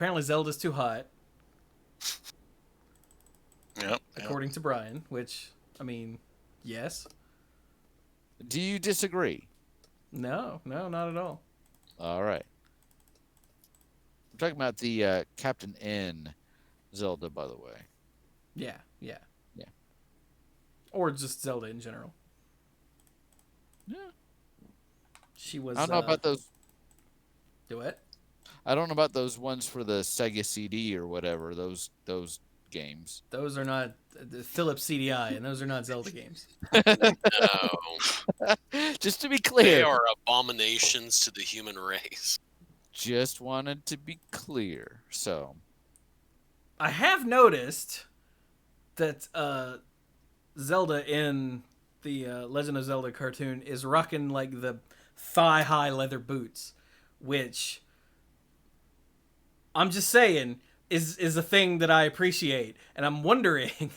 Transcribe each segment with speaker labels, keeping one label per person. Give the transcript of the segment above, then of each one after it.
Speaker 1: Apparently Zelda's too hot,
Speaker 2: Yep.
Speaker 1: according to Brian, which, I mean, yes.
Speaker 3: Do you disagree?
Speaker 1: No, not at all.
Speaker 3: All right. I'm talking about the Captain N Zelda, by the way.
Speaker 1: Yeah, yeah.
Speaker 3: Yeah.
Speaker 1: Or just Zelda in general.
Speaker 3: Yeah.
Speaker 1: She was.
Speaker 3: I don't know about those.
Speaker 1: Do it.
Speaker 3: I don't know about those ones for the Sega CD or whatever. Those games.
Speaker 1: Those are not the Philips CDI, and those are not Zelda games.
Speaker 4: No.
Speaker 3: Just to be
Speaker 4: They
Speaker 3: clear.
Speaker 4: are abominations to the human race.
Speaker 3: Just wanted to be clear. So.
Speaker 1: I have noticed that Zelda in the Legend of Zelda cartoon is rocking like the thigh-high leather boots, which I'm just saying is a thing that I appreciate, and I'm wondering if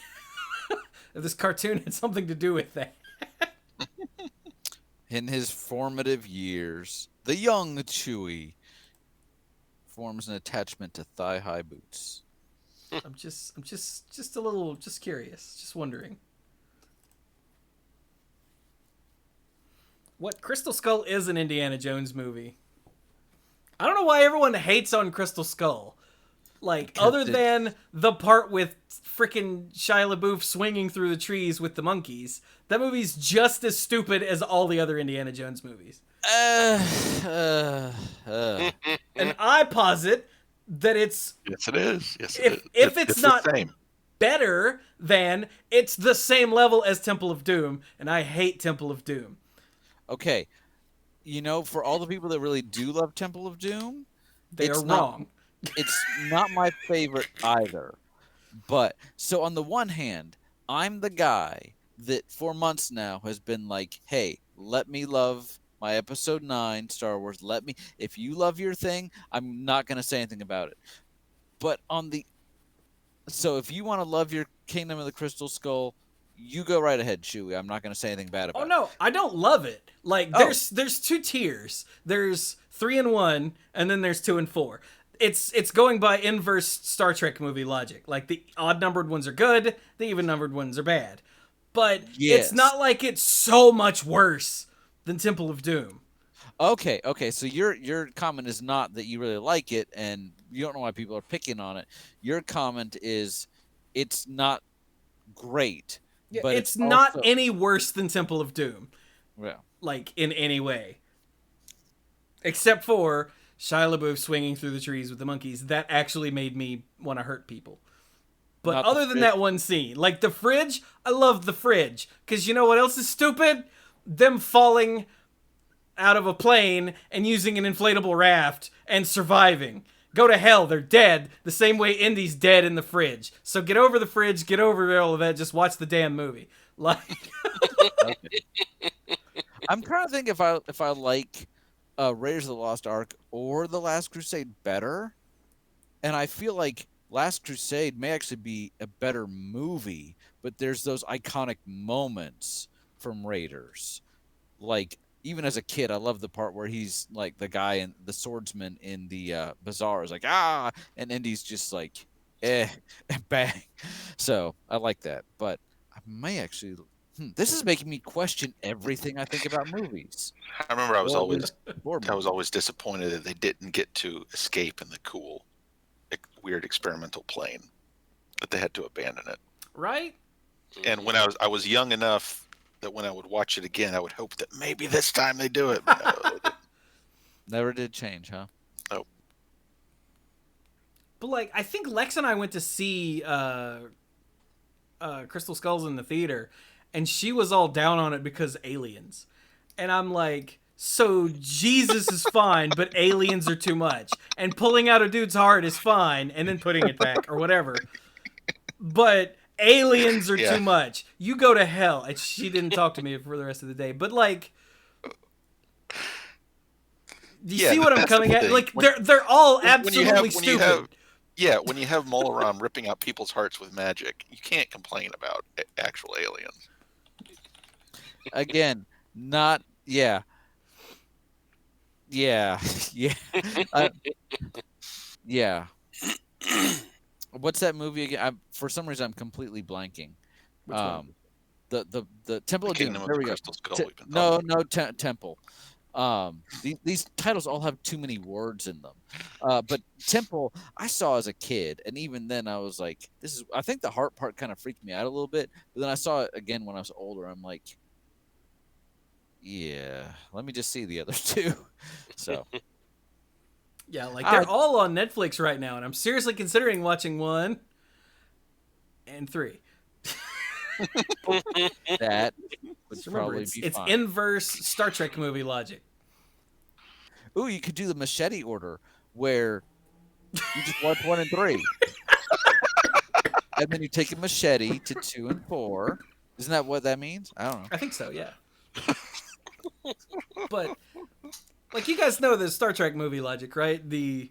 Speaker 1: this cartoon had something to do with that.
Speaker 3: In his formative years, the young Chewie forms an attachment to thigh-high boots.
Speaker 1: I'm just a little curious, just wondering. What Crystal Skull is an Indiana Jones movie. I don't know why everyone hates on Crystal Skull. Like, other than the part with freaking Shia LaBeouf swinging through the trees with the monkeys, that movie's just as stupid as all the other Indiana Jones movies. And I posit that it's...
Speaker 2: Yes, it is. Yes, it is.
Speaker 1: If it's not
Speaker 2: the same.
Speaker 1: better than, it's the same level as Temple of Doom, and I hate Temple of Doom.
Speaker 3: Okay. You know, for all the people that really do love Temple of Doom,
Speaker 1: They are wrong.
Speaker 3: It's not my favorite either. But, so on the one hand, I'm the guy that for months now has been like, hey, let me love my episode 9 Star Wars. If you love your thing, I'm not going to say anything about it. But so if you want to love your Kingdom of the Crystal Skull, you go right ahead, Chewie. I'm not going to say anything bad about it.
Speaker 1: Oh no, I don't love it. Like there's two tiers. There's 3 and 1, and then there's 2 and 4. It's going by inverse Star Trek movie logic. Like the odd numbered ones are good, the even numbered ones are bad. But
Speaker 3: Yes.
Speaker 1: it's not like it's so much worse than Temple of Doom.
Speaker 3: Okay. So your comment is not that you really like it and you don't know why people are picking on it. Your comment is it's not great.
Speaker 1: Yeah,
Speaker 3: but
Speaker 1: it's not
Speaker 3: also...
Speaker 1: any worse than Temple of Doom.
Speaker 3: Yeah.
Speaker 1: Like, in any way. Except for Shia LaBeouf swinging through the trees with the monkeys. That actually made me want to hurt people. But
Speaker 3: Not
Speaker 1: other than that one scene, like the fridge, I love the fridge. Because you know what else is stupid? Them falling out of a plane and using an inflatable raft and surviving. Go to hell, they're dead, the same way Indy's dead in the fridge. So get over the fridge, get over all of that, just watch the damn movie. Like,
Speaker 3: I'm trying to think if I like Raiders of the Lost Ark or The Last Crusade better, and I feel like Last Crusade may actually be a better movie, but there's those iconic moments from Raiders. Like, even as a kid, I love the part where he's like the guy and the swordsman in the bazaar is like, ah, and Indy's just like, bang. So I like that, but I may actually. This is making me question everything I think about movies.
Speaker 2: I remember I was
Speaker 3: Or
Speaker 2: always disappointed that they didn't get to escape in the cool, weird experimental plane, that they had to abandon it.
Speaker 1: right?
Speaker 2: And when I was young enough that when I would watch it again, I would hope that maybe this time they do it. But no, they didn't.
Speaker 3: Never did change, huh?
Speaker 2: Nope.
Speaker 1: But like, I think Lex and I went to see Crystal Skulls in the theater, and she was all down on it because aliens. And I'm like, so Jesus is fine, but aliens are too much. And pulling out a dude's heart is fine, and then putting it back, or whatever. But aliens are too much. You go to hell. And she didn't talk to me for the rest of the day. But like, do you see what I'm coming at? Like, they're all absolutely stupid.
Speaker 2: When you have Molaram ripping out people's hearts with magic, you can't complain about actual aliens.
Speaker 3: Again, not yeah. Yeah. What's that movie again? For some reason, I'm completely blanking.
Speaker 1: Which one?
Speaker 3: The Temple of Doom.
Speaker 2: Kingdom of
Speaker 3: There
Speaker 2: the
Speaker 3: we go.
Speaker 2: Crystal Skull. We've been
Speaker 3: No,
Speaker 2: talking about.
Speaker 3: Temple. These titles all have too many words in them. But Temple, I saw as a kid, and even then I was like, "This is." I think the heart part kind of freaked me out a little bit. But then I saw it again when I was older. I'm like, "Yeah, let me just see the other two." So
Speaker 1: Yeah, like they're all on Netflix right now, and I'm seriously considering watching 1 and 3.
Speaker 3: that would
Speaker 1: Just remember,
Speaker 3: probably
Speaker 1: it's
Speaker 3: be fine.
Speaker 1: inverse Star Trek movie logic.
Speaker 3: Ooh, you could do the machete order where you just watch 1 and 3. And then you take a machete to 2 and 4. Isn't that what that means? I don't know.
Speaker 1: I think so, yeah. But like you guys know the Star Trek movie logic, right? The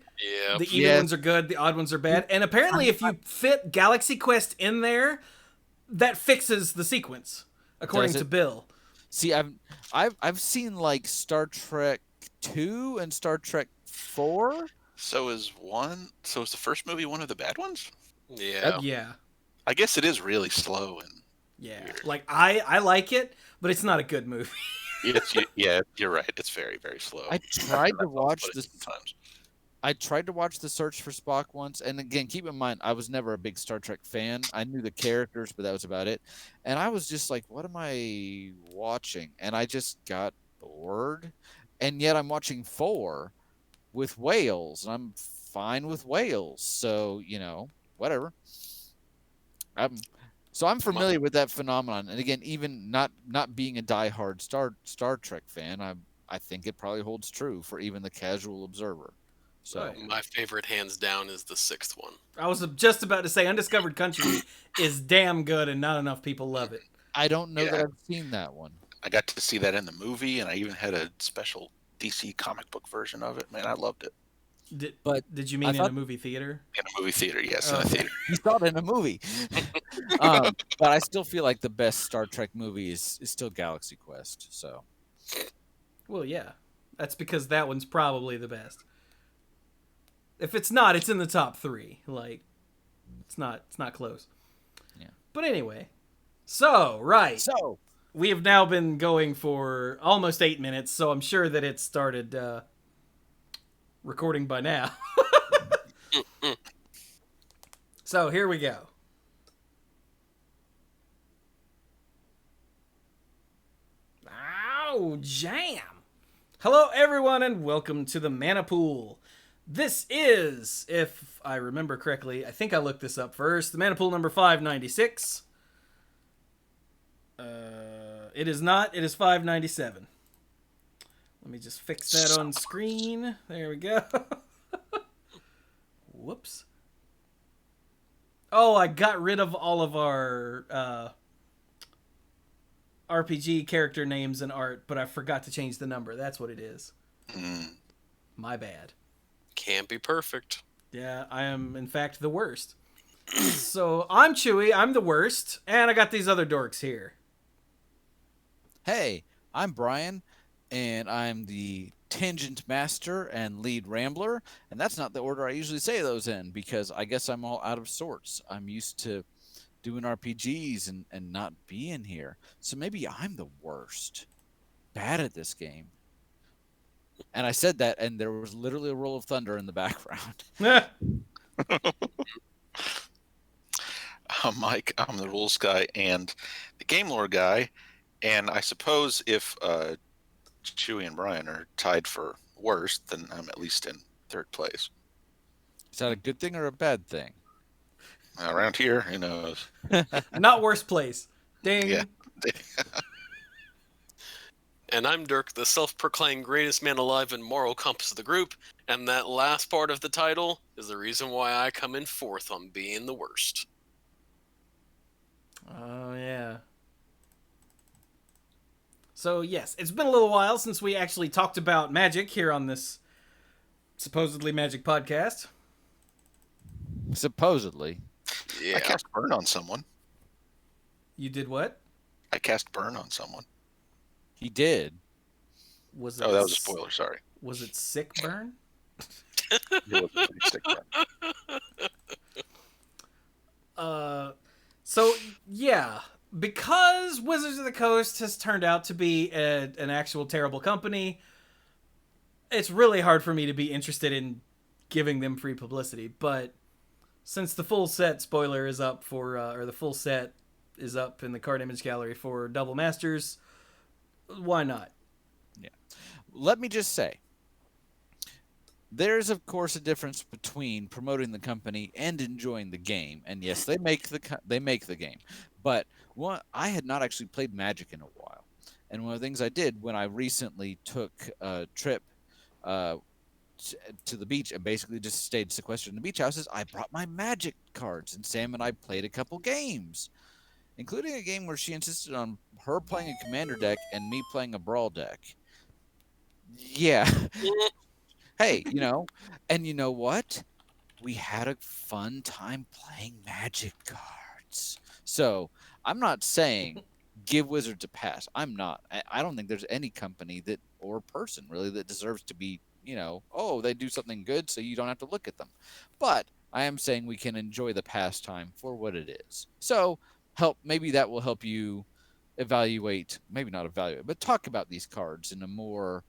Speaker 1: even ones are good, the odd ones are bad. And apparently if you fit Galaxy Quest in there, that fixes the sequence, according to Bill.
Speaker 3: See, I've seen like Star Trek 2 and Star Trek 4.
Speaker 2: So is the first movie one of the bad ones?
Speaker 4: Yeah.
Speaker 1: Yeah.
Speaker 2: I guess it is really slow and weird.
Speaker 1: Like I like it, but it's not a good movie.
Speaker 2: You're right. It's very, very slow.
Speaker 3: I tried to watch
Speaker 2: this sometimes.
Speaker 3: I tried to watch The Search for Spock once, and again, keep in mind, I was never a big Star Trek fan. I knew the characters, but that was about it. And I was just like, what am I watching? And I just got bored. And yet I'm watching 4 with whales, and I'm fine with whales. So, whatever. I'm familiar with that phenomenon. And again, even not being a diehard Star Trek fan, I think it probably holds true for even the casual observer. So
Speaker 1: Right.
Speaker 4: My favorite, hands down, is the 6th one.
Speaker 1: I was just about to say Undiscovered Country is damn good and not enough people love it.
Speaker 3: I don't know that I've seen that one.
Speaker 2: I got to see that in the movie, and I even had a special DC comic book version of it. Man, I loved it.
Speaker 1: Did you mean in a movie theater?
Speaker 2: In a movie theater, yes, in a theater.
Speaker 3: You saw it in a movie. But I still feel like the best Star Trek movie is still Galaxy Quest. So,
Speaker 1: well, yeah, that's because that one's probably the best. If it's not, it's in the top 3. Like, it's not close.
Speaker 3: Yeah.
Speaker 1: But anyway, so we have now been going for almost 8 minutes, so I'm sure that it started recording by now. So here we go. Ow, jam! Hello everyone and welcome to the Mana Pool. This is, if I remember correctly, I think I looked this up first, the Mana Pool number 596. It is not, it is 597. Let me just fix that on screen. There we go. Whoops. Oh, I got rid of all of our RPG character names and art, but I forgot to change the number. That's what it is. My bad.
Speaker 4: Can't be perfect.
Speaker 1: Yeah, I am, in fact, the worst. So, I'm Chewy, I'm the worst, and I got these other dorks here.
Speaker 3: hey, I'm Brian, and I'm the Tangent Master and Lead Rambler, and that's not the order I usually say those in, because I guess I'm all out of sorts. I'm used to doing RPGs and not being here. So maybe I'm the worst. Bad at this game. And I said that, and there was literally a roll of thunder in the background.
Speaker 2: I'm Mike. I'm the rules guy and the game lore guy. And I suppose if Chewy and Brian are tied for worst, then I'm at least in third place.
Speaker 3: Is that a good thing or a bad thing?
Speaker 2: Around here, who knows?
Speaker 1: Not worst place. Ding.
Speaker 2: Yeah.
Speaker 4: And I'm Dirk, the self-proclaimed greatest man alive and moral compass of the group, and that last part of the title is the reason why I come in fourth on being the worst.
Speaker 1: Oh, yeah. So, yes, it's been a little while since we actually talked about magic here on this supposedly magic podcast.
Speaker 3: Supposedly.
Speaker 4: Yeah.
Speaker 2: I cast burn on someone.
Speaker 1: You did what?
Speaker 2: I cast burn on someone.
Speaker 3: He did.
Speaker 1: Was it
Speaker 2: Oh, that was a spoiler. Sorry.
Speaker 1: Was it sick burn?
Speaker 2: It was a pretty sick burn.
Speaker 1: So yeah, because Wizards of the Coast has turned out to be an actual terrible company, it's really hard for me to be interested in giving them free publicity. But since the full set spoiler is up for, or the full set is up in the card image gallery for Double Masters, why not?
Speaker 3: Yeah. Let me just say, there's of course a difference between promoting the company and enjoying the game. And yes, they make the game. But I had not actually played Magic in a while. And one of the things I did when I recently took a trip to the beach and basically just stayed sequestered in the beach houses, I brought my Magic cards, and Sam and I played a couple games, including a game where she insisted on her playing a commander deck and me playing a brawl deck. Yeah. Hey, and you know what? We had a fun time playing Magic cards. So I'm not saying give Wizards a pass. I'm not. I don't think there's any company or person really that deserves to be, they do something good so you don't have to look at them. But I am saying we can enjoy the pastime for what it is. So maybe that will help you evaluate, maybe not evaluate, but talk about these cards in a more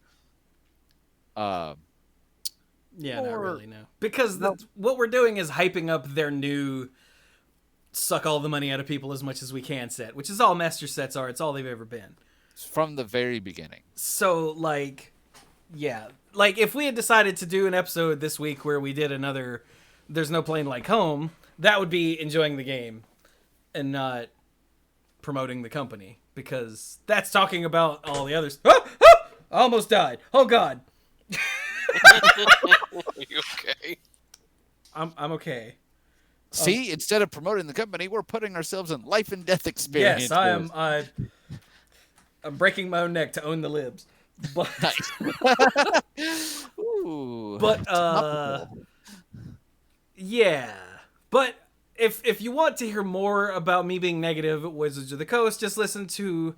Speaker 1: not really, no. Because what we're doing is hyping up their new suck all the money out of people as much as we can set, which is all Master sets are. It's all they've ever been.
Speaker 3: From the very beginning.
Speaker 1: So, if we had decided to do an episode this week where we did another There's No Plane Like Home, that would be enjoying the game and not promoting the company, because that's talking about all the others. I almost died. Oh, God.
Speaker 4: Are you okay?
Speaker 1: I'm okay.
Speaker 3: See, instead of promoting the company, we're putting ourselves in life and death experience.
Speaker 1: Yes, I am. I'm breaking my own neck to own the libs. But,
Speaker 3: nice. Ooh,
Speaker 1: but yeah. But if you want to hear more about me being negative at Wizards of the Coast, just listen to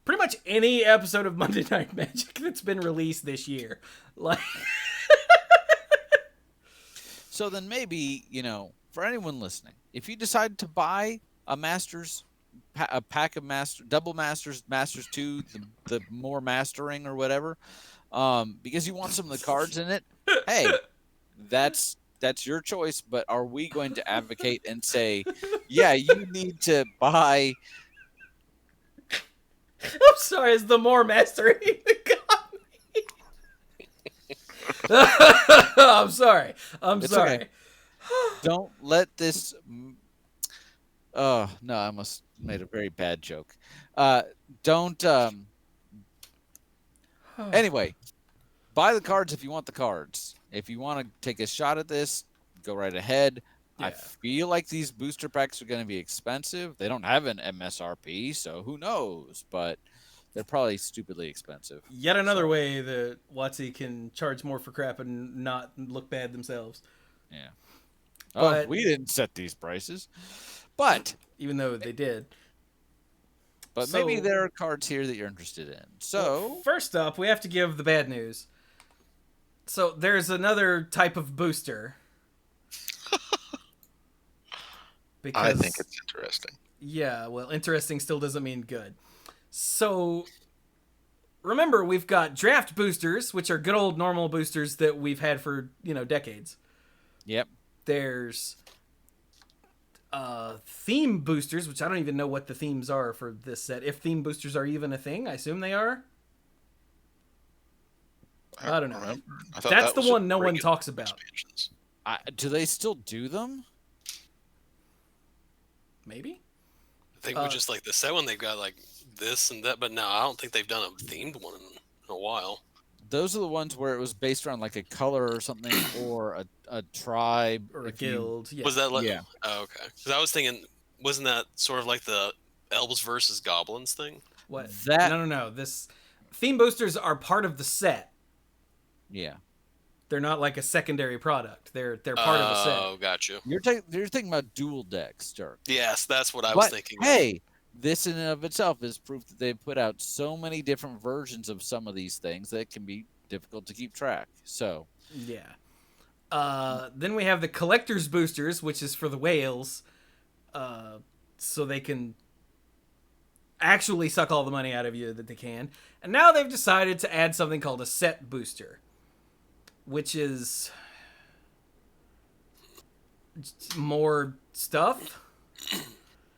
Speaker 1: pretty much any episode of Monday Night Magic that's been released this year.
Speaker 3: So then maybe, for anyone listening, if you decide to buy a pack of double Masters 2, the more mastering or whatever, because you want some of the cards in it, hey, that's your choice. But are we going to advocate and say, yeah, you need to buy...
Speaker 1: I'm sorry, it's the more mastering that got me. I'm sorry.
Speaker 3: It's
Speaker 1: sorry.
Speaker 3: Okay. Don't let this... Oh, no, I must have made a very bad joke. Anyway, buy the cards if you want the cards. If you want to take a shot at this, go right ahead. Yeah. I feel like these booster packs are going to be expensive. They don't have an MSRP, so who knows? But they're probably stupidly expensive.
Speaker 1: Yet another way that WotC can charge more for crap and not look bad themselves.
Speaker 3: Yeah. But we didn't set these prices. But
Speaker 1: even though they did.
Speaker 3: But maybe there are cards here that you're interested in. So
Speaker 1: first up, we have to give the bad news. So there's another type of booster.
Speaker 2: I think it's interesting.
Speaker 1: Yeah, well, interesting still doesn't mean good. So remember, we've got draft boosters, which are good old normal boosters that we've had for, decades.
Speaker 3: Yep.
Speaker 1: There's theme boosters, which I don't even know what the themes are for this set. If theme boosters are even a thing, I assume they are. I don't know. That's the one no one talks about.
Speaker 3: Do they still do them?
Speaker 1: Maybe.
Speaker 4: I think we just the set one they've got this and that, but no, I don't think they've done a themed one in a while.
Speaker 3: Those are the ones where it was based around a color or something, or a tribe
Speaker 1: or a guild. Yeah.
Speaker 4: Was that
Speaker 3: yeah?
Speaker 4: Oh, okay. Because I was thinking, wasn't that sort of like the elves versus goblins thing?
Speaker 1: What? No. This theme boosters are part of the set.
Speaker 3: Yeah.
Speaker 1: They're not like a secondary product. They're part of the set.
Speaker 4: Oh, gotcha.
Speaker 3: You're thinking about dual decks, Dirk.
Speaker 4: Yes, that's what I was thinking.
Speaker 3: Hey, this in and of itself is proof that they've put out so many different versions of some of these things that it can be difficult to keep track. So
Speaker 1: yeah. Then we have the collector's boosters, which is for the whales, so they can actually suck all the money out of you that they can. And now they've decided to add something called a set booster, which is more stuff.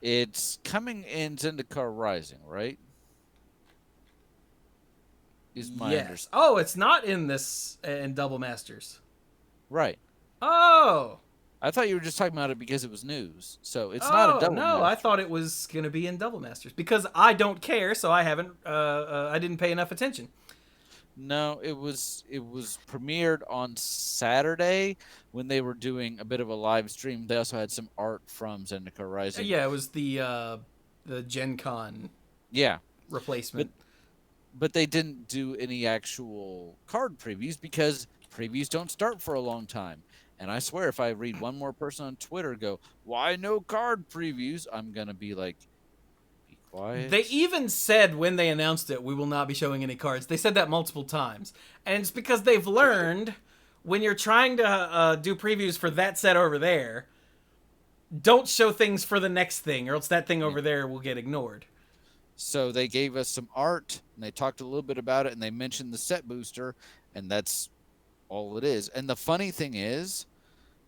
Speaker 3: It's coming in Zendikar Rising, right? Is my
Speaker 1: Yes. Oh, it's not in this in Double Masters.
Speaker 3: Right.
Speaker 1: Oh.
Speaker 3: I thought you were just talking about it because it was news. So it's not a Double
Speaker 1: No, I
Speaker 3: Master.
Speaker 1: thought it was gonna be in Double Masters because I don't care, so I haven't. I didn't pay enough attention.
Speaker 3: No, it was premiered on Saturday when they were doing a bit of a live stream. They also had some art from Zendikar Rising.
Speaker 1: Yeah, it was the Gen Con
Speaker 3: Yeah.
Speaker 1: replacement.
Speaker 3: But they didn't do any actual card previews because previews don't start for a long time. And I swear, if I read one more person on Twitter go, "Why no card previews?" I'm gonna be like, "Be quiet."
Speaker 1: They even said when they announced it, we will not be showing any cards. They said that multiple times. And it's because they've learned when you're trying to do previews for that set over there, don't show things for the next thing, or else that thing over there will get ignored.
Speaker 3: So they gave us some art, and they talked a little bit about it, and they mentioned the set booster, and that's all it is. And the funny thing is,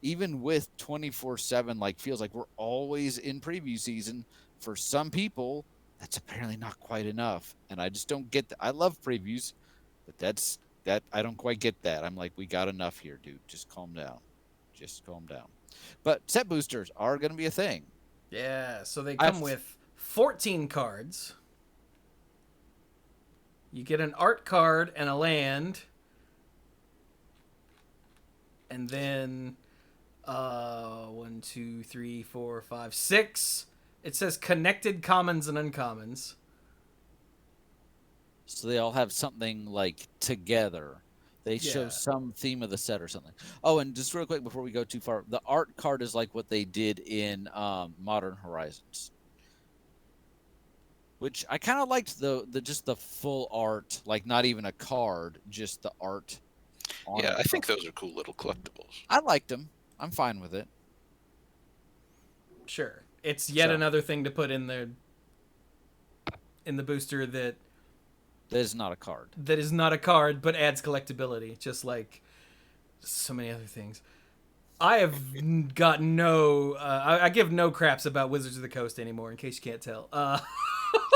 Speaker 3: even with 24/7, like feels like we're always in preview season, for some people, that's apparently not quite enough. And I just don't get that. I love previews, but that I don't quite get that. I'm like, we got enough here, dude. Just calm down. Just calm down. But set boosters are going to be a thing.
Speaker 1: Yeah, so they come with 14 cards. You get an art card and a land. And then 1, 2, 3, 4, 5, 6. It says connected commons and uncommons.
Speaker 3: So they all have something like together. They show
Speaker 1: Yeah.
Speaker 3: some theme of the set or something. Oh, and just real quick before we go too far, the art card is like what they did in Modern Horizons, which I kind of liked the just the full art, like not even a card, just the art.
Speaker 2: Yeah, I think those are cool little collectibles.
Speaker 3: I liked them. I'm fine with it.
Speaker 1: Sure. It's yet another thing to put in the booster that
Speaker 3: is not a card.
Speaker 1: That is not a card, but adds collectability, just like so many other things. I have got no... I give no craps about Wizards of the Coast anymore, in case you can't tell.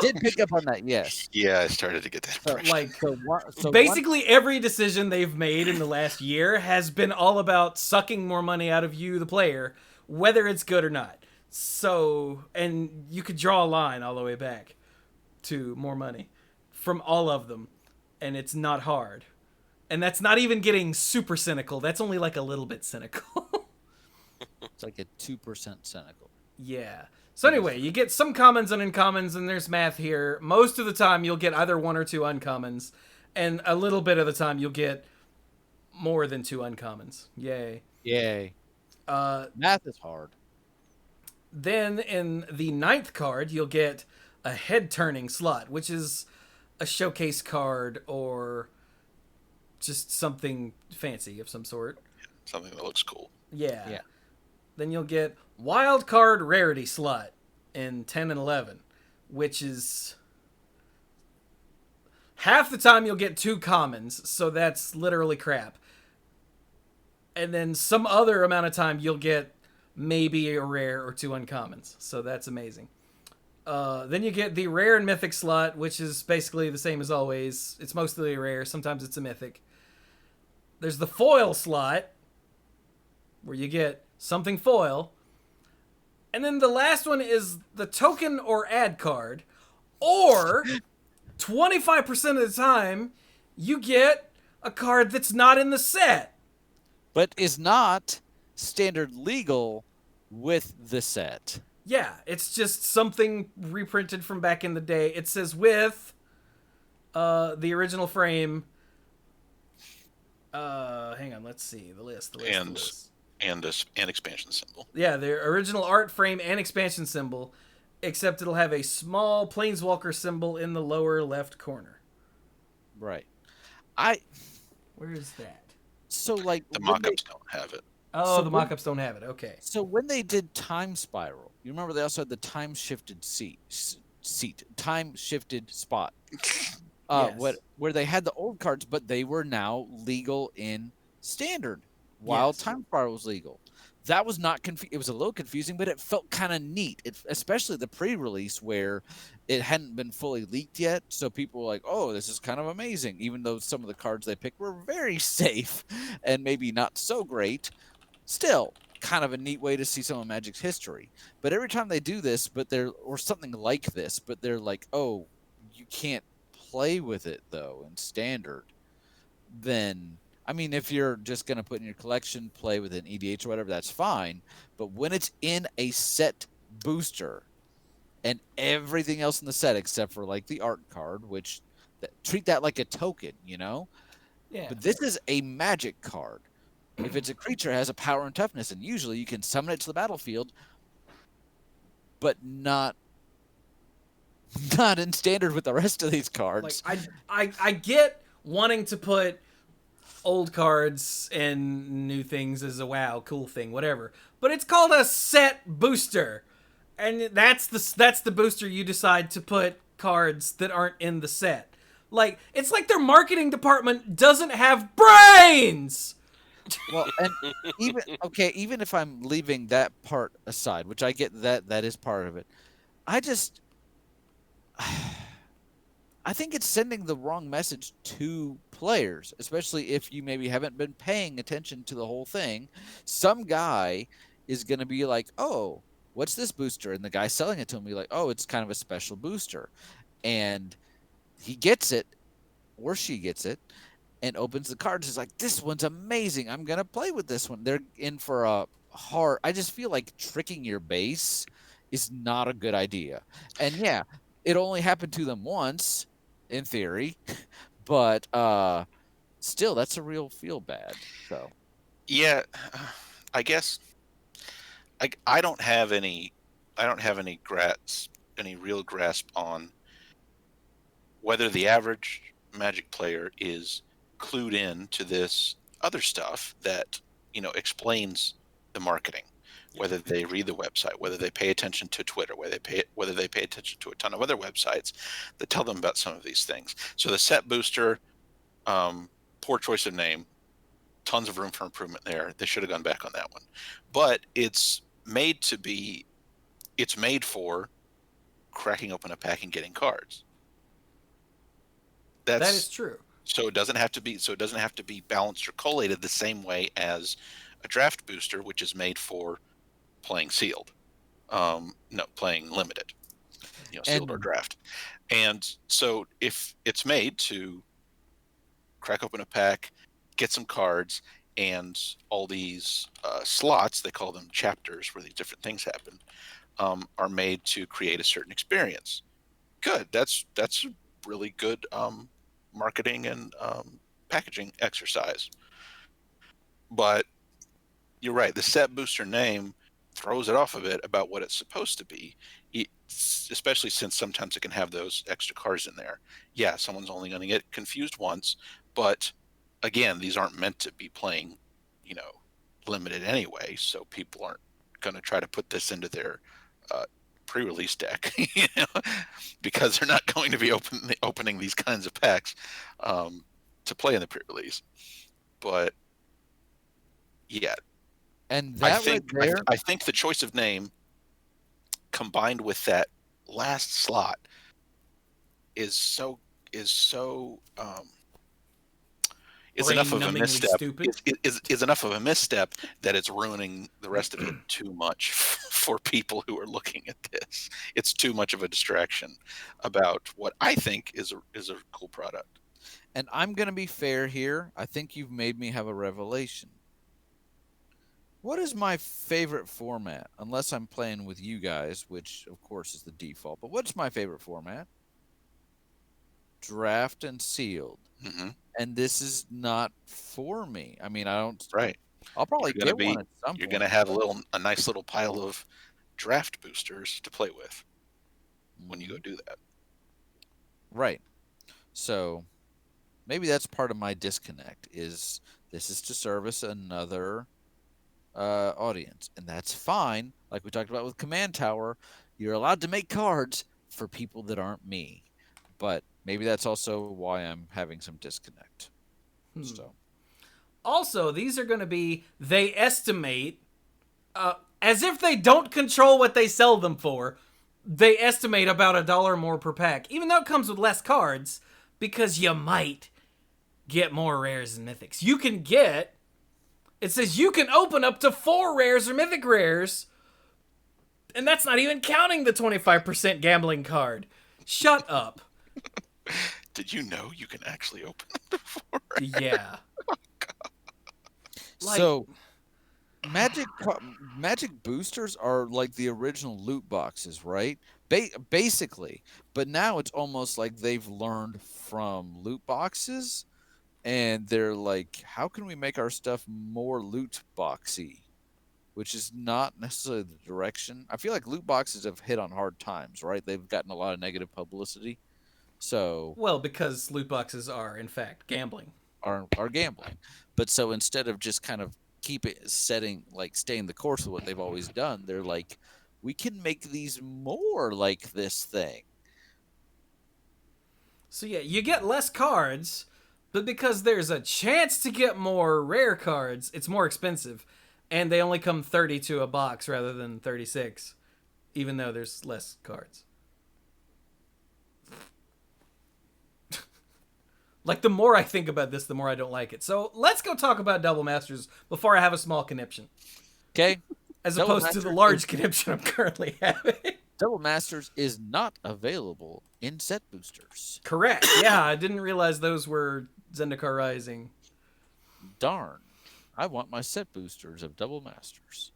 Speaker 3: Did pick up on that, yes.
Speaker 2: Yeah, I started to get that impression.
Speaker 1: Basically, every decision they've made in the last year has been all about sucking more money out of you, the player, whether it's good or not. So, and you could draw a line all the way back to more money from all of them, and it's not hard. And that's not even getting super cynical. That's only like a little bit cynical.
Speaker 3: It's like a 2% cynical.
Speaker 1: Yeah. So anyway, you get some commons and uncommons, and there's math here. Most of the time, you'll get either 1 or 2 uncommons, and a little bit of the time, you'll get more than 2 uncommons. Yay.
Speaker 3: Yay. Math is hard.
Speaker 1: Then in the 9th card, you'll get a head-turning slot, which is a showcase card or just something fancy of some sort.
Speaker 2: Something that looks cool.
Speaker 1: Yeah. Then you'll get wild card rarity slot in 10 and 11, which is half the time you'll get 2 commons, so that's literally crap. And then some other amount of time you'll get maybe a rare or 2 uncommons, so that's amazing. Then you get the rare and mythic slot, which is basically the same as always. It's mostly rare, sometimes it's a mythic. There's the foil slot, where you get something foil. And then the last one is the token or ad card. Or 25% of the time, you get a card that's not in the set.
Speaker 3: But is not standard legal with the set.
Speaker 1: Yeah, it's just something reprinted from back in the day. It says with the original frame. Hang on, let's see. The list.
Speaker 2: And an expansion symbol.
Speaker 1: Yeah, the original art frame and expansion symbol, except it'll have a small planeswalker symbol in the lower left corner.
Speaker 3: Right.
Speaker 1: Where is that?
Speaker 3: So like
Speaker 2: the mock-ups don't have it.
Speaker 1: Oh, the mock-ups don't have it. Okay.
Speaker 3: So when they did Time Spiral, you remember they also had the time shifted time shifted spot.
Speaker 1: Yes.
Speaker 3: Where they had the old cards, but they were now legal in Standard, while
Speaker 1: Yes.
Speaker 3: Time Spiral was legal. That was not it was a little confusing, but it felt kind of neat. Especially the pre-release where it hadn't been fully leaked yet, so people were like, "Oh, this is kind of amazing," even though some of the cards they picked were very safe and maybe not so great. Still, kind of a neat way to see some of Magic's history. But every time they do this, or something like this, but they're like, "Oh, you can't play with it though in Standard," then I mean, if you're just going to put in your collection, play with an EDH or whatever, that's fine. But when it's in a set booster and everything else in the set except for like the art card, which treat that like a token, you know?
Speaker 1: Yeah.
Speaker 3: But this is a Magic card. If it's a creature, it has a power and toughness, and usually you can summon it to the battlefield, but not in Standard with the rest of these cards.
Speaker 1: Like I get wanting to put old cards and new things as a WoW cool thing, whatever. But it's called a set booster, and that's the booster you decide to put cards that aren't in the set. Like it's like their marketing department doesn't have brains.
Speaker 3: Well, and even if I'm leaving that part aside, which I get that is part of it, I think it's sending the wrong message to players, especially if you maybe haven't been paying attention to the whole thing. Some guy is going to be like, "Oh, what's this booster?" And the guy selling it to him will be like, "Oh, it's kind of a special booster." And he gets it, or she gets it, and opens the cards. Is like, "This one's amazing. I'm going to play with this one." They're in for a hard... I just feel like tricking your base is not a good idea. And yeah, it only happened to them once, in theory, but still, that's a real feel bad. So
Speaker 2: Yeah, I guess I don't have any real grasp on whether the average Magic player is clued in to this other stuff that explains the marketing. Whether they read the website, whether they pay attention to Twitter, whether they pay attention to a ton of other websites that tell them about some of these things. So the set booster, poor choice of name, tons of room for improvement there. They should have gone back on that one. But it's made for cracking open a pack and getting cards.
Speaker 1: That is true.
Speaker 2: So it doesn't have to be balanced or collated the same way as a draft booster, which is made for playing sealed. Playing limited. Sealed or draft. And so if it's made to crack open a pack, get some cards, and all these slots, they call them chapters, where these different things happen, are made to create a certain experience. Good. That's a really good marketing and packaging exercise. But you're right. The set booster name throws it off a bit about what it's supposed to be, especially since sometimes it can have those extra cards in there. Yeah, someone's only going to get confused once, but again, these aren't meant to be playing, limited anyway, so people aren't going to try to put this into their pre-release deck, because they're not going to be opening these kinds of packs to play in the pre-release. But yeah.
Speaker 3: And that
Speaker 2: I think the choice of name combined with that last slot is enough of a misstep. Is enough of a misstep that it's ruining the rest of it too much for people who are looking at this. It's too much of a distraction about what I think is a cool product.
Speaker 3: And I'm going to be fair here. I think you've made me have a revelation. What is my favorite format? Unless I'm playing with you guys, which of course is the default. But what's my favorite format? Draft and sealed.
Speaker 2: Mm-hmm.
Speaker 3: And this is not for me. I mean, I don't.
Speaker 2: Right.
Speaker 3: I'll probably get one at some point.
Speaker 2: You're going to have a nice little pile of draft boosters to play with when you go do that.
Speaker 3: Right. So maybe that's part of my disconnect. Is this is to service another audience, and that's fine. Like we talked about with Command Tower, you're allowed to make cards for people that aren't me, but maybe that's also why I'm having some disconnect. So
Speaker 1: Also, these are going to be, they estimate, as if they don't control what they sell them for, they estimate about $1 more per pack, even though it comes with less cards, because you might get more rares and mythics. You can get, it says you can open up to 4 rares or mythic rares, and that's not even counting the 25% gambling card. Shut up.
Speaker 2: Did you know you can actually open them before?
Speaker 1: Yeah. Like,
Speaker 3: so magic boosters are like the original loot boxes, right? Basically, but now it's almost like they've learned from loot boxes, and they're like, how can we make our stuff more loot boxy? Which is not necessarily the direction. I feel like loot boxes have hit on hard times, right? They've gotten a lot of negative publicity. So
Speaker 1: well, because loot boxes are, in fact, gambling.
Speaker 3: are gambling. But so instead of just kind of staying the course of what they've always done, they're like, we can make these more like this thing.
Speaker 1: So yeah, you get less cards, but because there's a chance to get more rare cards, it's more expensive. And they only come 30 to a box rather than 36, even though there's less cards. Like, the more I think about this, the more I don't like it. So let's go talk about Double Masters before I have a small conniption.
Speaker 3: Okay.
Speaker 1: As
Speaker 3: Double
Speaker 1: opposed to the
Speaker 3: Masters
Speaker 1: large conniption I'm currently having.
Speaker 3: Double Masters is not available in set boosters.
Speaker 1: Correct. Yeah, I didn't realize those were Zendikar Rising.
Speaker 3: Darn. I want my set boosters of Double Masters.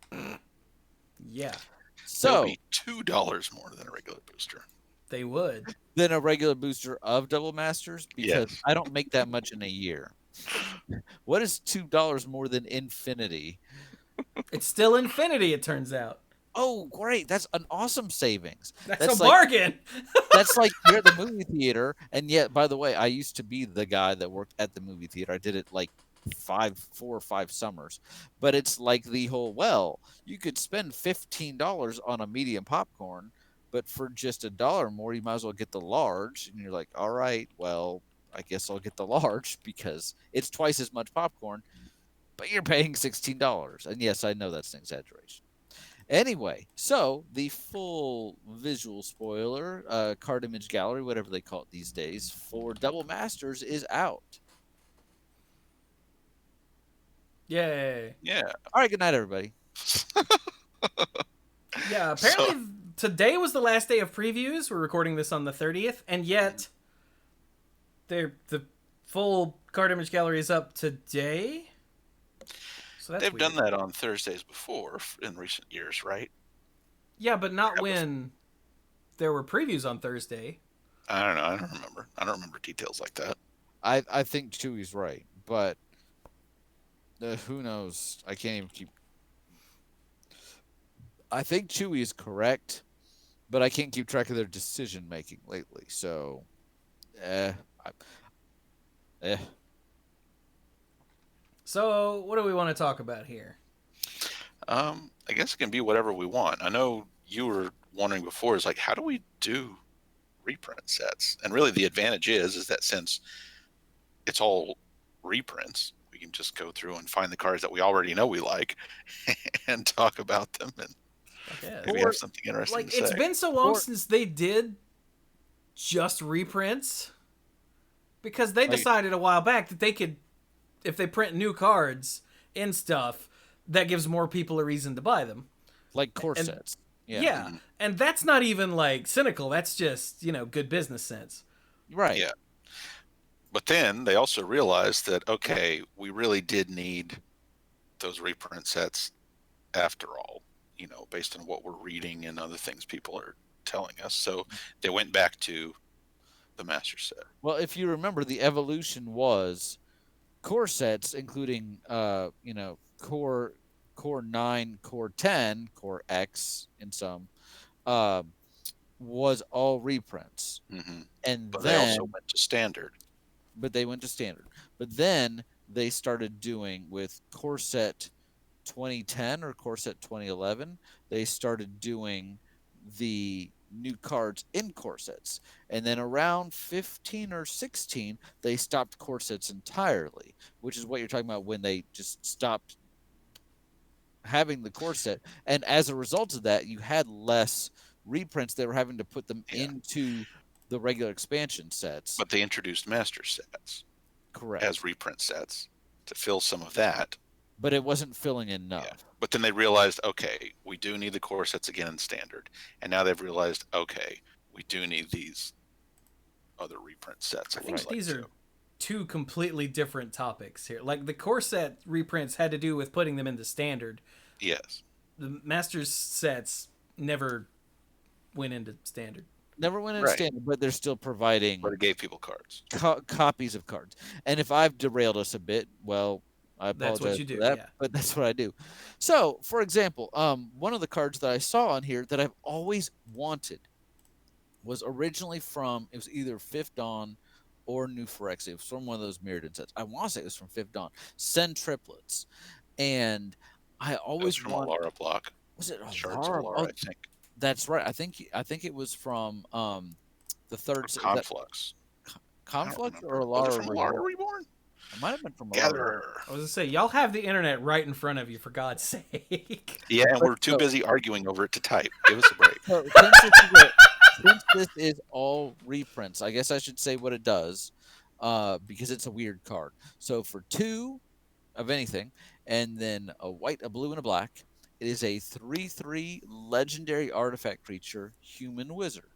Speaker 1: Yeah.
Speaker 2: That'll
Speaker 3: So
Speaker 2: be $2 more than a regular booster.
Speaker 1: They would.
Speaker 3: than a regular booster of Double Masters, because
Speaker 2: Yes.
Speaker 3: I don't make that much in a year. What is $2 more than infinity?
Speaker 1: It's still Infinity, it turns out.
Speaker 3: Oh, great! That's an awesome savings.
Speaker 1: That's a
Speaker 3: like,
Speaker 1: bargain.
Speaker 3: That's like you're at the movie theater, and yet, by the way, I used to be the guy that worked at the movie theater. I did it like 4 or 5 summers, but it's like the whole, well, you could spend $15 on a medium popcorn, but for just $1 more, you might as well get the large. And you're like, all right, well, I guess I'll get the large because it's twice as much popcorn, but you're paying $16. And yes, I know that's an exaggeration. Anyway, so the full visual spoiler, card image gallery, whatever they call it these days, for Double Masters is out.
Speaker 1: Yay.
Speaker 2: Yeah.
Speaker 3: All right, good night, everybody.
Speaker 1: Yeah, apparently today was the last day of previews. We're recording this on the 30th, and yet the full card image gallery is up today. So that's
Speaker 2: They've
Speaker 1: weird.
Speaker 2: done that on Thursdays before in recent years, right?
Speaker 1: Yeah, but not
Speaker 2: That was-
Speaker 1: when there were previews on Thursday.
Speaker 2: I don't know. I don't remember. I don't remember details like that.
Speaker 3: I think Chewy's right, but who knows? I can't even keep. I think Chewy is correct, but I can't keep track of their decision making lately. So,
Speaker 1: So, what do we want to talk about here?
Speaker 2: I guess it can be whatever we want. I know you were wondering before, is like, how do we do reprint sets? And really the advantage is that since it's all reprints, we can just go through and find the cards that we already know we like and talk about them, and maybe have something interesting
Speaker 1: Like,
Speaker 2: to say.
Speaker 1: it's been so long since they did just reprints, because they decided a while back that they could, if they print new cards and stuff, that gives more people a reason to buy them.
Speaker 3: like core sets.
Speaker 1: Yeah. And that's not even like cynical. That's just, good business sense.
Speaker 3: Right.
Speaker 2: Yeah. But then they also realized that, okay, we really did need those reprint sets after all, based on what we're reading and other things people are telling us. So they went back to the master set.
Speaker 3: Well, if you remember, the evolution was core sets, including core 9, core 10, core X in some, was all reprints.
Speaker 2: Mm-hmm.
Speaker 3: And
Speaker 2: But
Speaker 3: then
Speaker 2: they also went to standard.
Speaker 3: But they went to standard. But then they started doing with core set 2010 or core set 2011, they started doing the new cards in core sets. And then around 15 or 16, they stopped core sets entirely, which is what you're talking about when they just stopped having the core set. And as a result of that, you had less reprints. They were having to put them into the regular expansion sets.
Speaker 2: But they introduced master sets
Speaker 3: Correct.
Speaker 2: as reprint sets to fill some of that.
Speaker 3: But it wasn't filling enough.
Speaker 2: Yeah. But then they realized, okay, we do need the core sets again in standard. And now they've realized, okay, we do need these other reprint sets.
Speaker 1: I think these are two completely different topics here. Like the core set reprints had to do with putting them into standard.
Speaker 2: Yes.
Speaker 1: The Masters sets never went into standard.
Speaker 3: Never went into standard, but they're still providing.
Speaker 2: But it gave people cards.
Speaker 3: Copies of cards. And if I've derailed us a bit, well, I apologize.
Speaker 1: That's what you do,
Speaker 3: for that, but that's what I do. So, for example, one of the cards that I saw on here that I've always wanted was originally from, it was either Fifth Dawn or New Phyrexia. It was from one of those Mirrodin sets. I want to say it was from Fifth Dawn. Send Triplets. And I always
Speaker 2: from Alara block.
Speaker 3: Was it
Speaker 2: Alara?
Speaker 3: Oh,
Speaker 2: I think.
Speaker 3: That's right. I think it was from the third
Speaker 2: Conflux.
Speaker 3: Conflux or Alara
Speaker 2: Reborn?
Speaker 3: It might have been from
Speaker 2: Gatherer.
Speaker 1: I was gonna say, y'all have the internet right in front of you, for God's sake.
Speaker 2: Yeah, and we're too busy arguing over it to type. Give us a break.
Speaker 3: So, since this is all reprints, I guess I should say what it does, because it's a weird card. So for 2 of anything, and then a white, a blue, and a black, it is a 3/3 legendary artifact creature, Human Wizard.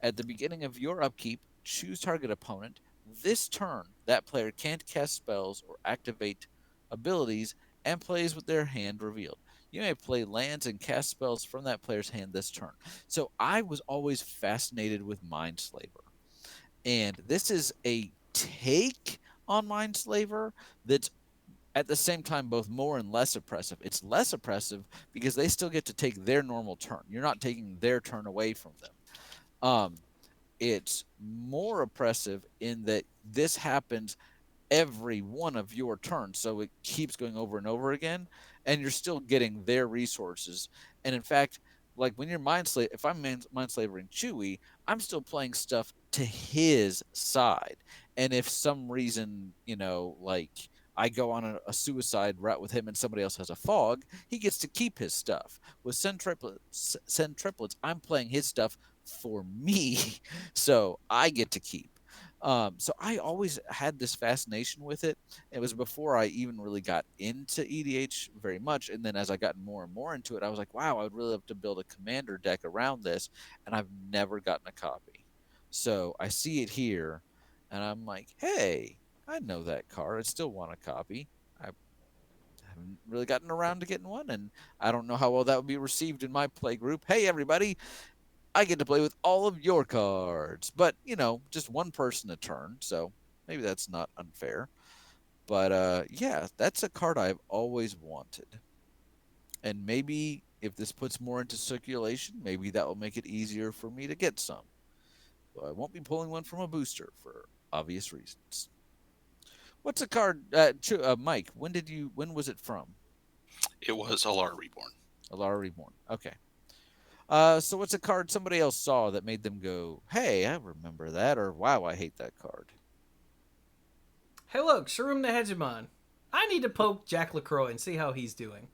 Speaker 3: At the beginning of your upkeep, choose target opponent. This turn, that player can't cast spells or activate abilities and plays with their hand revealed. You may play lands and cast spells from that player's hand this turn. So I was always fascinated with Mindslaver. And this is a take on Mindslaver that's at the same time both more and less oppressive. It's less oppressive because they still get to take their normal turn. You're not taking their turn away from them. It's more oppressive in that this happens every one of your turns, so it keeps going over and over again, and you're still getting their resources. And in fact, like when you're if I'm Mindslavering Chewy, I'm still playing stuff to his side. And if some reason, like I go on a suicide route with him and somebody else has a fog, he gets to keep his stuff. With Send Triplets, I'm playing his stuff for me, so I get to keep. So I always had this fascination with it. It was before I even really got into EDH very much, and then as I got more and more into it, I was like, wow, I would really love to build a commander deck around this, and I've never gotten a copy. So I see it here, and I'm like, hey, I know that card. I still want a copy. I haven't really gotten around to getting one, and I don't know how well that would be received in my play group. Hey, everybody, I get to play with all of your cards, but just one person a turn, so maybe that's not unfair. But yeah, that's a card I've always wanted, and maybe if this puts more into circulation, maybe that will make it easier for me to get some. But I won't be pulling one from a booster for obvious reasons. What's a card, Mike? When was it from?
Speaker 2: It was Alara Reborn.
Speaker 3: Alara Reborn. Okay. So what's a card somebody else saw that made them go, hey, I remember that, or wow, I hate that card?
Speaker 1: Hey, look, Sharon the Hegemon. I need to poke Jack LaCroix and see how he's doing.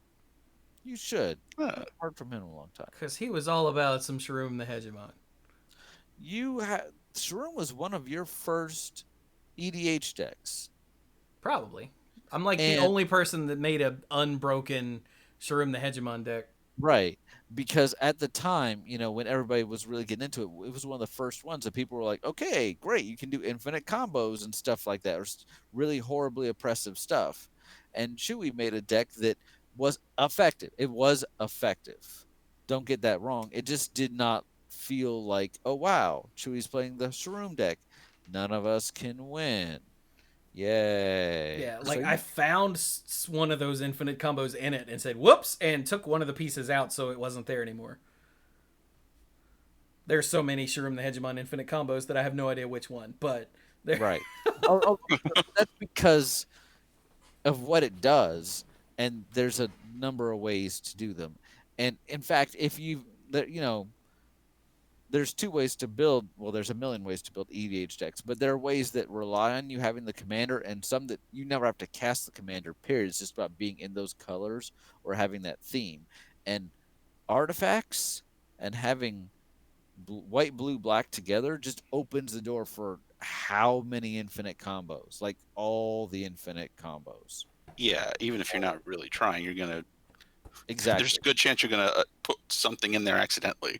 Speaker 3: You should. I've heard from him in a long time.
Speaker 1: Because he was all about some Sharon the Hegemon.
Speaker 3: Sharon was one of your first EDH decks.
Speaker 1: Probably. I'm like the only person that made a unbroken Sharon the Hegemon deck.
Speaker 3: Right. Because at the time, when everybody was really getting into it, it was one of the first ones that people were like, okay, great, you can do infinite combos and stuff like that, or really horribly oppressive stuff. And Chewy made a deck that was effective. It was effective. Don't get that wrong. It just did not feel like, oh, wow, Chewy's playing the Shroom deck. None of us can win. Yay.
Speaker 1: Yeah, like I found one of those infinite combos in it and said, whoops, and took one of the pieces out so it wasn't there anymore. There's so many Sharon the Hegemon infinite combos that I have no idea which one, but...
Speaker 3: Right. That's because of what it does. and there's a number of ways to do them. And in fact, if there's two ways to build. Well, there's a million ways to build EDH decks, but there are ways that rely on you having the commander, and some that you never have to cast the commander. Period. It's just about being in those colors or having that theme, and artifacts and having white, blue, black together just opens the door for how many infinite combos, like all the infinite combos.
Speaker 2: Yeah, even if you're not really trying, you're gonna.
Speaker 3: Exactly.
Speaker 2: There's a good chance you're gonna put something in there accidentally.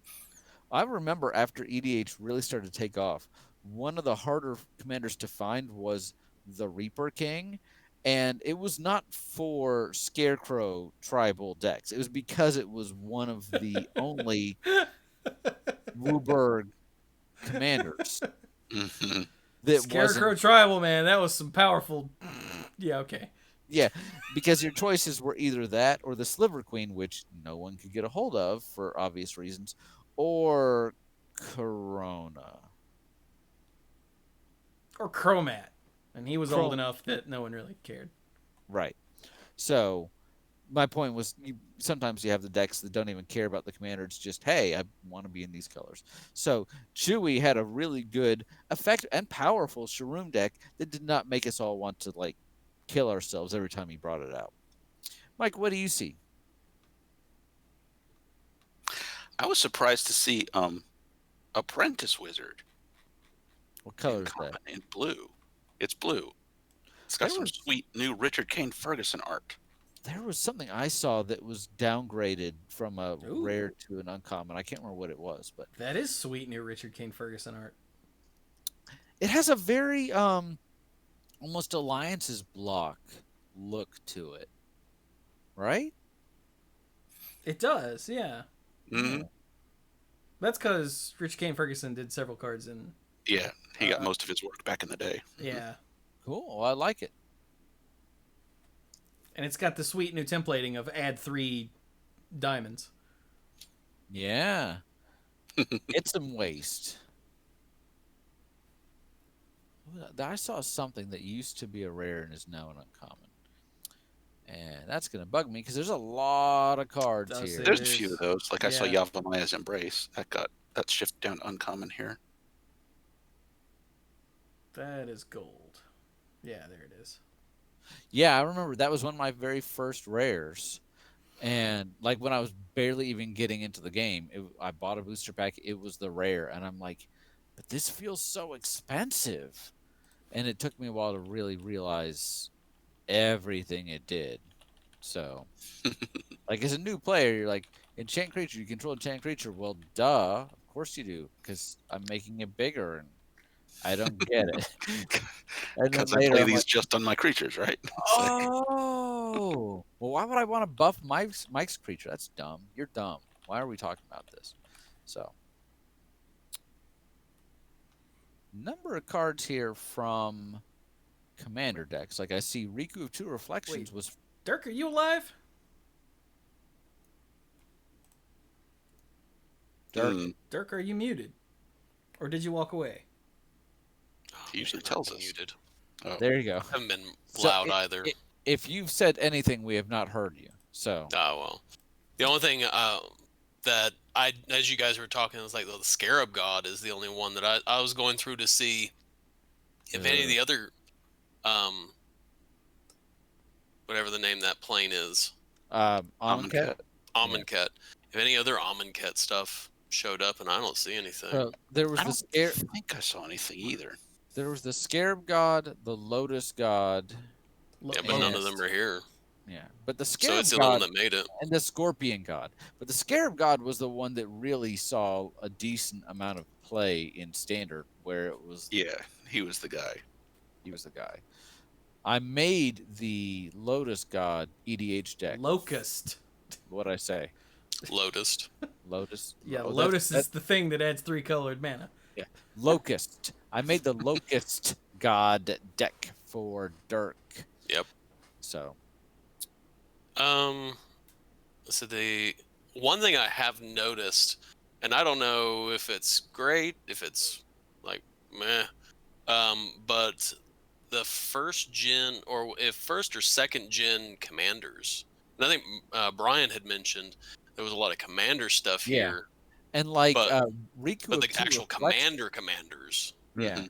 Speaker 3: I remember after EDH really started to take off, one of the harder commanders to find was the Reaper King, and it was not for Scarecrow tribal decks. It was because it was one of the only Wooburg commanders
Speaker 2: Mm-hmm.
Speaker 3: that
Speaker 1: Scarecrow
Speaker 3: wasn't.
Speaker 1: Tribal, man, that was some powerful. Yeah, okay.
Speaker 3: Yeah, because your choices were either that or the Sliver Queen, which no one could get a hold of for obvious reasons, or Corona.
Speaker 1: Or Chromat, and he was
Speaker 3: Chrom-
Speaker 1: old enough that no one really cared.
Speaker 3: Right. So my point was, sometimes you have the decks that don't even care about the commander. It's just, hey, I want to be in these colors. So Chewy had a really good, effective, and powerful Sharoom deck that did not make us all want to like kill ourselves every time he brought it out. Mike, what do you see?
Speaker 2: I was surprised to see Apprentice Wizard
Speaker 3: What color
Speaker 2: in
Speaker 3: is that?
Speaker 2: in blue. It's blue. It's got
Speaker 3: There
Speaker 2: some
Speaker 3: was-
Speaker 2: sweet new Richard Kane Ferguson art.
Speaker 3: There was something I saw that was downgraded from a
Speaker 1: Ooh.
Speaker 3: rare to an uncommon. I can't remember what it was, but
Speaker 1: That is sweet new Richard Kane Ferguson art.
Speaker 3: it has a very almost Alliance's block look to it, right?
Speaker 1: It does, yeah.
Speaker 2: Mm-hmm.
Speaker 1: That's because Richard Kane Ferguson did several cards in.
Speaker 2: Yeah, he got most of his work back in the day.
Speaker 1: Yeah.
Speaker 3: Cool. I like it.
Speaker 1: And it's got the sweet new templating of add 3 diamonds.
Speaker 3: Yeah. It's some waste. I saw something that used to be a rare and is now an uncommon. And that's going to bug me because there's a lot of cards
Speaker 1: Does
Speaker 3: here.
Speaker 1: it?
Speaker 2: There's a few of those. Like I saw
Speaker 1: Yeah.
Speaker 2: Yavamaya's Embrace. That's shifted down to uncommon here.
Speaker 1: That is gold. Yeah, there it is.
Speaker 3: Yeah, I remember that was one of my very first rares. And like when I was barely even getting into the game, I bought a booster pack. It was the rare. And I'm like, but this feels so expensive. And it took me a while to really realize everything it did. So, like as a new player, you're like, enchant creature, you control enchant creature. Well, duh, of course you do, because I'm making it bigger and I don't get it. And then
Speaker 2: Because I
Speaker 3: later
Speaker 2: play
Speaker 3: I'm
Speaker 2: these
Speaker 3: like,
Speaker 2: just on my creatures, right? It's like,
Speaker 3: oh, well, why would I want to buff Mike's creature? That's dumb. You're dumb. Why are we talking about this? So, number of cards here from commander decks. Like I see Riku of Two Reflections
Speaker 1: Wait.
Speaker 3: was.
Speaker 1: Dirk, are you alive?
Speaker 3: Dirk.
Speaker 1: Dirk, are you muted? Or did you walk away?
Speaker 2: He usually
Speaker 4: I've
Speaker 2: tells
Speaker 4: been
Speaker 2: us.
Speaker 4: muted.
Speaker 2: Oh.
Speaker 3: There you go.
Speaker 4: I haven't been
Speaker 3: So
Speaker 4: loud either.
Speaker 3: If you've said anything, we have not heard you. So
Speaker 4: Oh well. The only thing that as you guys were talking, it was like the Scarab God is the only one that I was going through to see if any of the other, whatever the name that plane is,
Speaker 3: Amonkhet.
Speaker 4: Amonkhet. If any other Amonkhet stuff showed up, and I don't see anything.
Speaker 3: So there was
Speaker 2: I
Speaker 3: the
Speaker 2: don't think I saw anything either.
Speaker 3: There was the Scarab God, the Lotus God.
Speaker 4: Yeah, but none of them are here.
Speaker 3: Yeah, but the
Speaker 4: So
Speaker 3: Scarab
Speaker 4: it's the only
Speaker 3: God
Speaker 4: one that made it.
Speaker 3: and the Scorpion God. But the Scarab God was the one that really saw a decent amount of play in Standard, where it was
Speaker 2: Yeah, he was the guy.
Speaker 3: he was the guy. I made the Lotus God EDH deck.
Speaker 1: Locust.
Speaker 3: What'd I say?
Speaker 4: Lotus.
Speaker 3: Lotus.
Speaker 1: Yeah,
Speaker 3: Oh,
Speaker 1: Lotus
Speaker 3: that's-
Speaker 1: is the thing that adds 3 colored mana.
Speaker 3: Yeah, Locust. I made the Locust God deck for Dirk.
Speaker 4: Yep.
Speaker 3: So
Speaker 4: So the one thing I have noticed, and I don't know if it's great, if it's like meh, but the first gen, or if first or second gen commanders. And I think Brian had mentioned there was a lot of commander stuff
Speaker 3: Yeah.
Speaker 4: here,
Speaker 3: And like
Speaker 4: but
Speaker 3: Riku
Speaker 4: but
Speaker 3: of
Speaker 4: the
Speaker 3: Two
Speaker 4: actual commanders.
Speaker 3: Yeah.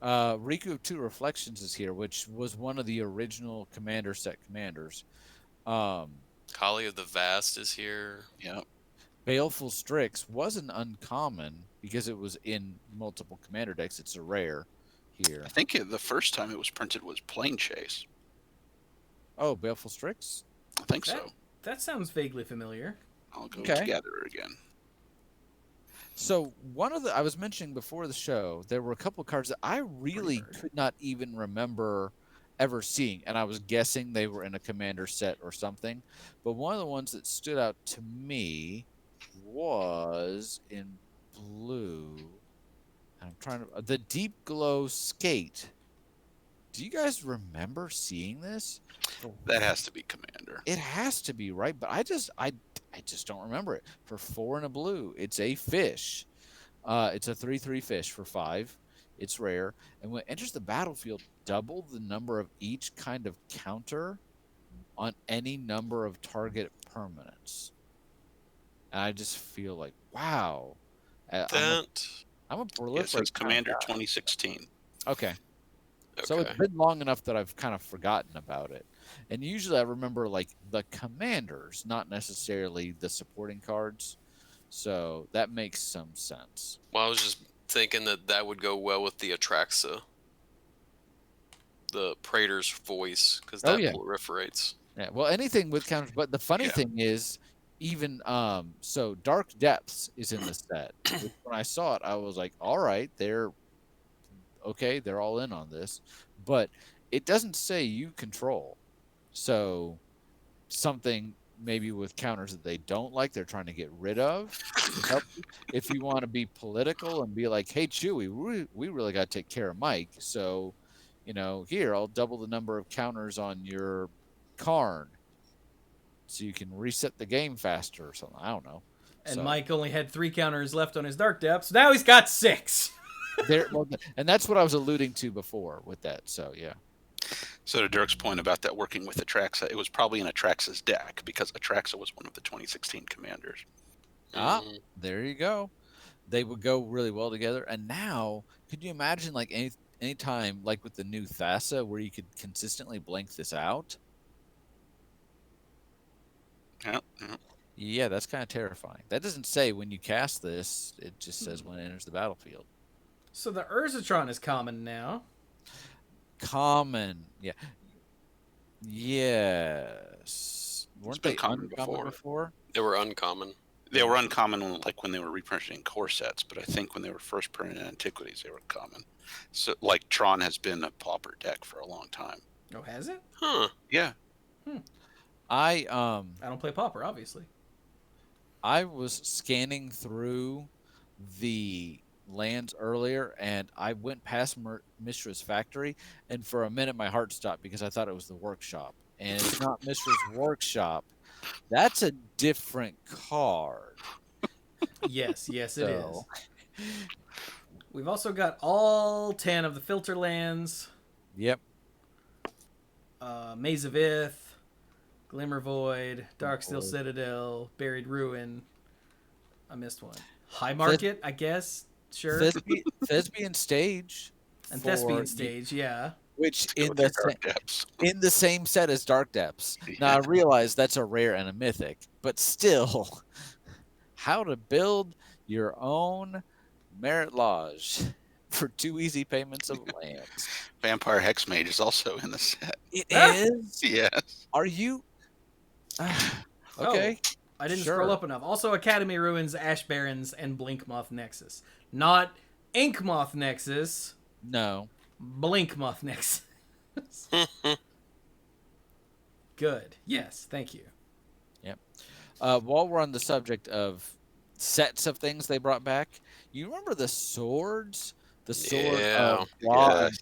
Speaker 3: Riku of Two Reflections is here, which was one of the original commander set commanders.
Speaker 4: Kali of the Vast is here.
Speaker 2: Yeah.
Speaker 3: Baleful Strix wasn't uncommon because it was in multiple commander decks. It's a rare here.
Speaker 2: I think the first time it was printed was Plane Chase.
Speaker 3: Oh, Baleful Strix?
Speaker 2: I think so.
Speaker 1: That sounds vaguely familiar.
Speaker 2: I'll go
Speaker 3: Okay.
Speaker 2: together again.
Speaker 3: So one of the I was mentioning before the show, there were a couple of cards that I really could not even remember ever seeing, and I was guessing they were in a commander set or something. But one of the ones that stood out to me was in blue. I'm trying to the Deep Glow Skate. Do you guys remember seeing this?
Speaker 2: That has to be Commander.
Speaker 3: It has to be, right? But I just don't remember it. For 4 and a blue, it's a fish. It's a 3/3 fish for 5. It's rare, and when it enters the battlefield, double the number of each kind of counter on any number of target permanents. And I just feel like, wow. I'm a proliferate.
Speaker 2: It says Commander 2016.
Speaker 3: Okay. So it's been long enough that I've kind of forgotten about it. And usually I remember like the commanders, not necessarily the supporting cards. So that makes some sense.
Speaker 4: Well, I was just thinking that would go well with the Atraxa, the Praetor's voice, because that proliferates.
Speaker 3: Yeah, well, anything with counters. But the funny thing is, even so Dark Depths is in the set. When I saw it, I was like, all right, they're all in on this. But it doesn't say you control. So something maybe with counters that they don't like, they're trying to get rid of. If you want to be political and be like, hey, Chewie, we really got to take care of Mike. So, here, I'll double the number of counters on your Karn so you can reset the game faster or something. I don't know.
Speaker 1: And Mike only had 3 counters left on his Dark Depths. Now he's got 6.
Speaker 3: And that's what I was alluding to before with that. So, yeah.
Speaker 2: So to Dirk's point about that working with Atraxa, it was probably in Atraxa's deck because Atraxa was one of the 2016 commanders.
Speaker 3: There you go. They would go really well together. And now, could you imagine like any time, like with the new Thassa, where you could consistently blank this out? Yeah, that's kind of terrifying. That doesn't say when you cast this. It just says when it enters the battlefield.
Speaker 1: So the Urzatron is common now.
Speaker 3: Common, yeah. Yes. Weren't they uncommon before?
Speaker 4: They were uncommon.
Speaker 2: They were uncommon when they were reprinting core sets, but I think when they were first printed in Antiquities, they were common. So, like, Tron has been a pauper deck for a long time.
Speaker 1: Oh, has it?
Speaker 4: Huh.
Speaker 2: Yeah.
Speaker 3: I
Speaker 1: don't play pauper, obviously.
Speaker 3: I was scanning through the lands earlier, and I went past Mishra's factory, and for a minute my heart stopped because I thought it was the workshop, and it's not Mishra's workshop. That's a different card.
Speaker 1: Yes, it is. We've also got all 10 of the filter lands.
Speaker 3: Yep.
Speaker 1: Maze of Ith, Glimmer Void, Darksteel Citadel, Buried Ruin. I missed one. High Market, I guess. Sure.
Speaker 3: Thespian Stage.
Speaker 1: And Thespian Stage, yeah.
Speaker 3: Which in the same set as Dark Depths. Yeah. Now I realize that's a rare and a mythic, but still, how to build your own Merit Lodge for 2 easy payments of lands.
Speaker 2: Vampire Hexmage is also in the set.
Speaker 3: It is?
Speaker 2: Yes.
Speaker 3: Are you? Okay.
Speaker 1: Oh, I didn't scroll up enough. Also, Academy Ruins, Ash Barrens, and Blinkmoth Nexus. Not Inkmoth Nexus.
Speaker 3: No.
Speaker 1: Blinkmoth Nexus. Good. Yes, thank you.
Speaker 3: Yep. While we're on the subject of sets of things they brought back, you remember the swords? The sword of Blah and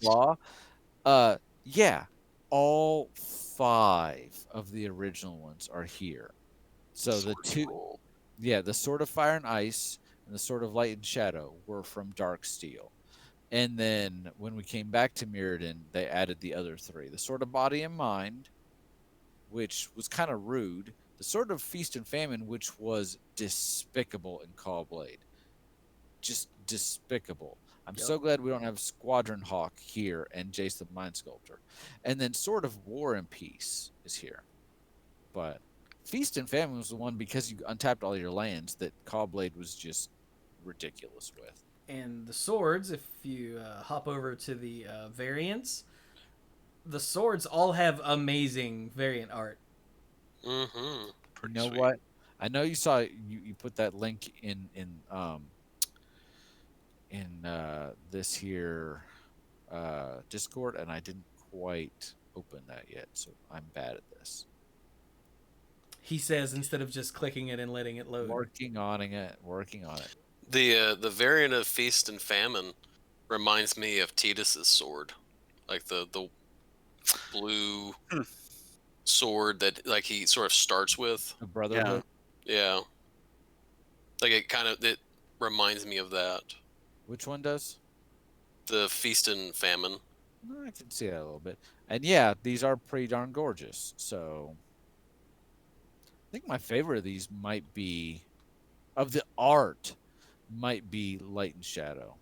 Speaker 3: Blah? Yeah. All 5 of the original ones are here. So the 2... Yeah, the Sword of Fire and Ice and the Sword of Light and Shadow were from Darksteel. And then when we came back to Mirrodin, they added the other 3. The Sword of Body and Mind, which was kind of rude. The Sword of Feast and Famine, which was despicable in Caw-Blade. Just despicable. I'm so glad we don't have Squadron Hawk here and Jace the Mind Sculptor. And then Sword of War and Peace is here. But Feast and Famine was the one, because you untapped all your lands, that Caw-Blade was just ridiculous with.
Speaker 1: And the swords, if you hop over to the variants, the swords all have amazing variant art.
Speaker 4: Mm-hmm.
Speaker 3: You know what? I know you saw you put that link in this here Discord, and I didn't quite open that yet, so I'm bad at this.
Speaker 1: He says, instead of just clicking it and letting it load.
Speaker 3: Working on it.
Speaker 4: The variant of Feast and Famine reminds me of Tidus's sword, like the blue sword that like he sort of starts with.
Speaker 3: The Brotherhood.
Speaker 4: Yeah. Like it reminds me of that.
Speaker 3: Which one does?
Speaker 4: The Feast and Famine.
Speaker 3: I can see that a little bit. And yeah, these are pretty darn gorgeous. So I think my favorite of these might be, of the art, might be Light and Shadow.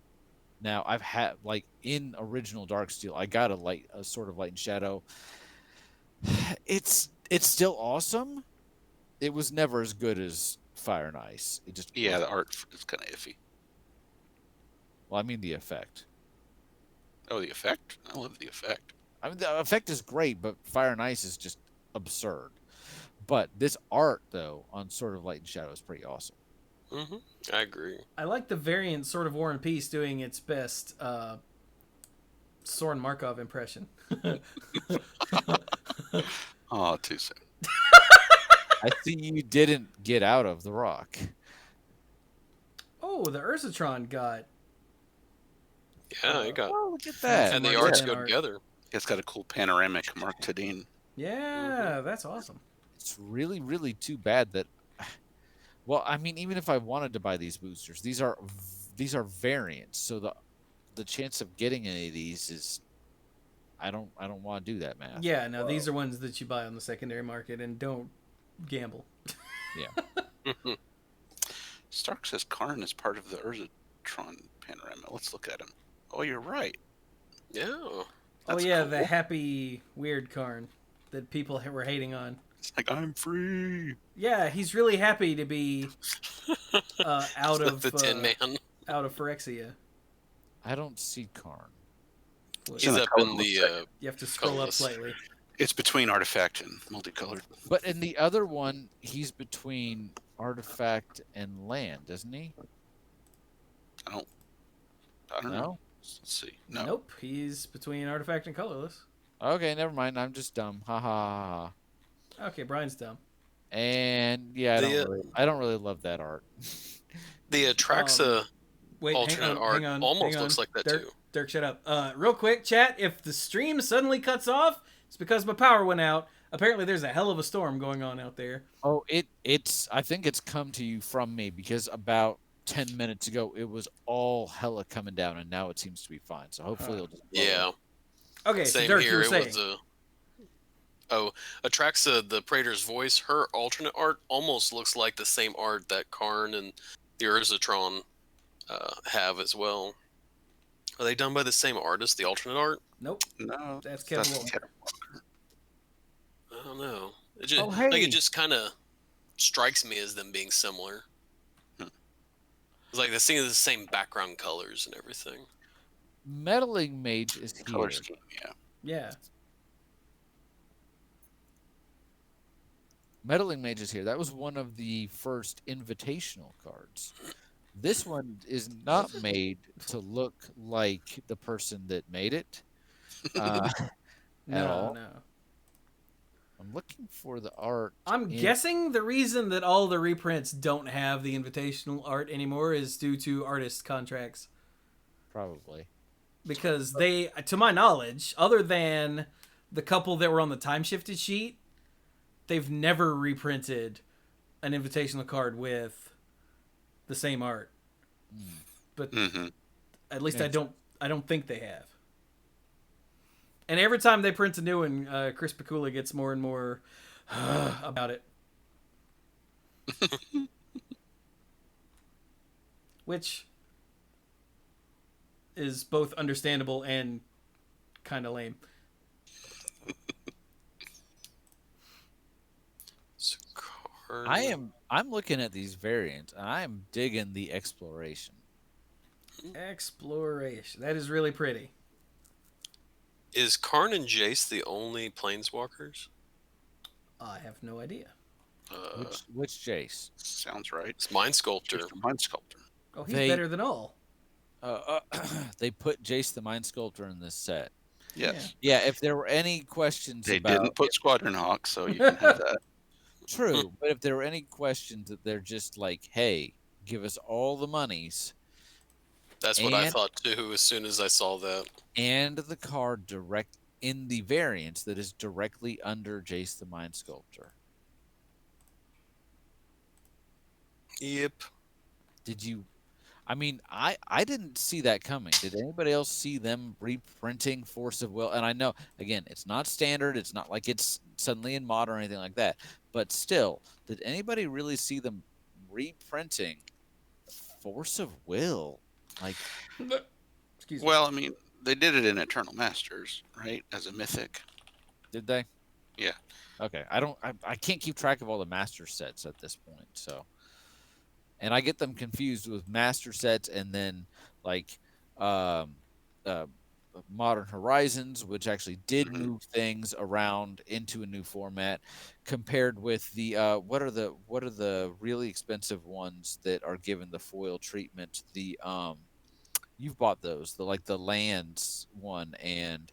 Speaker 3: Now I've had, like, in original Darksteel, I got a sort of Light and Shadow. It's still awesome. It was never as good as Fire and Ice. It just
Speaker 2: Yeah, the art is kind of iffy.
Speaker 3: Well, I mean the effect.
Speaker 2: Oh, the effect? I love the effect.
Speaker 3: I mean the effect is great, but Fire and Ice is just absurd. But this art, though, on Sword of Light and Shadow is pretty awesome.
Speaker 4: Mm-hmm. I agree.
Speaker 1: I like the variant Sword of War and Peace doing its best Soren Markov impression.
Speaker 2: Oh, too soon.
Speaker 3: I see you didn't get out of the rock.
Speaker 1: Oh, the Ursatron got...
Speaker 4: Yeah, you got.
Speaker 3: Oh, look at that.
Speaker 4: And the
Speaker 1: Mark
Speaker 4: arts
Speaker 1: Twain
Speaker 4: go
Speaker 1: art.
Speaker 4: together.
Speaker 2: It's got a cool panoramic Mark Tadine.
Speaker 1: Yeah, that's awesome.
Speaker 3: It's really, really too bad that. Well, I mean, even if I wanted to buy these boosters, these are variants, so the chance of getting any of these is, I don't want to do that math.
Speaker 1: Yeah, no, these are ones that you buy on the secondary market, and don't gamble.
Speaker 3: Yeah.
Speaker 2: Stark says Karn is part of the Urzatron panorama. Let's look at him. Oh, you're right.
Speaker 4: Yeah.
Speaker 2: That's
Speaker 1: yeah,
Speaker 2: cool.
Speaker 1: the happy weird Karn that people were hating on.
Speaker 2: It's like, I'm free.
Speaker 1: Yeah, he's really happy to be out of
Speaker 4: the Tin Man.
Speaker 1: out of Phyrexia.
Speaker 3: I don't see Karn.
Speaker 4: He's
Speaker 2: in the
Speaker 4: up in
Speaker 2: colorless
Speaker 4: the.
Speaker 2: section.
Speaker 1: You have to scroll up
Speaker 4: Colorless.
Speaker 1: slightly.
Speaker 2: It's between artifact and multicolored.
Speaker 3: But in the other one, he's between artifact and land, isn't he?
Speaker 2: I don't know.
Speaker 3: No?
Speaker 2: Let's see. No.
Speaker 1: Nope, he's between artifact and colorless.
Speaker 3: Okay, never mind. I'm just dumb. Ha ha ha ha.
Speaker 1: Okay, Brian's dumb.
Speaker 3: And yeah, I don't really love that art.
Speaker 4: The Atraxa
Speaker 1: Wait,
Speaker 4: alternate art almost looks like that
Speaker 1: Dirk,
Speaker 4: too.
Speaker 1: Dirk, shut up. Real quick, chat. If the stream suddenly cuts off, it's because my power went out. Apparently, there's a hell of a storm going on out there.
Speaker 3: Oh, it's. I think it's come to you from me, because about 10 minutes ago it was all hella coming down, and now it seems to be fine. So hopefully it'll just blow
Speaker 4: Yeah.
Speaker 3: up.
Speaker 1: Okay,
Speaker 4: Same
Speaker 1: so Dirk,
Speaker 4: here.
Speaker 1: you were
Speaker 4: It
Speaker 1: saying.
Speaker 4: was Atraxa, the Praetor's voice. Her alternate art almost looks like the same art that Karn and the Urzatron have as well. Are they done by the same artist? The alternate art?
Speaker 1: Nope,
Speaker 2: No.
Speaker 1: that's Kevin Wolf.
Speaker 2: Kevin.
Speaker 4: I don't know. It just,
Speaker 3: Oh, hey.
Speaker 4: like, it just kind of strikes me as them being similar. It's like they're seeing the same background colors and everything.
Speaker 3: Meddling Mage is here.
Speaker 2: Color scheme, yeah.
Speaker 1: Yeah.
Speaker 3: Meddling Mage is here. That was one of the first invitational cards. This one is not made to look like the person that made it. At
Speaker 1: No,
Speaker 3: all.
Speaker 1: no.
Speaker 3: I'm looking for the art.
Speaker 1: I'm guessing the reason that all the reprints don't have the invitational art anymore is due to artist contracts.
Speaker 3: Probably.
Speaker 1: Because they, to my knowledge, other than the couple that were on the time shifted sheet, they've never reprinted an invitational card with the same art. But
Speaker 2: Mm-hmm.
Speaker 1: at least
Speaker 3: Yeah.
Speaker 1: I don't think they have. And every time they print a new one, Chris Pikula gets more and more about it. Which is both understandable and kind of lame.
Speaker 3: I'm looking at these variants, and I am digging the exploration.
Speaker 1: Exploration. That is really pretty.
Speaker 4: Is Karn and Jace the only planeswalkers?
Speaker 1: I have no idea.
Speaker 3: Which Jace?
Speaker 2: Sounds right.
Speaker 4: It's Mind Sculptor.
Speaker 2: Just a Mind Sculptor.
Speaker 1: Oh, he's better than all.
Speaker 3: They put Jace the Mind Sculptor in this set.
Speaker 2: Yes.
Speaker 3: Yeah, if there were any questions
Speaker 2: They
Speaker 3: about...
Speaker 2: didn't put Squadron Hawk, so you can have that.
Speaker 3: True, but if there were any questions that they're just like, hey, give us all the monies.
Speaker 4: That's what I thought too as soon as I saw that. And
Speaker 3: the card direct in the variants that is directly under Jace the Mind Sculptor.
Speaker 4: Yep.
Speaker 3: Did you... I mean, I didn't see that coming. Did anybody else see them reprinting Force of Will? And I know, again, it's not standard. It's not like it's suddenly in modern or anything like that. But still, did anybody really see them reprinting Force of Will? Like,
Speaker 1: excuse me.
Speaker 2: Well, I mean, they did it in Eternal Masters, right? As a mythic.
Speaker 3: Did they?
Speaker 2: Yeah.
Speaker 3: Okay. I can't keep track of all the master sets at this point, so... And I get them confused with master sets and then like Modern Horizons, which actually did move things around into a new format, compared with the what are the really expensive ones that are given the foil treatment? The you've bought those, the lands one and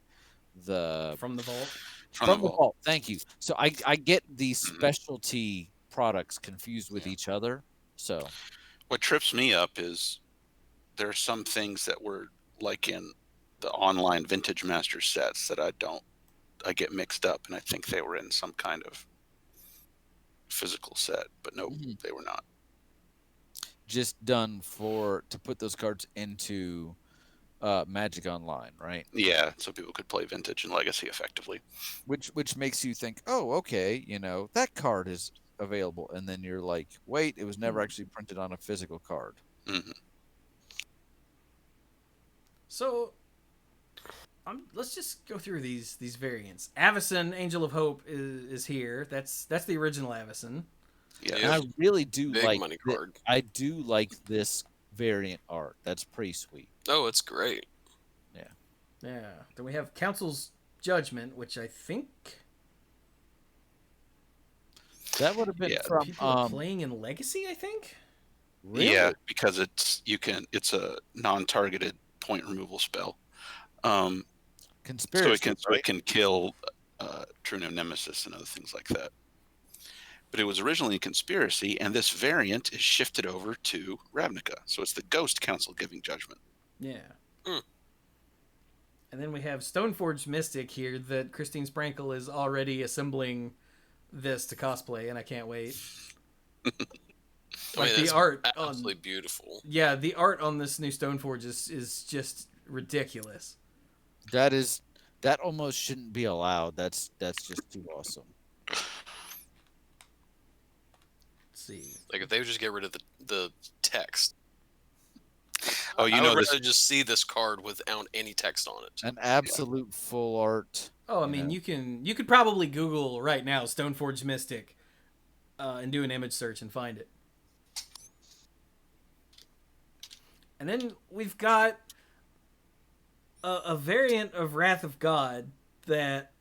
Speaker 3: the
Speaker 1: From the Vault.
Speaker 2: From the Vault.
Speaker 3: Thank you. So I get these specialty products confused with each other. So,
Speaker 2: what trips me up is there are some things that were like in the online Vintage Master sets that I get mixed up, and I think they were in some kind of physical set, but no, they were not.
Speaker 3: Just done to put those cards into Magic Online, right?
Speaker 2: Yeah, so people could play Vintage and Legacy effectively.
Speaker 3: Which makes you think, oh, okay, that card is available, and then you're like, wait, it was never actually printed on a physical card.
Speaker 1: So let's just go through these variants. Avacyn, Angel of Hope is here. That's the original Avacyn.
Speaker 2: Yeah,
Speaker 3: and I really do
Speaker 4: Big money card.
Speaker 3: I do like this variant art. That's pretty sweet.
Speaker 4: Oh, it's great.
Speaker 1: Yeah. Then we have Council's Judgment, which I think
Speaker 3: that would have been from
Speaker 1: people playing in Legacy, I think.
Speaker 3: Really?
Speaker 2: Yeah, because it's a non-targeted point removal spell.
Speaker 3: Conspiracy.
Speaker 2: So it can kill True No Nemesis and other things like that. But it was originally a Conspiracy, and this variant is shifted over to Ravnica. So it's the Ghost Council giving judgment.
Speaker 1: Yeah. And then we have Stoneforge Mystic here that Christine Sprankle is already assembling this to cosplay, and I can't wait.
Speaker 4: Like
Speaker 1: the art,
Speaker 4: absolutely beautiful.
Speaker 1: Yeah, the art on this new Stoneforge is just ridiculous.
Speaker 3: That almost shouldn't be allowed. That's just too awesome.
Speaker 1: Let's see.
Speaker 4: Like if they would just get rid of the text.
Speaker 2: Oh,
Speaker 4: I would rather just see this card without any text on it.
Speaker 3: An absolute full art.
Speaker 1: Oh, I mean, you could probably Google right now Stoneforge Mystic and do an image search and find it. And then we've got a variant of Wrath of God that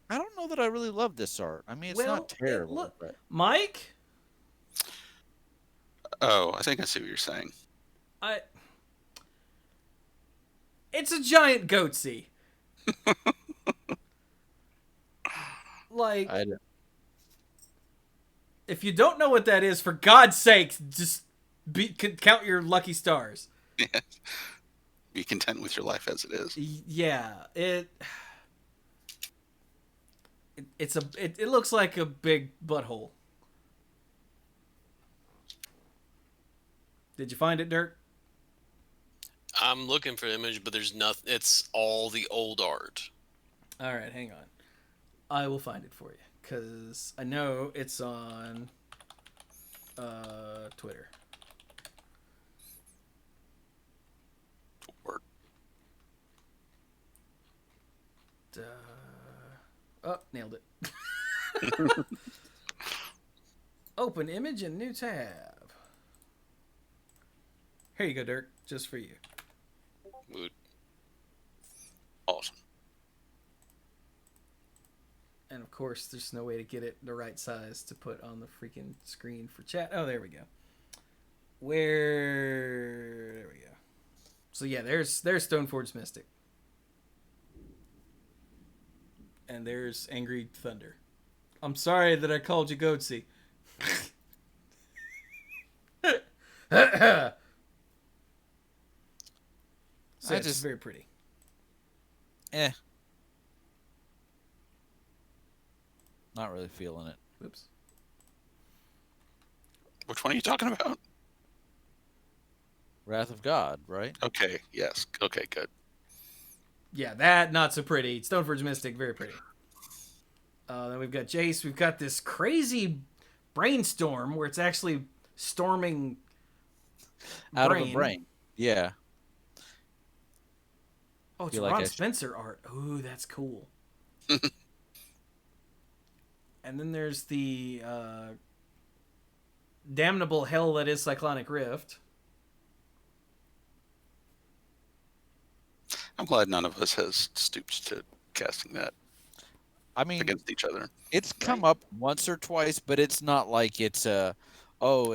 Speaker 3: I don't know that I really love this art. I mean, it's not terrible.
Speaker 1: Mike?
Speaker 2: Oh, I think I see what you're saying.
Speaker 1: It's a giant goatsy. Like, if you don't know what that is, for God's sake, just count your lucky stars.
Speaker 2: Yeah. Be content with your life as it is.
Speaker 1: Yeah, it looks like a big butthole. Did you find it, Dirk?
Speaker 4: I'm looking for the image, but there's nothing. It's all the old art.
Speaker 1: All right, hang on. I will find it for you because I know it's on Twitter.
Speaker 2: Word.
Speaker 1: Oh, nailed it. Open image and new tab. Here you go, Dirk. Just for you.
Speaker 4: Mood.
Speaker 2: Awesome.
Speaker 1: And of course, there's no way to get it the right size to put on the freaking screen for chat. Oh, there we go. There we go. So yeah, there's Stoneforge Mystic. And there's Angry Thunder. I'm sorry that I called you Goatsy. So it's just very pretty.
Speaker 3: Not really feeling it.
Speaker 1: Oops.
Speaker 2: Which one are you talking about?
Speaker 3: Wrath of God, right?
Speaker 2: Okay, yes. Okay, good.
Speaker 1: Yeah, that not so pretty. Stoneforge Mystic, very pretty. Then we've got Jace. We've got this crazy brainstorm where it's actually storming
Speaker 3: Out of a brain. Yeah.
Speaker 1: Oh, it's
Speaker 3: Feel like
Speaker 1: Ron
Speaker 3: I-
Speaker 1: Spencer art. Ooh, that's cool. And then there's the damnable hell that is Cyclonic Rift.
Speaker 2: I'm glad none of us has stooped to casting that
Speaker 3: I mean,
Speaker 2: against each other.
Speaker 3: it's come up once or twice, but it's not like it's it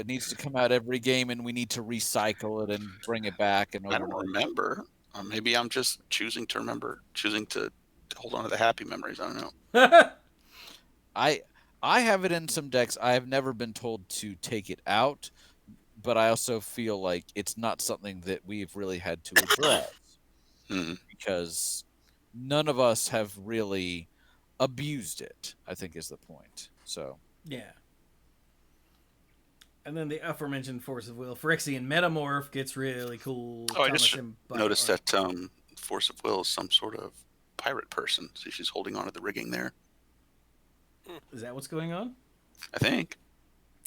Speaker 3: needs to come out every game and we need to recycle it and bring it back and over.
Speaker 2: I don't remember. Maybe I'm just choosing to hold on to the happy memories. I don't know.
Speaker 3: I have it in some decks. I have never been told to take it out, but I also feel like it's not something that we've really had to address because none of us have really abused it, I think is the point. So
Speaker 1: Yeah. And then the aforementioned Force of Will. Phyrexian Metamorph gets really cool.
Speaker 2: Oh, I just noticed that Force of Will is some sort of pirate person. See, she's holding onto the rigging there.
Speaker 1: Is that what's going on?
Speaker 2: I think.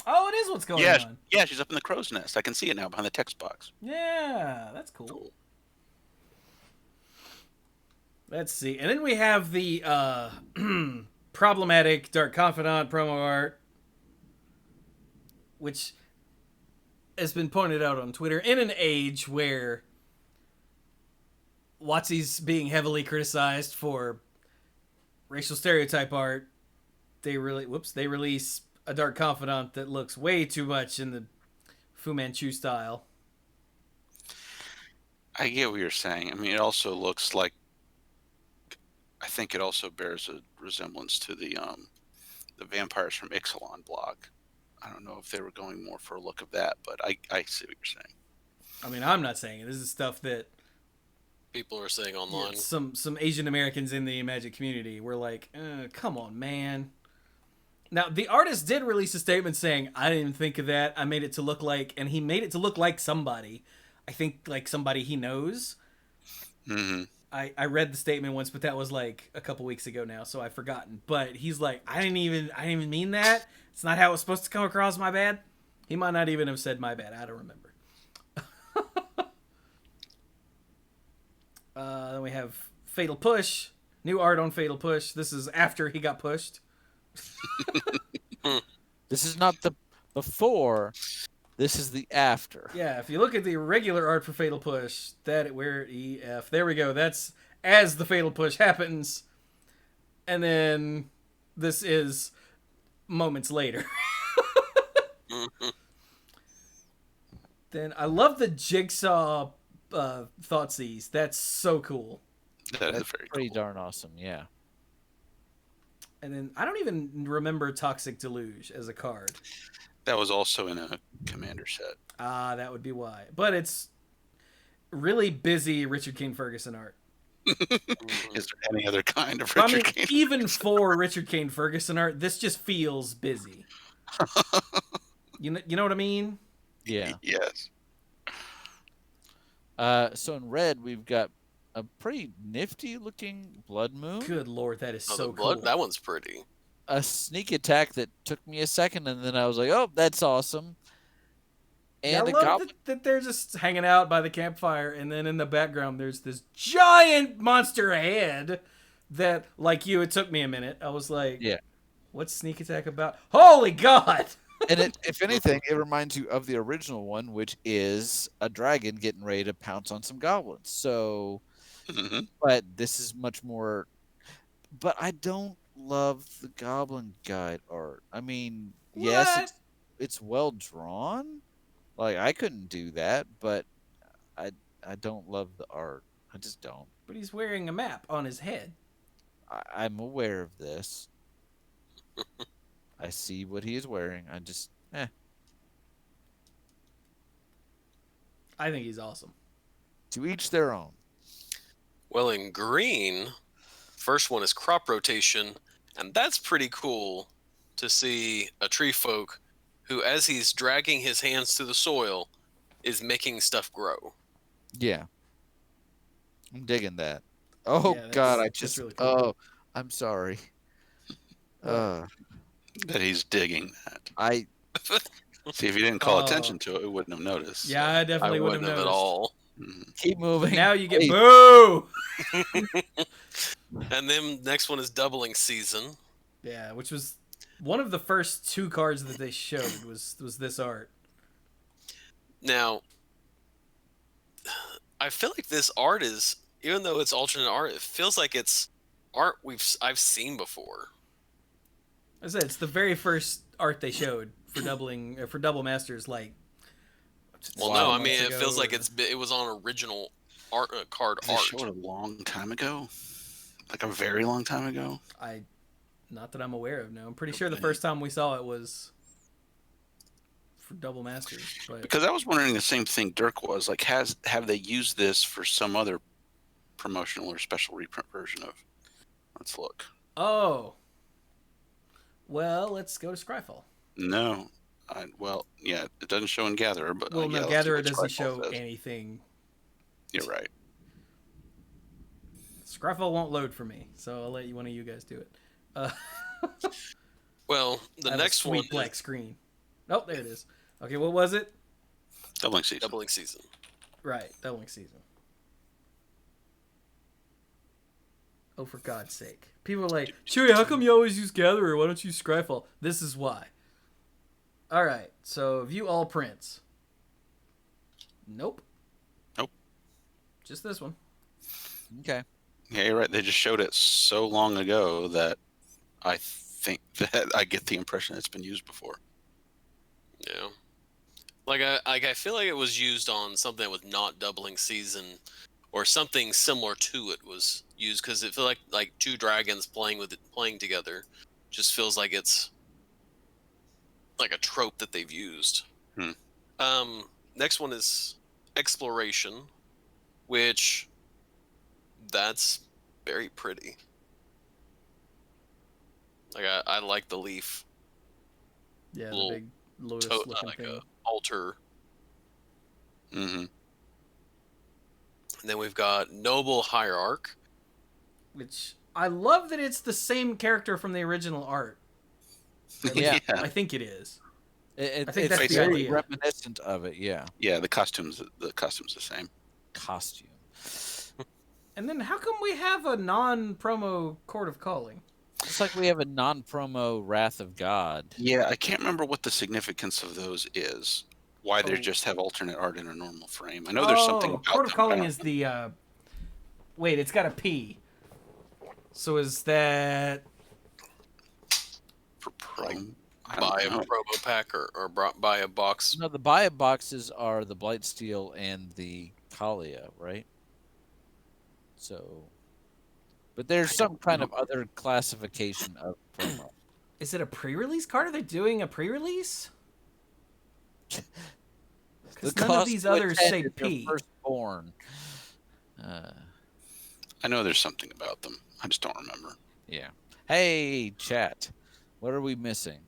Speaker 1: Oh, it is what's going on.
Speaker 2: Yeah, she's up in the crow's nest. I can see it now behind the text box.
Speaker 1: Yeah, that's cool. Let's see. And then we have the problematic Dark Confidant promo art, which has been pointed out on Twitter in an age where WotC's being heavily criticized racial stereotype art. They release a Dark Confidant that looks way too much in the Fu Manchu style.
Speaker 2: I get what you're saying. I mean, it also looks like, I think it also bears a resemblance to the Vampires from Ixalan blog. I don't know if they were going more for a look of that, but I see what you're saying.
Speaker 1: I mean, I'm not saying it. This is stuff that
Speaker 4: People are saying online.
Speaker 1: some Asian Americans in the Magic community were like, come on, man. Now, the artist did release a statement saying, I didn't think of that. I made it to look like, and he made it to look like somebody. I think like somebody he knows.
Speaker 2: Mm-hmm.
Speaker 1: I read the statement once, but that was like a couple weeks ago now, so I've forgotten. But he's like, I didn't even mean that. It's not how it was supposed to come across, my bad. He might not even have said my bad. I don't remember. Then we have Fatal Push. New art on Fatal Push. This is after he got pushed.
Speaker 3: this is not the before. This is the after.
Speaker 1: Yeah, if you look at the regular art for Fatal Push, there we go. That's as the Fatal Push happens. And then this is moments later. Then I love the Jigsaw Thoughtseize. That's so cool.
Speaker 2: That is very
Speaker 3: Pretty
Speaker 2: cool.
Speaker 3: darn awesome, yeah.
Speaker 1: And then I don't even remember Toxic Deluge as a card.
Speaker 2: That was also in a commander set.
Speaker 1: Ah, that would be why. But it's really busy Richard King Ferguson art.
Speaker 2: Is there any other kind of
Speaker 1: I
Speaker 2: Richard
Speaker 1: mean,
Speaker 2: King?
Speaker 1: even for Richard Kane Ferguson art, this just feels busy. You know what I mean?
Speaker 3: Yeah.
Speaker 2: Yes.
Speaker 3: So in red, we've got a pretty nifty looking Blood Moon.
Speaker 1: Good lord, that is
Speaker 4: Oh,
Speaker 1: so
Speaker 4: the blood,
Speaker 1: cool.
Speaker 4: that one's pretty.
Speaker 3: A sneak attack that took me a second, and then I was like, "Oh, that's awesome!"
Speaker 1: Yeah, I
Speaker 3: And a
Speaker 1: love
Speaker 3: goblin.
Speaker 1: that they're just hanging out by the campfire, and then in the background there's this giant monster head that, like you, it took me a minute. I was like,
Speaker 3: Yeah,
Speaker 1: what's sneak attack about? Holy god!
Speaker 3: and if anything, it reminds you of the original one, which is a dragon getting ready to pounce on some goblins. So,
Speaker 2: Hmm.
Speaker 3: but this is much more. But I don't love the Goblin Guide art. I mean, yes,
Speaker 1: What?
Speaker 3: it's well drawn. Like I couldn't do that, but I I don't love the art. I just don't.
Speaker 1: But he's wearing a map on his head.
Speaker 3: I'm aware of this. I see what he is wearing. I just
Speaker 1: I think he's awesome.
Speaker 3: to each their own.
Speaker 4: Well, in green, first one is crop rotation, and that's pretty cool to see a tree folk who, as he's dragging his hands through the soil, is making stuff grow.
Speaker 3: Yeah. I'm digging that. Oh
Speaker 1: Yeah,
Speaker 3: god, I
Speaker 1: that's
Speaker 3: just
Speaker 1: really cool.
Speaker 3: oh, I'm sorry.
Speaker 2: That he's digging that.
Speaker 3: I
Speaker 2: See, if you didn't call
Speaker 1: Oh.
Speaker 2: attention to it, we wouldn't have noticed.
Speaker 1: Yeah, I
Speaker 4: I
Speaker 1: definitely
Speaker 4: wouldn't
Speaker 1: wouldn't
Speaker 4: have
Speaker 1: have
Speaker 4: at
Speaker 1: noticed.
Speaker 4: all.
Speaker 2: Mhm.
Speaker 3: keep moving.
Speaker 1: Now you get
Speaker 3: Wait.
Speaker 1: boo.
Speaker 4: And then next one is doubling season.
Speaker 1: Yeah, which was one of the first two cards that they showed was this art.
Speaker 4: Now, I feel like this art is, even though it's alternate art, it feels like it's art I've seen before.
Speaker 1: I said it's the very first art they showed for doubling for double masters. Like,
Speaker 4: Well,
Speaker 3: Wow.
Speaker 4: no, I
Speaker 1: months
Speaker 4: mean it
Speaker 1: ago,
Speaker 4: feels like
Speaker 1: or-
Speaker 4: it was on original art card
Speaker 2: Did they
Speaker 4: art.
Speaker 2: show it a long time ago? Like a very long time ago?
Speaker 1: not that I'm aware of. No, I'm pretty sure the
Speaker 2: Okay.
Speaker 1: first time we saw it was for double masters. But
Speaker 2: Because I was wondering the same thing Dirk was. Like, have they used this for some other promotional or special reprint version of? Let's look.
Speaker 1: oh, well, let's go to Scryfall.
Speaker 2: No. Well, yeah, it doesn't show in Gatherer, but
Speaker 1: Well,
Speaker 2: yeah,
Speaker 1: no,
Speaker 2: let's see
Speaker 1: Gatherer
Speaker 2: what
Speaker 1: doesn't
Speaker 2: Scryfall
Speaker 1: show
Speaker 2: says.
Speaker 1: anything.
Speaker 2: You're right.
Speaker 1: Scryfall won't load for me, so I'll let one of you guys do it.
Speaker 4: Well,
Speaker 1: I
Speaker 4: the
Speaker 1: have a
Speaker 4: next
Speaker 1: sweet
Speaker 4: one
Speaker 1: black
Speaker 4: is
Speaker 1: screen. Oh, there it is. Okay, what was it?
Speaker 2: Doubling season.
Speaker 4: doubling season.
Speaker 1: Right, doubling season. Oh, for God's sake. People are like, Chewy, how come you always use Gatherer? Why don't you use Scryfall? This is why. Alright, so view all prints. Nope.
Speaker 2: Nope.
Speaker 1: Just this one.
Speaker 3: Okay.
Speaker 2: Yeah, you're right. They just showed it so long ago that I think that I get the impression it's been used before.
Speaker 4: Yeah. I feel like it was used on something that was not doubling season, or something similar to it was used, because it feels like two dragons playing together. Just feels like it's like a trope that they've used. Next one is exploration, which that's very pretty. Like I like the leaf
Speaker 1: Yeah,
Speaker 4: Little
Speaker 1: the big lotus looking
Speaker 4: like
Speaker 1: thing.
Speaker 4: a altar.
Speaker 2: Mm-hmm.
Speaker 4: And then we've got noble hierarch.
Speaker 1: Which I love that it's the same character from the original art. At least
Speaker 3: Yeah.
Speaker 1: I think it is.
Speaker 3: It,
Speaker 1: I think
Speaker 3: it's
Speaker 1: that's the
Speaker 3: very
Speaker 1: idea.
Speaker 3: reminiscent of it. Yeah.
Speaker 2: Yeah, the costume's the same.
Speaker 3: Costume.
Speaker 1: And then how come we have a non-promo Court of Calling?
Speaker 3: It's like we have a non-promo Wrath of God.
Speaker 2: Yeah, I can't remember what the significance of those is. Why they
Speaker 1: Oh.
Speaker 2: just have alternate art in a normal frame. I know there's something about
Speaker 1: Court of
Speaker 2: them,
Speaker 1: Calling
Speaker 2: but I
Speaker 1: is the wait, it's got a P. So is that
Speaker 2: for Chrome. I
Speaker 4: Buy a
Speaker 2: don't know.
Speaker 4: promo pack or buy a box.
Speaker 3: No, the buy boxes are the Blightsteel and the Kalia, right? So, but there's some kind of other classification of promo.
Speaker 1: is it a pre-release card? Are they doing a pre-release? Because none of these others say P.
Speaker 3: Firstborn.
Speaker 2: I know there's something about them. I just don't remember.
Speaker 3: Yeah. Hey, chat. What are we missing?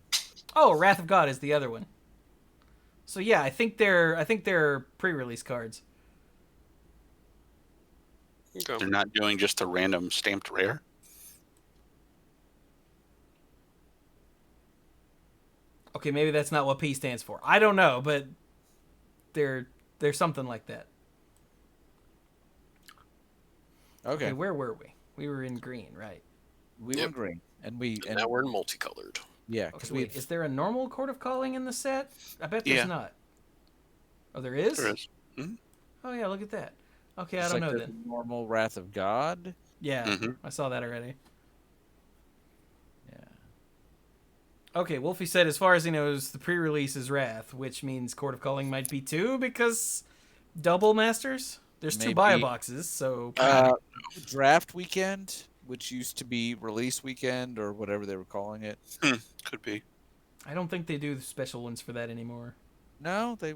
Speaker 1: Oh, Wrath of God is the other one. So yeah, I think they're pre-release cards.
Speaker 4: Okay.
Speaker 2: They're not doing just a random stamped rare.
Speaker 1: Okay, maybe that's not what P stands for. I don't know, but there's something like that. Okay, where were we? We were in green, right?
Speaker 3: We were in green, and
Speaker 4: now we're in multicolored.
Speaker 3: Yeah,
Speaker 1: Okay,
Speaker 3: because
Speaker 1: wait, is there a normal Court of Calling in the set? I bet there's
Speaker 2: Yeah.
Speaker 1: not. Oh, there is?
Speaker 2: There is. Mhm.
Speaker 1: Oh, yeah, look at that. Okay, I
Speaker 3: it's
Speaker 1: don't
Speaker 3: like
Speaker 1: know
Speaker 3: the
Speaker 1: then.
Speaker 3: normal Wrath of God.
Speaker 1: Yeah,
Speaker 2: Mhm.
Speaker 1: I saw that already.
Speaker 3: Yeah.
Speaker 1: Okay, Wolfie said as far as he knows, the pre-release is Wrath, which means Court of Calling might be 2 because double masters? There's 2
Speaker 3: Maybe.
Speaker 1: buy boxes, so...
Speaker 3: Draft weekend, which used to be release weekend or whatever they were calling it.
Speaker 2: Could be.
Speaker 1: I don't think they do the special ones for that anymore.
Speaker 3: No, they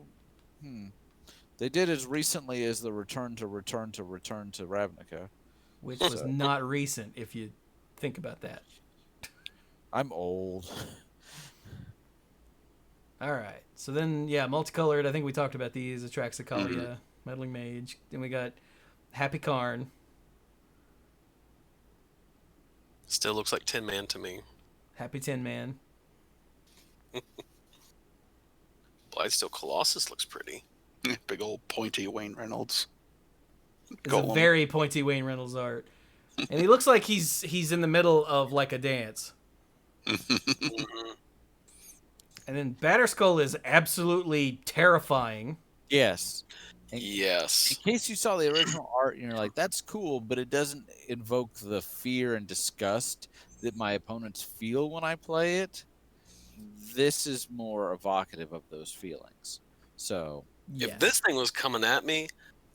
Speaker 3: did as recently as the Return to Ravnica.
Speaker 1: Which was not recent, if you think about that.
Speaker 3: I'm old.
Speaker 1: All right. So then, yeah, multicolored. I think we talked about these. Atraxacalia, Meddling Mage. Then we got Happy Karn.
Speaker 4: Still looks like Tin Man to me.
Speaker 1: Happy Tin Man.
Speaker 4: Blightsteel Colossus looks pretty.
Speaker 2: Big old pointy Wayne Reynolds.
Speaker 1: It's a very pointy Wayne Reynolds art. And he looks like he's in the middle of like a dance. And then Batterskull is absolutely terrifying.
Speaker 3: Yes.
Speaker 4: Yes.
Speaker 3: In case you saw the original art and you're like, that's cool, but it doesn't invoke the fear and disgust that my opponents feel when I play it. This is more evocative of those feelings. So,
Speaker 1: Yes.
Speaker 4: If this thing was coming at me,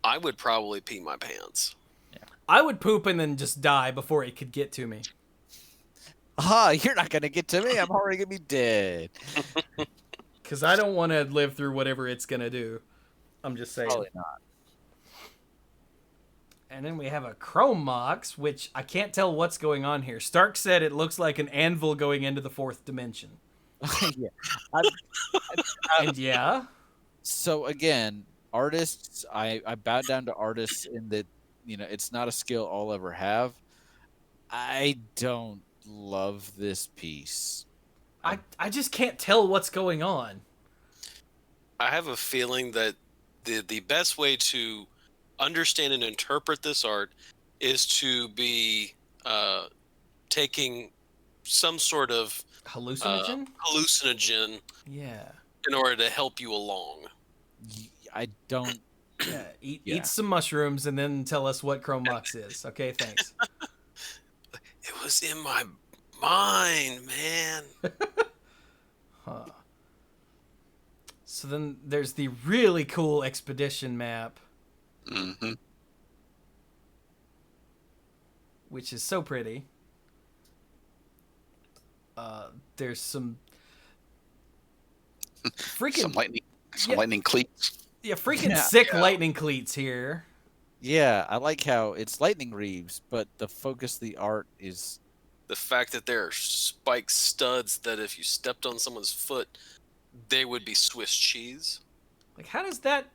Speaker 4: I would probably pee my pants.
Speaker 1: I would poop and then just die before it could get to me.
Speaker 3: you're not going to get to me. I'm already going to be dead.
Speaker 1: Because I don't want to live through whatever it's going to do. I'm just saying.
Speaker 3: Probably not.
Speaker 1: And then we have a Chrome Mox, which I can't tell what's going on here. Stark said it looks like an anvil going into the 4th dimension.
Speaker 3: Yeah.
Speaker 1: And yeah.
Speaker 3: So again, artists, I bow down to artists in that, it's not a skill I'll ever have. I don't love this piece.
Speaker 1: I just can't tell what's going on.
Speaker 4: I have a feeling that the best way to understand and interpret this art is to be taking some sort of
Speaker 1: Hallucinogen?
Speaker 4: hallucinogen
Speaker 1: Yeah.
Speaker 4: in order to help you along.
Speaker 3: I don't.
Speaker 1: Yeah. Eat some mushrooms and then tell us what Chrome Mox is. Okay, thanks.
Speaker 4: It was in my mind, man.
Speaker 1: Huh. So then there's the really cool expedition map, which is so pretty. There's some freaking
Speaker 2: lightning cleats.
Speaker 1: Yeah, freaking sick lightning cleats here.
Speaker 3: Yeah, I like how it's lightning reeves, but the focus of the art is
Speaker 4: The fact that there are spike studs that if you stepped on someone's foot, they would be Swiss cheese.
Speaker 1: Like, how does that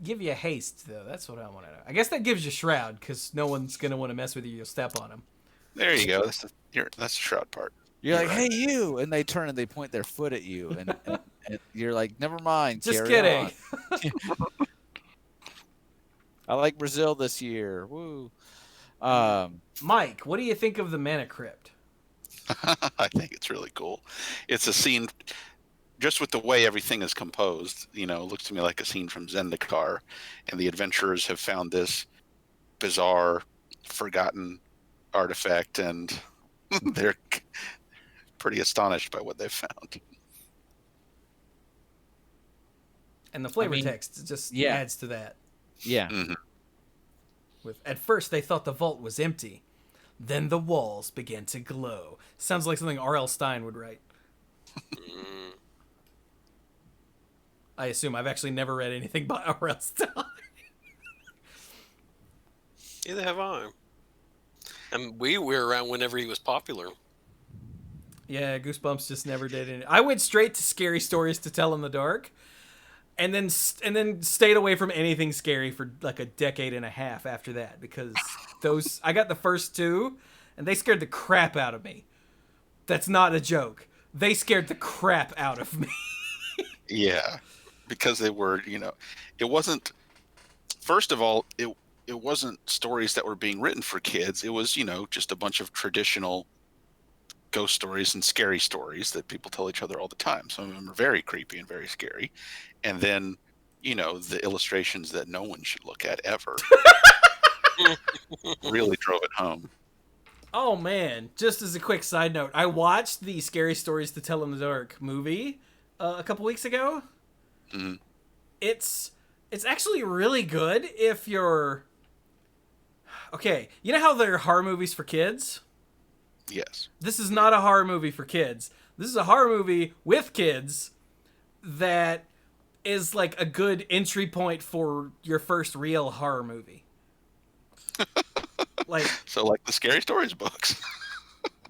Speaker 1: give you haste, though? That's what I want to know. I guess that gives you shroud, because no one's going to want to mess with you. You'll step on them.
Speaker 2: There you go. That's the shroud part.
Speaker 3: you're like, hey you, and they turn and they point their foot at you, and you're like, never mind.
Speaker 1: Just
Speaker 3: carry
Speaker 1: kidding.
Speaker 3: on. I like Brazil this year. Woo.
Speaker 1: Mike, what do you think of the Mana Crypt?
Speaker 2: I think it's really cool. It's a scene, just with the way everything is composed, it looks to me like a scene from Zendikar, and the adventurers have found this bizarre, forgotten artifact, and they're pretty astonished by what they've found.
Speaker 1: And the flavor text just adds to that.
Speaker 3: Yeah.
Speaker 2: Mm-hmm.
Speaker 1: At first, they thought the vault was empty. Then the walls began to glow. Sounds like something R.L. Stine would write. I assume. I've actually never read anything by R.L. Stine.
Speaker 4: Neither have I. And we were around whenever he was popular.
Speaker 1: Yeah, Goosebumps just never did any. I went straight to Scary Stories to Tell in the Dark. and then stayed away from anything scary for like a decade and a half after that, because I got the first two and they scared the crap out of me. That's not a joke. They scared the crap out of me.
Speaker 2: Yeah, because they were, it wasn't. First of all, it wasn't stories that were being written for kids. It was, just a bunch of traditional ghost stories and scary stories that people tell each other all the time. Some of them are very creepy and very scary. And then, the illustrations that no one should look at ever really drove it home.
Speaker 1: Oh man, just as a quick side note, I watched the Scary Stories to Tell in the Dark movie a couple weeks ago.
Speaker 2: Mm-hmm.
Speaker 1: It's actually really good if you're... Okay, you know how there are horror movies for kids?
Speaker 2: Yes.
Speaker 1: This is not a horror movie for kids. This is a horror movie with kids that is like a good entry point for your first real horror movie. Like,
Speaker 2: so like the Scary Stories books.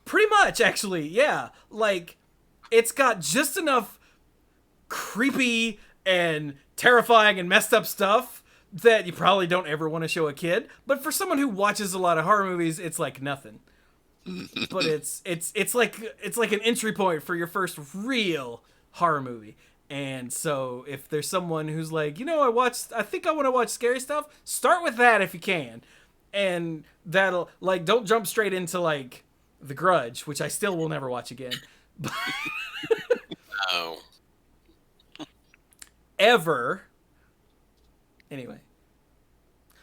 Speaker 1: pretty much, actually, yeah. Like, it's got just enough creepy and terrifying and messed up stuff that you probably don't ever want to show a kid. But for someone who watches a lot of horror movies, it's like nothing. But it's like an entry point for your first real horror movie. And so if there's someone who's like, I think I want to watch scary stuff, start with that if you can. And that'll, like, don't jump straight into like The Grudge, which I still will never watch again.
Speaker 4: Oh.
Speaker 1: Ever. Anyway.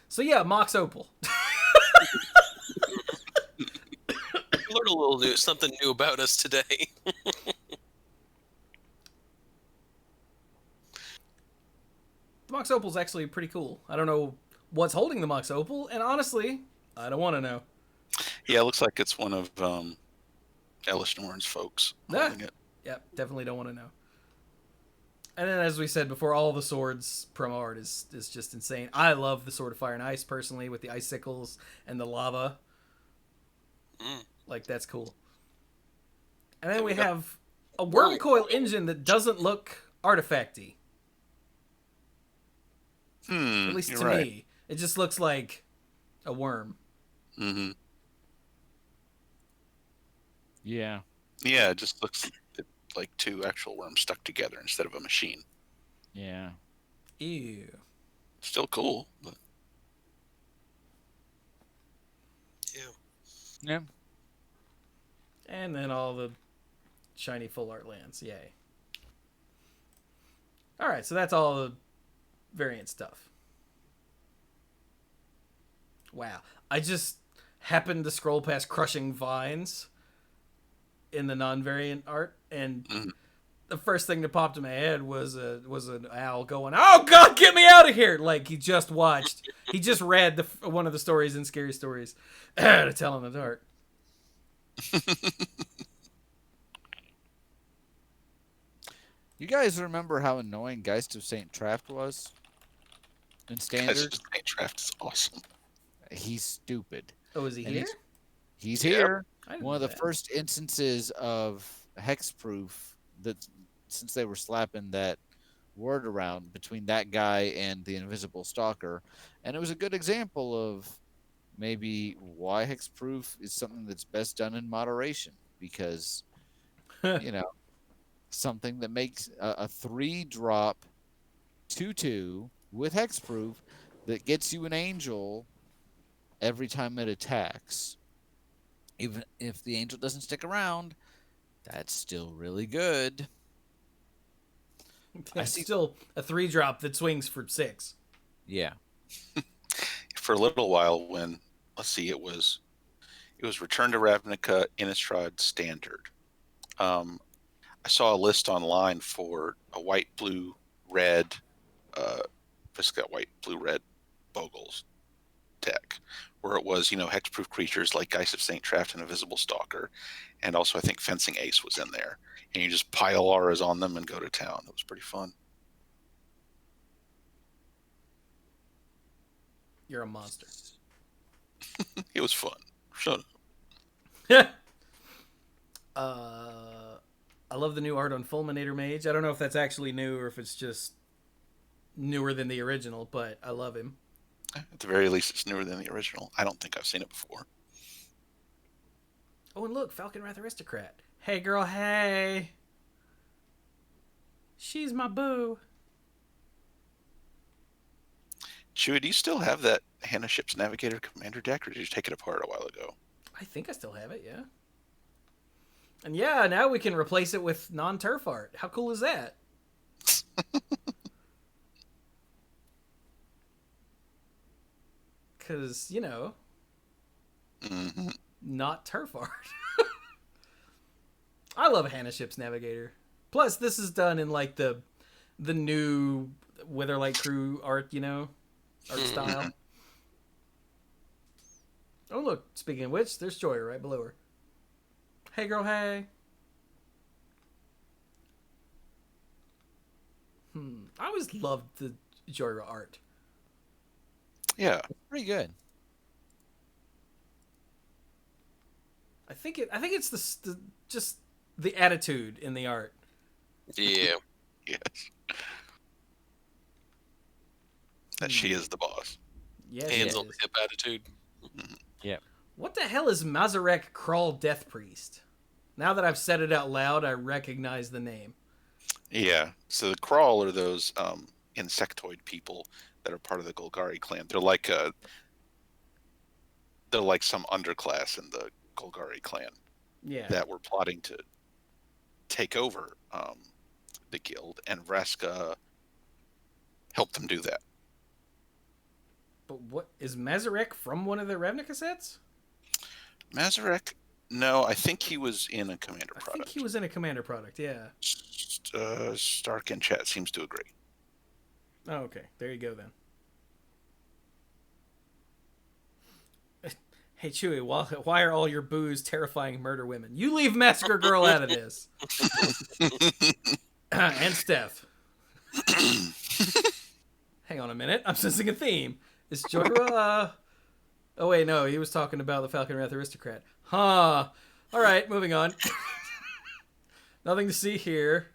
Speaker 1: So yeah, Mox Opal.
Speaker 4: Learn a little something new about us today.
Speaker 1: The Mox Opal's actually pretty cool. I don't know what's holding the Mox Opal, and honestly, I don't want to know.
Speaker 2: Yeah, it looks like it's one of Ellis Norton's folks holding it.
Speaker 1: Yep, definitely don't want to know. And then, as we said before, all the swords promo art is just insane. I love the Sword of Fire and Ice, personally, with the icicles and the lava. Like, that's cool. And then we have a worm coil engine that doesn't look artifacty. At least to me. It just looks like a worm.
Speaker 2: Mm-hmm.
Speaker 3: Yeah.
Speaker 2: Yeah, it just looks like two actual worms stuck together instead of a machine.
Speaker 3: Yeah.
Speaker 1: Ew.
Speaker 2: Still cool, but...
Speaker 3: Yeah.
Speaker 1: And then all the shiny full art lands. Yay. Alright, so that's all the variant stuff. Wow. I just happened to scroll past Crushing Vines in the non-variant art, and the first thing that popped in my head was an owl going, "Oh God, get me out of here!" Like he just read one of the stories in Scary Stories to Tell in the Dark.
Speaker 3: You guys remember how annoying Geist of St. Traft was? In Standard?
Speaker 2: Geist of St. Traft is awesome.
Speaker 3: He's stupid.
Speaker 1: Oh, is he
Speaker 3: And
Speaker 1: here?
Speaker 3: He's
Speaker 2: Yep.
Speaker 3: here.
Speaker 1: I didn't
Speaker 3: One of
Speaker 1: know
Speaker 3: the
Speaker 1: that.
Speaker 3: first instances of hexproof that, since they were slapping that word around between that guy and the Invisible Stalker, and it was a good example of maybe why hexproof is something that's best done in moderation, because something that makes a 3-drop 2/2 with hexproof that gets you an angel every time it attacks. Even if the angel doesn't stick around, that's still really good.
Speaker 1: That's still a 3-drop that swings for 6.
Speaker 3: Yeah.
Speaker 2: For a little while, when it was Return to Ravnica, Innistrad, Standard. I saw a list online for a white, blue, red, basically got white, blue, red Bogles deck, where it was, hexproof creatures like Geist of St. Traft and Invisible Stalker, and also I think Fencing Ace was in there, and you just pile auras on them and go to town. It was pretty fun.
Speaker 1: You're a monster.
Speaker 2: It was fun. Shut
Speaker 1: up. I love the new art on Fulminator Mage. I don't know if that's actually new or if it's just newer than the original, but I love him.
Speaker 2: At the very least, it's newer than the original. I don't think I've seen it before.
Speaker 1: Oh, and look, Falcon Wrath Aristocrat. Hey, girl, hey. She's my boo.
Speaker 2: Chewie, do you still have that Hannah Ship's Navigator Commander deck, or did you take it apart a while ago?
Speaker 1: I think I still have it, yeah. And yeah, now we can replace it with non-turf art. How cool is that? Because, you know, not turf art. I love Hannah Ship's Navigator. Plus, this is done in, like, the new Witherlight Crew art, you know? Art style. Oh, look, speaking of which, there's Joy right below her. Hey, girl, hey. I always loved the Joyra art.
Speaker 2: Yeah.
Speaker 3: Pretty good.
Speaker 1: I think it's just the attitude in the art.
Speaker 4: Yeah.
Speaker 2: Yes. That she is the boss.
Speaker 1: Yeah,
Speaker 4: Hands on the hip attitude.
Speaker 3: Yeah.
Speaker 1: What the hell is Mazarek Crawl Death Priest? Now that I've said it out loud, I recognize the name.
Speaker 2: Yeah. So the Crawl are those insectoid people that are part of the Golgari clan. They're like some underclass in the Golgari clan.
Speaker 1: Yeah.
Speaker 2: That were plotting to take over the guild, and Vraska helped them do that.
Speaker 1: But what is Mazarek from one of the Ravnica sets?
Speaker 2: Mazarek? No, I think he was in a commander
Speaker 1: I
Speaker 2: product.
Speaker 1: think he was in a commander product, yeah.
Speaker 2: Stark in chat seems to agree.
Speaker 1: Oh, okay. There you go then. Hey, Chewie, why are all your boos terrifying murder women? You leave Massacre Girl out of this. And Steph. Hang on a minute. I'm sensing a theme. Is Joyra, Oh, wait, no. He was talking about the Falcon Wrath Aristocrat. Huh. All right, moving on. Nothing to see here.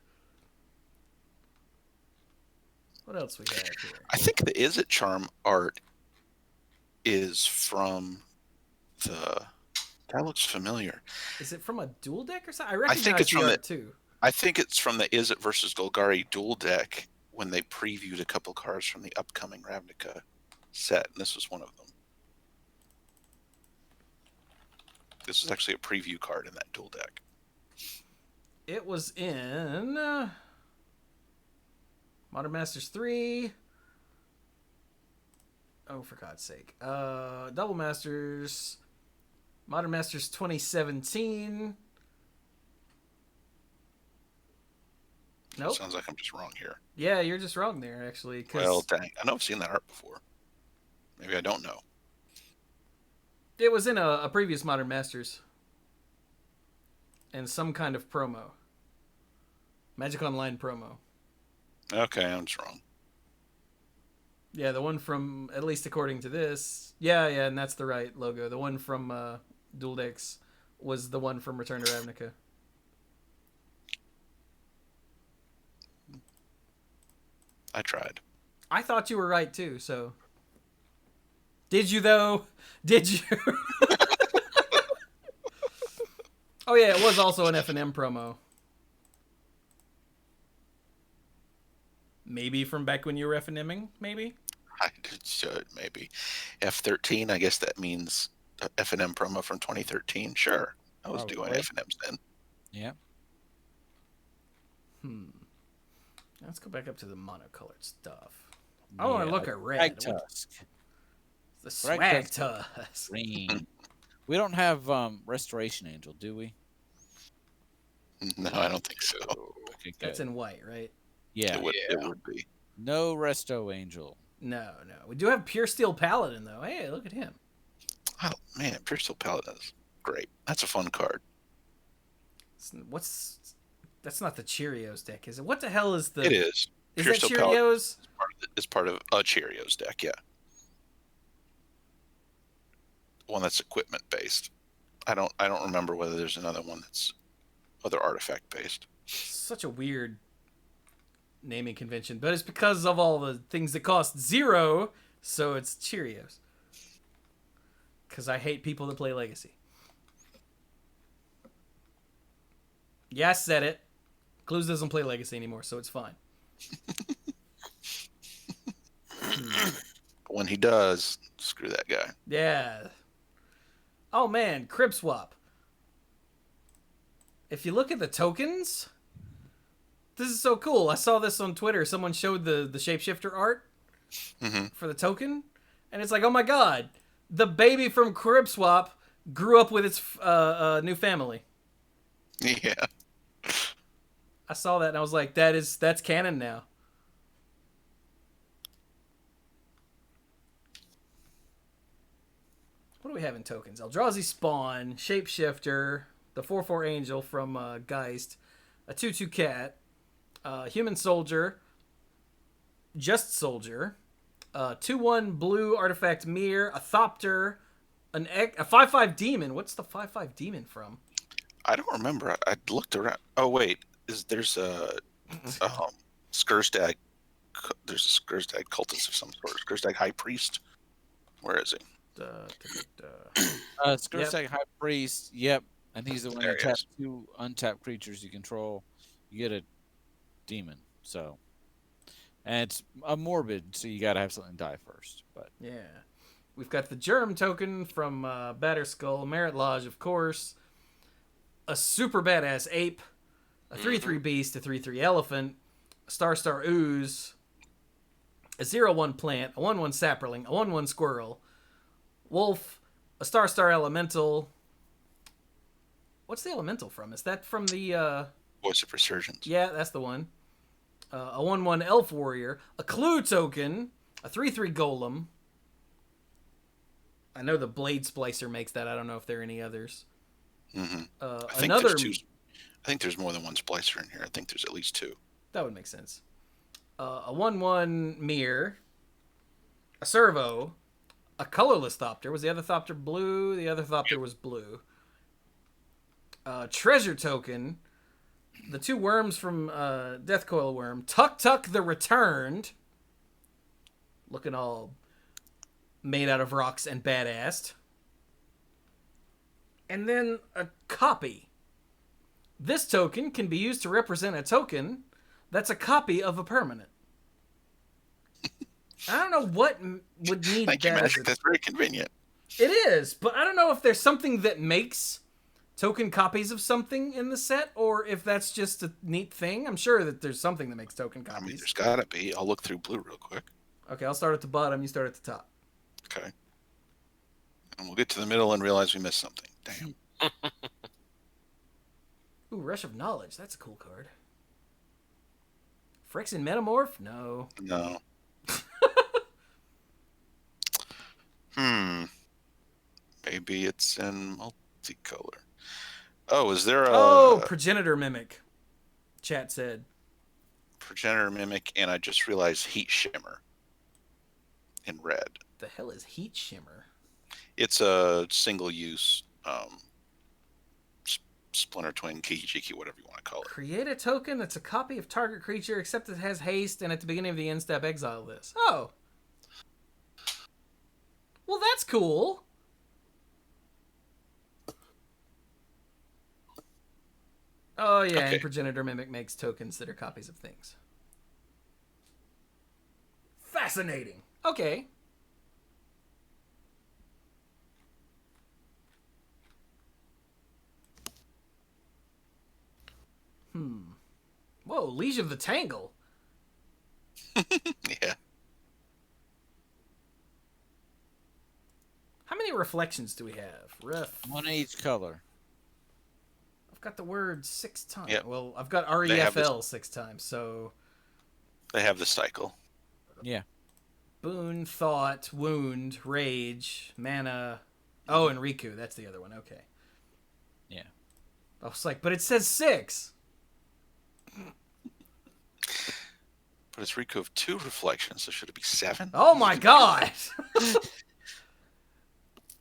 Speaker 1: What else we have here?
Speaker 2: I think the Izzet Charm art is from the... That looks familiar.
Speaker 1: Is it from a dual deck or something? I recognize
Speaker 2: think it's
Speaker 1: the
Speaker 2: from
Speaker 1: art too.
Speaker 2: I think it's from the Izzet versus Golgari dual deck when they previewed a couple cards from the upcoming Ravnica set, and this was one of them. This was actually a preview card in that dual deck.
Speaker 1: It was in Modern Masters 3. Oh, for God's sake. Double Masters. Modern Masters 2017. Nope.
Speaker 2: Sounds like I'm just wrong here.
Speaker 1: Yeah, you're just wrong there, actually. 'Cause
Speaker 2: Well, dang. I know I've seen that art before. Maybe I don't know.
Speaker 1: it was in a previous Modern Masters. And some kind of promo. Magic Online promo.
Speaker 2: Okay, I'm just wrong.
Speaker 1: Yeah, the one from, at least according to this. Yeah, and that's the right logo. The one from Dual Decks was the one from Return to Ravnica.
Speaker 2: I tried.
Speaker 1: I thought you were right too, so. Did you though? Did you? Oh yeah, it was also an F&M promo. Maybe from back when you were F&Ming, maybe?
Speaker 2: I should, maybe. F13, I guess that means F&M promo from 2013. Sure. I was doing
Speaker 1: Probably.
Speaker 2: F&Ms then.
Speaker 3: Yeah.
Speaker 1: Let's go back up to the monocolored stuff. I want to look at red.
Speaker 3: Swag Tusk.
Speaker 1: The
Speaker 3: Swag
Speaker 1: swag
Speaker 3: Tusk.
Speaker 1: tusk.
Speaker 3: Green. We don't have Restoration Angel, do we?
Speaker 2: No, I don't think so.
Speaker 3: Okay,
Speaker 1: That's
Speaker 3: good.
Speaker 1: in white, right?
Speaker 3: Yeah.
Speaker 2: It would be.
Speaker 3: No Resto Angel.
Speaker 1: No. We do have Pure Steel Paladin, though. Hey, look at him.
Speaker 2: Oh, man, Pure Steel Paladin is great. That's a fun card.
Speaker 1: That's not the Cheerios deck, is it? What the hell is the...
Speaker 2: It is.
Speaker 1: Is
Speaker 2: Pure
Speaker 1: that
Speaker 2: Steel Paladin
Speaker 1: Cheerios?
Speaker 2: is part of a Cheerios deck, yeah. One that's equipment based. I don't remember whether there's another one that's other artifact based.
Speaker 1: Such a weird naming convention, but it's because of all the things that cost 0, so it's Cheerios. Because I hate people that play Legacy. Yeah, I said it. Clues doesn't play Legacy anymore, so it's fine.
Speaker 2: When he does, screw that guy.
Speaker 1: Yeah. Oh man, Crib Swap. If you look at the tokens, this is so cool. I saw this on Twitter. Someone showed the shapeshifter art for the token, and it's like, oh my god, the baby from Crib Swap grew up with its new family.
Speaker 2: Yeah.
Speaker 1: I saw that and I was like, that's canon now. What do we have in tokens? Eldrazi Spawn, Shapeshifter, the 4/4 Angel from Geist, a 2/2 Cat, Human Soldier, Just Soldier, 2/1 Blue Artifact Mirror, a Thopter, a 5/5 Demon. What's the 5/5 Demon from?
Speaker 2: I don't remember. I looked around. Oh wait, there's a Skurstag. There's a Skurstag cultist of some sort. Skurstag High Priest. Where is he?
Speaker 3: Skurstag High Priest. Yep, and he's the one
Speaker 2: There
Speaker 3: who
Speaker 2: he
Speaker 3: taps 2 untapped creatures you control. You get a demon. So, and it's a morbid, so you gotta have something die first. But
Speaker 1: yeah, we've got the Germ token from Batterskull, Merit Lodge, of course. A super badass ape, a 3/3 beast, a 3/3 elephant, a Star Ooze, a 0/1 plant, a 1/1 sapperling, a 1/1 squirrel, wolf, a Star elemental. What's the elemental from? Is that from the
Speaker 2: Voice of Resurgence.
Speaker 1: Yeah, that's the one. A 1/1 elf warrior, a clue token, a 3/3 golem. I know the Blade Splicer makes that. I don't know if there are any others.
Speaker 2: I think
Speaker 1: Another.
Speaker 2: there's 2. I think there's more than one splicer in here. I think there's at least 2.
Speaker 1: That would make sense. A 1/1 mirror, a servo, a colorless Thopter. Was the other Thopter blue? The other Thopter was blue. Treasure token, the 2 worms from Death Coil Worm, Tuk the Returned, looking all made out of rocks and badass. And then a copy. This token can be used to represent a token that's a copy of a permanent. I don't know what would need
Speaker 2: Thank you,
Speaker 1: that.
Speaker 2: Magic. That's very convenient.
Speaker 1: It is, but I don't know if there's something that makes token copies of something in the set, or if that's just a neat thing. I'm sure that there's something that makes token
Speaker 2: I mean,
Speaker 1: copies.
Speaker 2: there's gotta be. I'll look through blue real quick.
Speaker 1: Okay, I'll start at the bottom, you start at the top.
Speaker 2: Okay. And we'll get to the middle and realize we missed something. Damn.
Speaker 1: Ooh, Rush of Knowledge. That's a cool card. Phyrexian Metamorph? No.
Speaker 2: No. Maybe it's in multicolor. Oh, is there a
Speaker 1: Progenitor Mimic. Chat said.
Speaker 2: Progenitor Mimic, and I just realized Heat Shimmer in red.
Speaker 1: The hell is Heat Shimmer?
Speaker 2: It's a single-use Splinter Twin, Kiki-Jiki, whatever you want to call it.
Speaker 1: Create a token that's a copy of target creature, except it has haste, and at the beginning of the end step, exile this. Oh. Well, that's cool. Oh, yeah,
Speaker 2: Okay.
Speaker 1: and Progenitor Mimic makes tokens that are copies of things. Fascinating. Okay. Whoa, Liege of the Tangle.
Speaker 2: Yeah.
Speaker 1: How many reflections do we have?
Speaker 3: 1 each color.
Speaker 1: I've got the word 6 times.
Speaker 2: Yep.
Speaker 1: Well, I've got
Speaker 2: They have
Speaker 1: REFL 6 times, so...
Speaker 2: They have the cycle.
Speaker 3: Yeah.
Speaker 1: Boon, Thought, Wound, Rage, Mana... Oh, and Riku. That's the other one. Okay.
Speaker 3: Yeah.
Speaker 1: I was like, but it says 6.
Speaker 2: But it's Riku of 2 reflections, so should it be 7?
Speaker 1: Oh my god!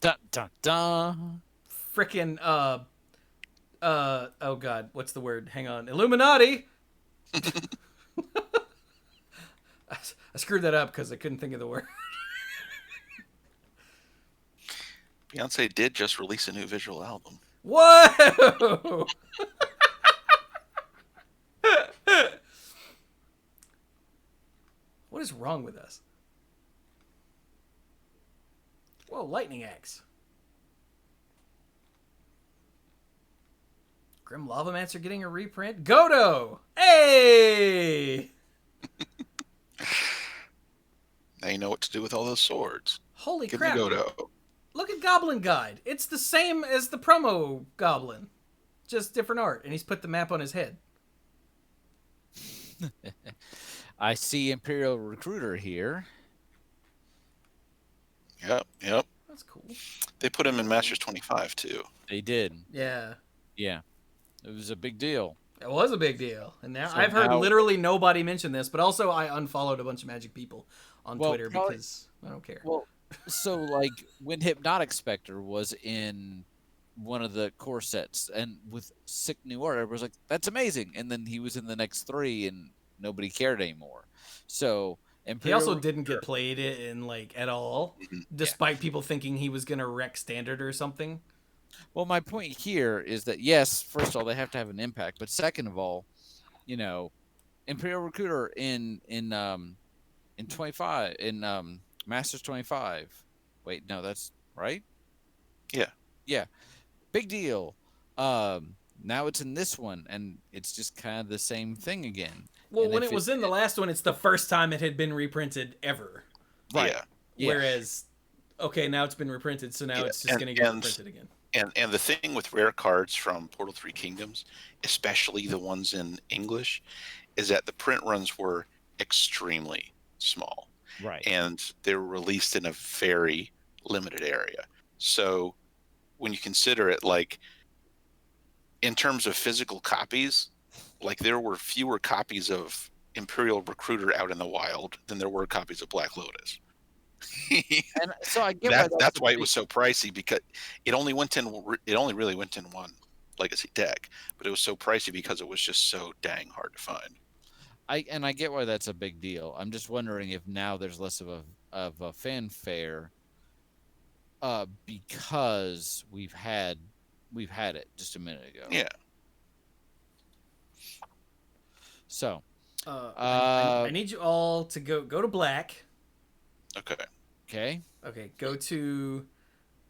Speaker 3: Dun dun dun.
Speaker 1: Frickin', oh god, what's the word? Hang on. Illuminati! I screwed that up because I couldn't think of the word.
Speaker 2: Beyonce did just release a new visual album.
Speaker 1: Whoa! What is wrong with us? Whoa, lightning axe. Grim Lavamancer getting a reprint. Godo! Hey!
Speaker 2: Now you know what to do with all those swords.
Speaker 1: Holy
Speaker 2: Give
Speaker 1: crap.
Speaker 2: me Godo.
Speaker 1: Look at Goblin Guide. It's the same as the promo Goblin. Just different art. And he's put the map on his head.
Speaker 3: I see Imperial Recruiter here.
Speaker 2: Yep.
Speaker 1: That's cool.
Speaker 2: They put him in Masters 25 too.
Speaker 3: They did.
Speaker 1: Yeah.
Speaker 3: Yeah. It was a big deal.
Speaker 1: It was a big deal. And now
Speaker 3: So
Speaker 1: I've heard
Speaker 3: now-
Speaker 1: literally nobody mention this, but also I unfollowed a bunch of Magic people on Twitter because I don't care.
Speaker 3: Well, so like when Hypnotic Spectre was in one of the core sets and with sick new art, everybody was like, that's amazing. And then he was in the next 3 and nobody cared anymore. So
Speaker 1: He also didn't get played in like at all, despite people thinking he was gonna wreck Standard or something.
Speaker 3: Well, my point here is that yes, first of all, they have to have an impact, but second of all, you know, Imperial Recruiter in 25 in Masters 25. Wait, no, that's right. Yeah, big deal. Now it's in this one, and it's just kind of the same thing again.
Speaker 1: Well,
Speaker 3: And
Speaker 1: when
Speaker 3: if
Speaker 1: it was in the last one, it's the first time it had been reprinted ever.
Speaker 3: Right.
Speaker 2: Yeah.
Speaker 1: Whereas, okay, now it's been reprinted, so now it's just going to get reprinted again.
Speaker 2: And the thing with rare cards from Portal 3 Kingdoms, especially the ones in English, is that the print runs were extremely small.
Speaker 3: Right.
Speaker 2: And they were released in a very limited area. So when you consider it, like, in terms of physical copies, like there were fewer copies of Imperial Recruiter out in the wild than there were copies of Black Lotus.
Speaker 3: And so I get
Speaker 2: that's why it was so pricey, because it only really went in one legacy deck, but it was so pricey because it was just so dang hard to find.
Speaker 3: I get why that's a big deal. I'm just wondering if now there's less of a fanfare because we've had it just a minute ago.
Speaker 2: Yeah.
Speaker 3: So
Speaker 1: I need you all to go to black.
Speaker 2: Okay.
Speaker 1: Okay, go to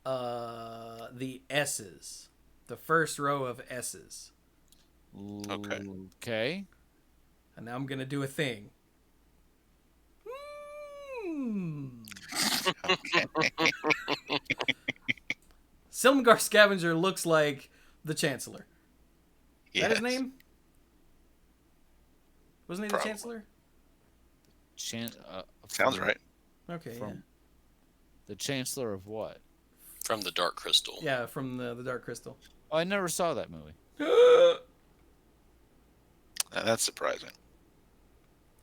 Speaker 1: the S's. The first row of S's.
Speaker 3: Okay.
Speaker 1: And now I'm going to do a thing.
Speaker 2: Okay.
Speaker 1: Silmgar Scavenger looks like the Chancellor. Is that his
Speaker 2: Yes.
Speaker 1: name? Wasn't he
Speaker 2: Probably.
Speaker 1: the Chancellor?
Speaker 2: Sounds right.
Speaker 1: Okay,
Speaker 3: From the Chancellor of what?
Speaker 4: From the Dark Crystal.
Speaker 1: yeah, from the Dark Crystal.
Speaker 3: Oh, I never saw that movie.
Speaker 2: That's surprising.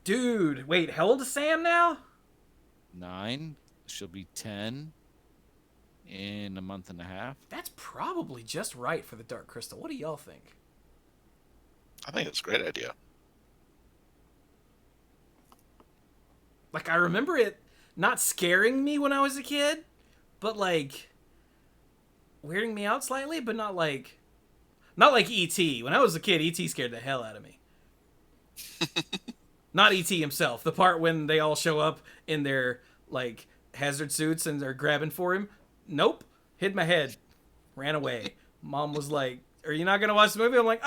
Speaker 1: Dude, wait, how old is Sam now?
Speaker 3: 9. She'll be 10 in a month and a half.
Speaker 1: That's probably just right for the Dark Crystal. What do y'all think?
Speaker 2: I think it's a great idea.
Speaker 1: Like, I remember it not scaring me when I was a kid, but like weirding me out slightly, but not like E.T. When I was a kid, E.T. scared the hell out of me. Not E.T. himself. The part when they all show up in their like hazard suits and they're grabbing for him. Nope. Hid my head. Ran away. Mom was like, "Are you not gonna watch the movie?" I'm like,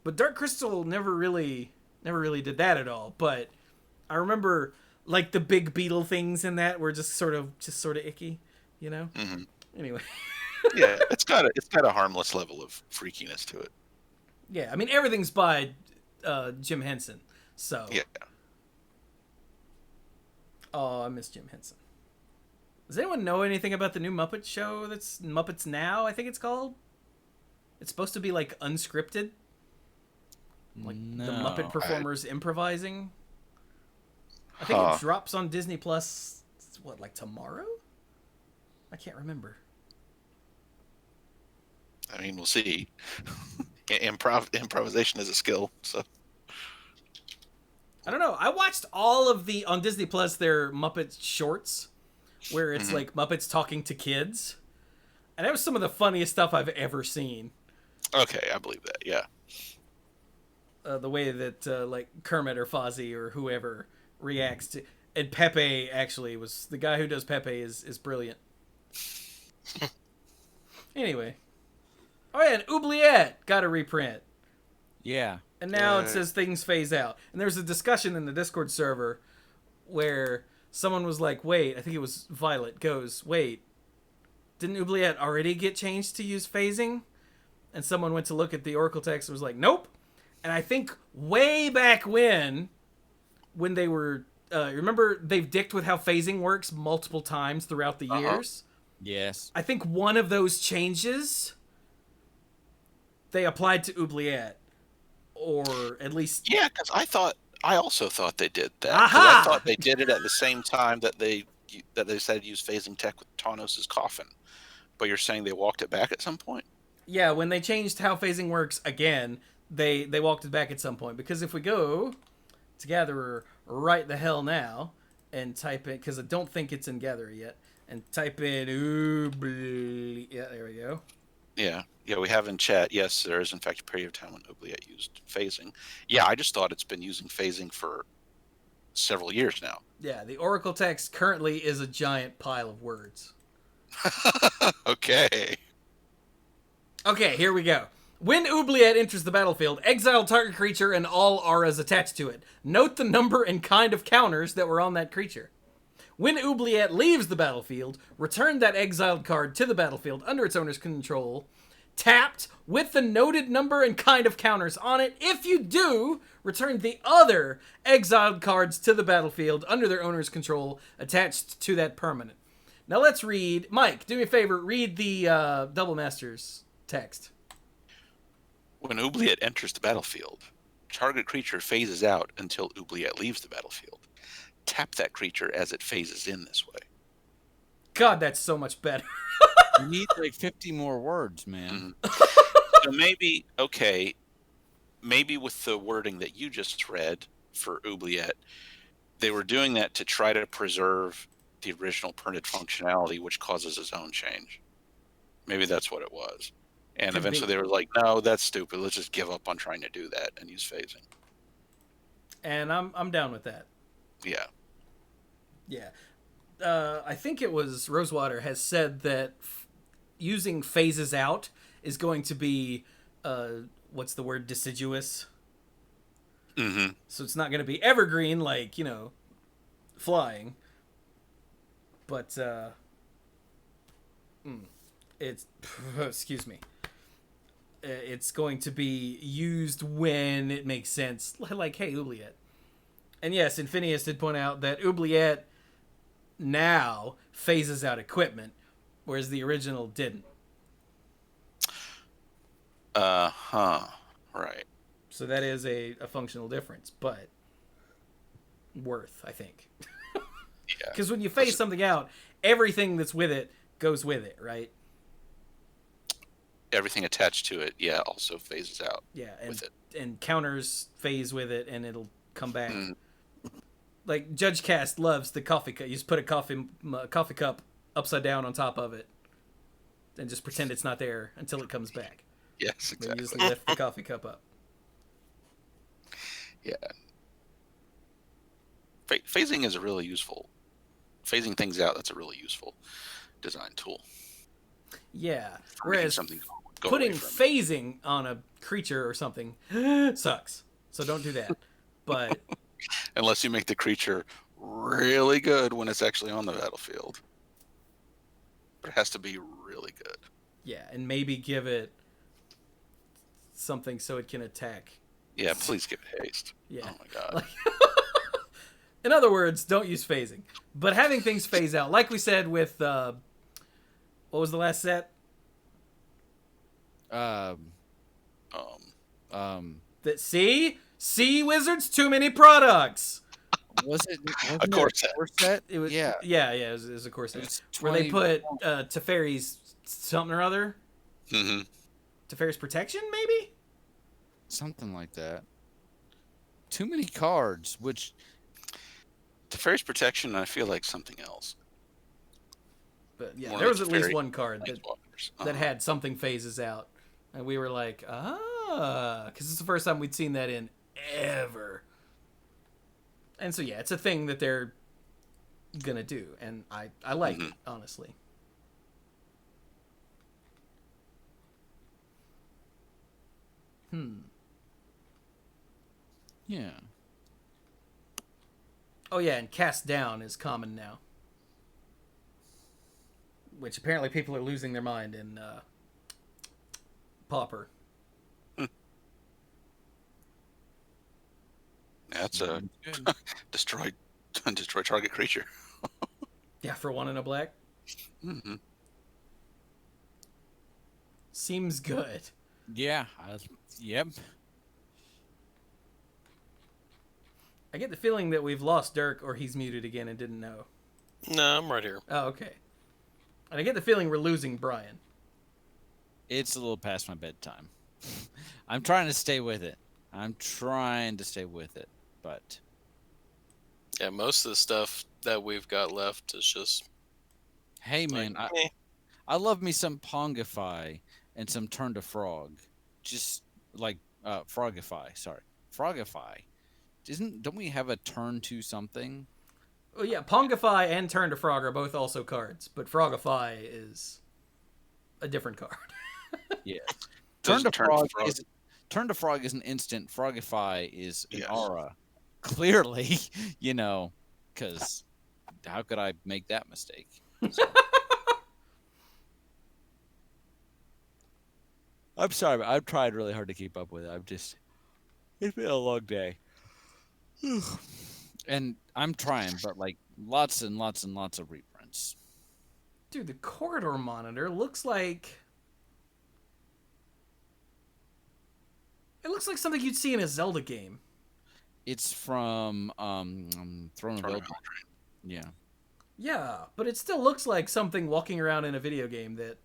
Speaker 1: But Dark Crystal never really did that at all. But I remember like the big beetle things in that were just sort of icky, you know.
Speaker 2: Mm-hmm.
Speaker 1: Anyway.
Speaker 2: Yeah, it's got a harmless level of freakiness to it.
Speaker 1: Yeah, I mean everything's by Jim Henson, so.
Speaker 2: Yeah.
Speaker 1: Oh, I miss Jim Henson. Does anyone know anything about the new Muppet show that's Muppets Now, I think it's called? It's supposed to be like unscripted. Like the Muppet performers improvising. I think it drops on Disney Plus, what, like tomorrow? I can't remember.
Speaker 2: I mean, we'll see. Improvisation is a skill, so.
Speaker 1: I don't know. I watched all of the on Disney Plus their Muppet shorts, where it's like Muppets talking to kids, and that was some of the funniest stuff I've ever seen.
Speaker 2: Okay, I believe that. Yeah.
Speaker 1: The way that like Kermit or Fozzie or whoever reacts to, and Pepe actually was the guy who does Pepe is brilliant. Anyway, oh yeah, and Oubliette got a reprint.
Speaker 3: Yeah.
Speaker 1: And now it says things phase out. And there was a discussion in the Discord server where someone was like, wait, I think it was Violet, goes, wait, didn't Oubliette already get changed to use phasing? And someone went to look at the Oracle text and was like, nope. And I think way back when they were, remember they've dicked with how phasing works multiple times throughout the years?
Speaker 3: Yes.
Speaker 1: I think one of those changes they applied to Oubliette. Or at least...
Speaker 2: Yeah, because I also thought they did that.
Speaker 1: Aha!
Speaker 2: I thought they did it at the same time that they said use phasing tech with Tanos' coffin. But you're saying they walked it back at some point?
Speaker 1: Yeah, when they changed how phasing works again, they walked it back at some point. Because if we go to Gatherer right the hell now and type in... Because I don't think it's in Gatherer yet. And type in... Yeah, there we go.
Speaker 2: Yeah, we have in chat, yes, there is in fact a period of time when Oubliette used phasing. Yeah, I just thought it's been using phasing for several years now.
Speaker 1: Yeah, the Oracle text currently is a giant pile of words.
Speaker 2: Okay.
Speaker 1: Okay, here we go. When Oubliette enters the battlefield, exile target creature and all auras attached to it. Note the number and kind of counters that were on that creature. When Oubliette leaves the battlefield, return that exiled card to the battlefield under its owner's control, tapped with the noted number and kind of counters on it. If you do, return the other exiled cards to the battlefield under their owner's control attached to that permanent. Now let's read. Mike, do me a favor, read the Double Masters text.
Speaker 2: When Oubliette enters the battlefield, target creature phases out until Oubliette leaves the battlefield. Tap that creature as it phases in this way.
Speaker 1: God, that's so much better.
Speaker 3: You need like 50 more words, man.
Speaker 2: So maybe with the wording that you just read for Oubliette, they were doing that to try to preserve the original printed functionality, which causes its own change. Maybe that's what it was. And
Speaker 1: Could
Speaker 2: eventually
Speaker 1: be.
Speaker 2: they were like, no, that's stupid. Let's just give up on trying to do that and use phasing.
Speaker 1: And I'm down with that.
Speaker 2: Yeah.
Speaker 1: Yeah. I think it was Rosewater has said that using phases out is going to be, what's the word, deciduous?
Speaker 2: Mm-hmm.
Speaker 1: So it's not going to be evergreen like, flying. But, it's, excuse me. It's going to be used when it makes sense. Like, hey, Oubliette. And yes, Infinius did point out that Oubliette now phases out equipment, whereas the original didn't.
Speaker 2: Right.
Speaker 1: So that is a functional difference, but worth, I think.
Speaker 2: Yeah.
Speaker 1: Because when you phase something out, everything that's with it goes with it, right?
Speaker 2: Everything attached to it, also phases out.
Speaker 1: Yeah,
Speaker 2: with it.
Speaker 1: And counters phase with it, and it'll come back.
Speaker 2: Mm.
Speaker 1: Like Judge Cast loves the coffee cup. You just put a coffee cup upside down on top of it, and just pretend it's not there until it comes back.
Speaker 2: Yes,
Speaker 1: Then you
Speaker 2: exactly.
Speaker 1: just lift the coffee cup up.
Speaker 2: Yeah. Phasing is a really useful. Phasing things out, that's a really useful design tool.
Speaker 1: Yeah.
Speaker 2: For making
Speaker 1: Whereas
Speaker 2: something go
Speaker 1: putting
Speaker 2: away from it.
Speaker 1: phasing on a creature or something sucks. So don't do that. But
Speaker 2: Unless you make the creature really good when it's actually on the battlefield. But it has to be really good.
Speaker 1: yeah, and maybe give it something so it can attack.
Speaker 2: Yeah, please give it haste.
Speaker 1: Yeah.
Speaker 2: Oh my god.
Speaker 1: Like, in other words, don't use phasing. But having things phase out, like we said with what was the last set?
Speaker 3: Um,
Speaker 1: That see Wizards, too many products.
Speaker 3: was it
Speaker 2: A core set.
Speaker 3: set?
Speaker 1: It was
Speaker 3: Yeah.
Speaker 1: it was a core set.
Speaker 3: It's
Speaker 1: Where they
Speaker 3: 20
Speaker 1: put Teferi's something or other.
Speaker 2: Mm-hmm.
Speaker 1: Teferi's protection, maybe?
Speaker 3: something like that. too many cards, which
Speaker 2: Teferi's Protection, I feel like something else.
Speaker 1: But yeah,
Speaker 2: More
Speaker 1: there
Speaker 2: like
Speaker 1: was at least
Speaker 2: Teferi
Speaker 1: one card
Speaker 2: Planeswalkers.
Speaker 1: that had something phases out, and we were like, because it's the first time we'd seen that in ever. And so yeah, it's a thing that they're gonna do, and I like it, honestly.
Speaker 3: Yeah.
Speaker 1: Oh yeah, and Cast Down is common now, which apparently people are losing their mind in Pauper.
Speaker 2: That's a destroy target creature.
Speaker 1: Yeah, for 1 and a black.
Speaker 2: Mm-hmm.
Speaker 1: Seems good.
Speaker 3: Yeah. Yep.
Speaker 1: I get the feeling that we've lost Dirk, or he's muted again and didn't know.
Speaker 4: No, I'm right here.
Speaker 1: Oh, okay. And I get the feeling we're losing Brian.
Speaker 3: It's a little past my bedtime. I'm trying to stay with it. But
Speaker 4: Yeah, most of the stuff that we've got left is just
Speaker 3: hey, man,
Speaker 4: like,
Speaker 3: I love me some Pongify and some Turn to Frog. Just like Frogify. Sorry, Frogify. Don't we have a turn to something?
Speaker 1: Oh yeah, Pongify and Turn to Frog are both also cards, but Frogify is a different card.
Speaker 3: Yeah.
Speaker 2: Turn to Frog.
Speaker 3: Turn to Frog is an instant. Frogify is an
Speaker 2: Yes.
Speaker 3: aura. Clearly, because how could I make that mistake? So. I'm sorry, but I've tried really hard to keep up with it. It's been a long day. And I'm trying, but like lots and lots and lots of reprints.
Speaker 1: Dude, the corridor monitor looks like... It looks like something you'd see in a Zelda game.
Speaker 3: It's from Throne of Eldraine. Yeah.
Speaker 1: Yeah, but it still looks like something walking around in a video game that...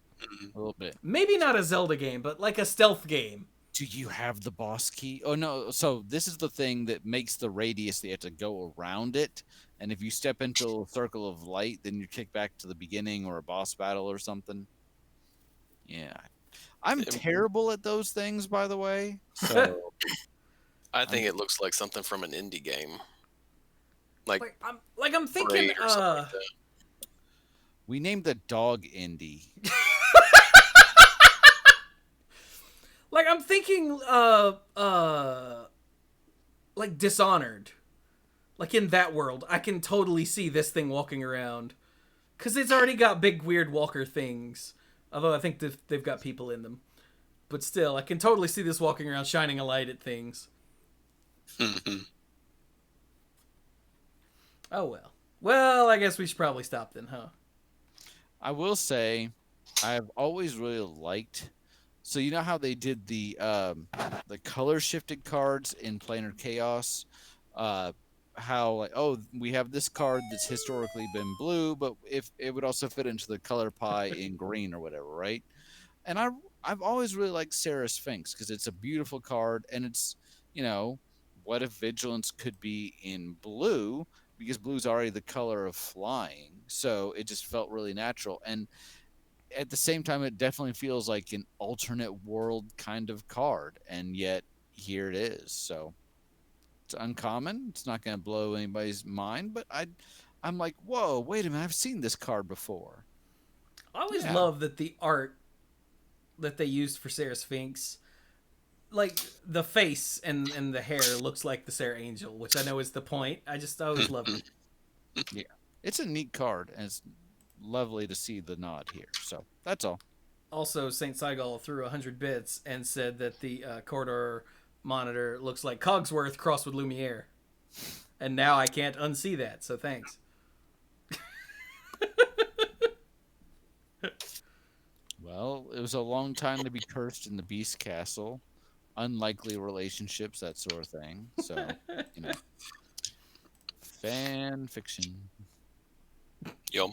Speaker 3: A little bit.
Speaker 1: Maybe not a Zelda game, but like a stealth game.
Speaker 3: Do you have the boss key? Oh, no. So this is the thing that makes the radius that you have to go around it. And if you step into a circle of light, then you kick back to the beginning or a boss battle or something. Yeah. I'm terrible at those things, by the way. So
Speaker 4: I think it looks like something from an indie game. Like
Speaker 1: I'm thinking,
Speaker 4: Braid or something like that.
Speaker 3: we named the dog Indy.
Speaker 1: like I'm thinking, like Dishonored. Like in that world, I can totally see this thing walking around. Because it's already got big, weird walker things. Although I think they've got people in them. But still, I can totally see this walking around shining a light at things. Oh, well. Well, I guess we should probably stop then, huh?
Speaker 3: I will say, I've always really liked. So you know how they did the color shifted cards in Planar Chaos? How like, oh, we have this card that's historically been blue, but if it would also fit into the color pie in green or whatever, right? And I've always really liked Sarah Sphinx because it's a beautiful card, and it's, what if Vigilance could be in blue, because blue's already the color of flying, so it just felt really natural. And at the same time, it definitely feels like an alternate world kind of card, and yet here it is. So it's uncommon. It's not going to blow anybody's mind, but I'm like, whoa, wait a minute, I've seen this card before.
Speaker 1: I always love that the art that they used for Sarah Sphinx, like the face and the hair looks like the Sarah Angel, which I know is the point. I always love it.
Speaker 3: Yeah, it's a neat card, and it's lovely to see the nod here. So that's all.
Speaker 1: Also, St. Saigal threw 100 bits and said that the corridor monitor looks like Cogsworth crossed with Lumiere. And now I can't unsee that, so thanks.
Speaker 3: Well, it was a long time to be cursed in the Beast Castle. Unlikely relationships, that sort of thing. So, fan fiction.
Speaker 4: Yum.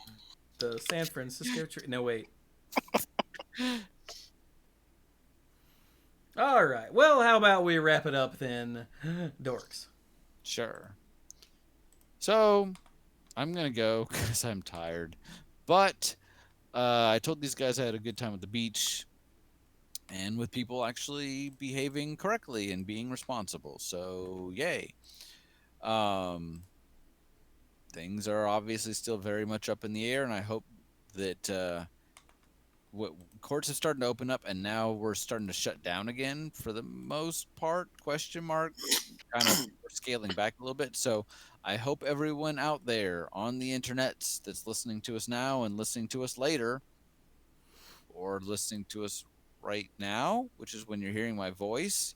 Speaker 1: The San Francisco tree. No, wait. All right. Well, how about we wrap it up then? Dorks.
Speaker 3: Sure. So, I'm going to go because I'm tired. But I told these guys I had a good time at the beach and with people actually behaving correctly and being responsible. So, yay. Things are obviously still very much up in the air, and I hope that what courts have started to open up, and now we're starting to shut down again for the most part, question mark, kind of we're scaling back a little bit. So I hope everyone out there on the internet that's listening to us now and listening to us later, or listening to us right now, which is when you're hearing my voice,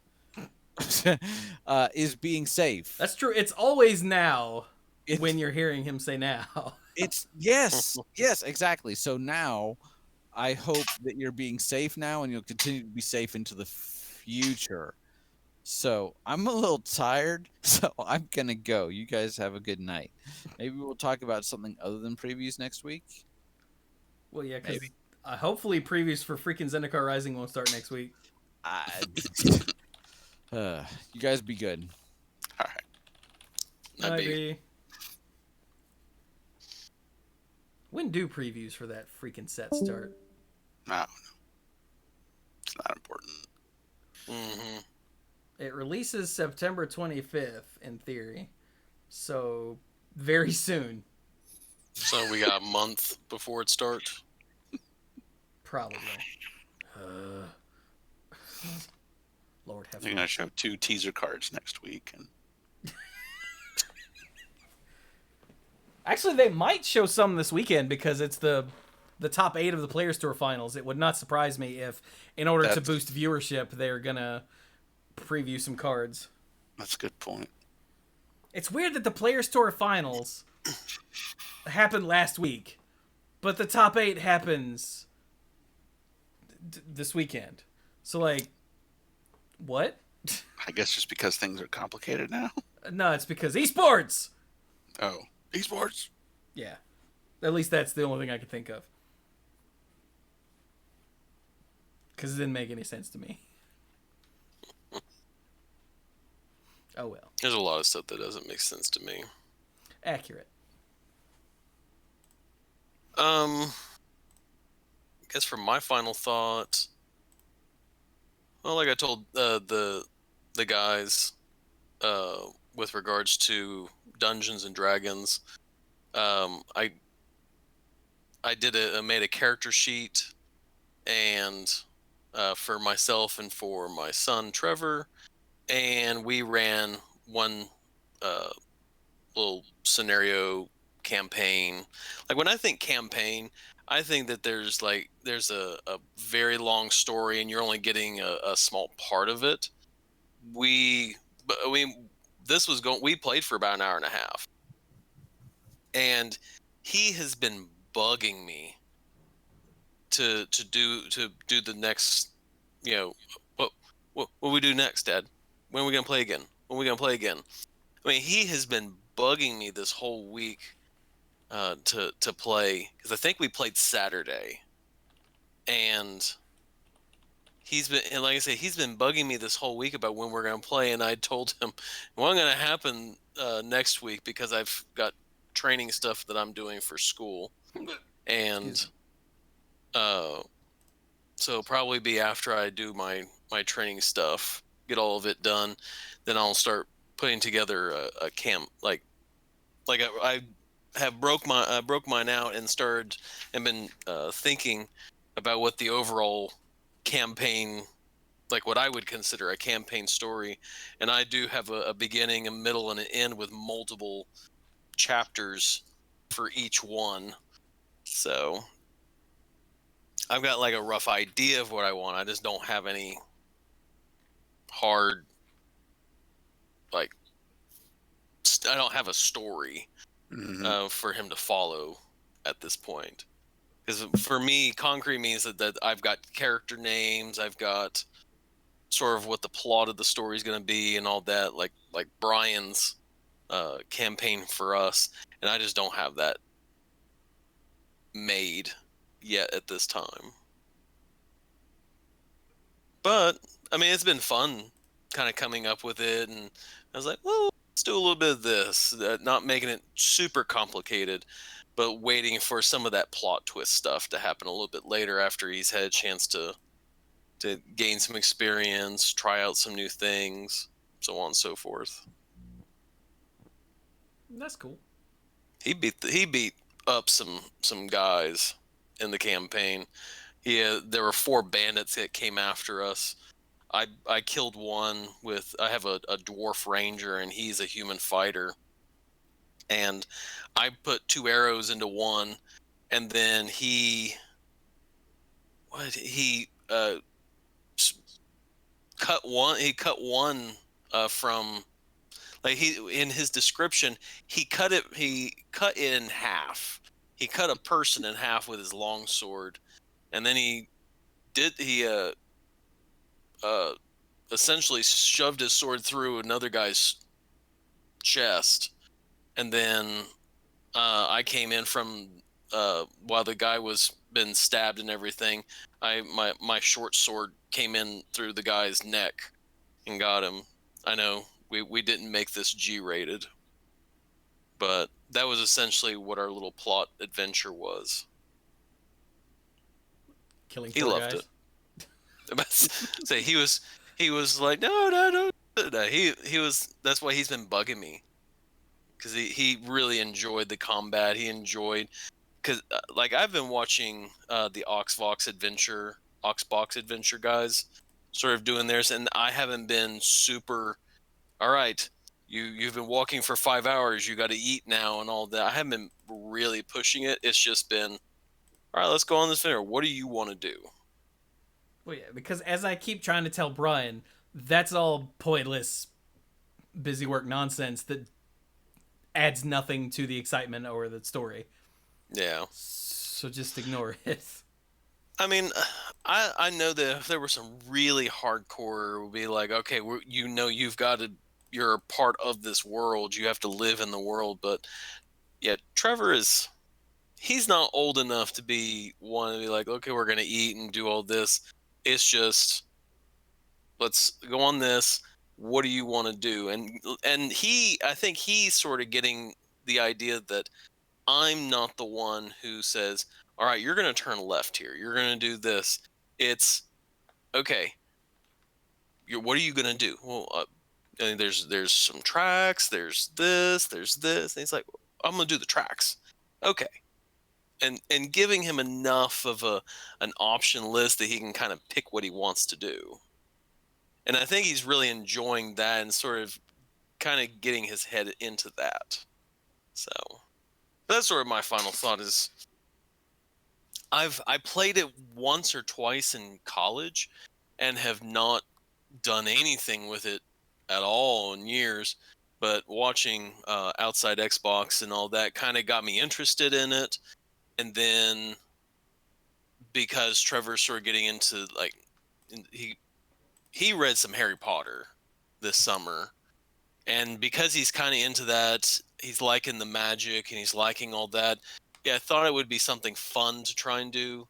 Speaker 3: is being safe.
Speaker 1: That's true. It's always now
Speaker 3: It's-
Speaker 1: when you're hearing him say now.
Speaker 3: It's yes, exactly. So now I hope that you're being safe now and you'll continue to be safe into the future. So I'm a little tired, so I'm gonna go. You guys have a good night. Maybe we'll talk about something other than previews next week.
Speaker 1: Well, yeah, because
Speaker 3: Maybe.
Speaker 1: hopefully previews for freaking Zendikar Rising won't start next week.
Speaker 3: You guys be good.
Speaker 2: All right.
Speaker 4: That'd be-
Speaker 1: Maybe. When do previews for that freaking set start?
Speaker 2: I don't know. It's not important.
Speaker 4: Mm-hmm.
Speaker 1: It releases September 25th in theory, so very soon,
Speaker 4: So we got a month before it starts.
Speaker 1: probably. Lord have
Speaker 2: They're going to show 2 teaser cards next week. And
Speaker 1: Actually, they might show some this weekend because it's the top 8 of the Players Tour finals. It would not surprise me if, in order to
Speaker 2: That's-
Speaker 1: boost viewership, they're gonna preview some cards.
Speaker 2: that's a good point.
Speaker 1: It's weird that the Players Tour finals happened last week, but the top 8 happens this weekend. So, like, what?
Speaker 2: I guess just because things are complicated now.
Speaker 1: No, it's because esports!
Speaker 2: Oh, esports.
Speaker 1: Yeah. At least that's the only thing I could think of. Because it didn't make any sense to me. Oh well.
Speaker 4: There's a lot of stuff that doesn't make sense to me.
Speaker 1: Accurate.
Speaker 4: I guess for my final thought, well, like I told the guys with regards to Dungeons and Dragons, I made a character sheet, and for myself and for my son Trevor, and we ran one little scenario campaign. Like when I think campaign, I think that there's a very long story and you're only getting a small part of it. We played for about an hour and a half, and he has been bugging me to do the next, what we do next, Dad? When are we gonna play again? When are we gonna play again? I mean, he has been bugging me this whole week to play, because I think we played Saturday, and like I say, he's been bugging me this whole week about when we're gonna play, and I told him it wasn't gonna happen next week because I've got training stuff that I'm doing for school, and so it'll probably be after I do my training stuff, get all of it done, then I'll start putting together a camp. Like I have broke mine out and started and been thinking about what the overall campaign, like what I would consider a campaign story, and I do have a beginning, a middle, and an end with multiple chapters for each one. So I've got like a rough idea of what I want. I just don't have any hard, like, I don't have a story for him to follow at this point. Because for me, concrete means that I've got character names, I've got sort of what the plot of the story is going to be and all that, like Brian's campaign for us, and I just don't have that made yet at this time. But I mean, it's been fun kind of coming up with it, and I was like, well, let's do a little bit of this, not making it super complicated, but waiting for some of that plot twist stuff to happen a little bit later after he's had a chance to gain some experience, try out some new things, so on and so forth.
Speaker 1: That's cool.
Speaker 4: He beat up some guys in the campaign. There were 4 bandits that came after us. I killed one with, I have a dwarf ranger and he's a human fighter, and I put 2 arrows into one, and then he cut one from, like, he, in his description, he cut it in half. He cut a person in half with his long sword, and then he essentially shoved his sword through another guy's chest, and then I came in from while the guy was been stabbed and everything. My short sword came in through the guy's neck and got him. I know we didn't make this G-rated, but that was essentially what our little plot adventure was.
Speaker 1: Killing
Speaker 4: He
Speaker 1: poor
Speaker 4: loved
Speaker 1: guys.
Speaker 4: it. So he was like, no. He was. That's why he's been bugging me, because he really enjoyed the combat. He enjoyed, because like, I've been watching the Oxbox Adventure guys sort of doing theirs, and I haven't been super. All right, you've been walking for 5 hours. You got to eat now and all that. I haven't been really pushing it. It's just been, all right, let's go on this dinner. What do you want to do?
Speaker 1: Well, yeah, because as I keep trying to tell Brian, that's all pointless busy work nonsense that adds nothing to the excitement or the story.
Speaker 4: Yeah.
Speaker 1: So just ignore it.
Speaker 4: I mean, I know that if there were some really hardcore, it would be like, okay, you're a part of this world. You have to live in the world. But yeah, Trevor he's not old enough to be one to be like, okay, we're going to eat and do all this. It's just, let's go on this. What do you want to do? And I think he's sort of getting the idea that I'm not the one who says, all right, you're going to turn left here. You're going to do this. It's, okay, what are you going to do? Well, and there's some tracks. There's this. And he's like, I'm going to do the tracks. Okay. And giving him enough of an option list that he can kind of pick what he wants to do. And I think he's really enjoying that and sort of kind of getting his head into that. So that's sort of my final thought is, I played it once or twice in college and have not done anything with it at all in years, but watching Outside Xbox and all that kind of got me interested in it. And then because Trevor's sort of getting into, like, he read some Harry Potter this summer, and because he's kind of into that, he's liking the magic and he's liking all that. Yeah, I thought it would be something fun to try and do.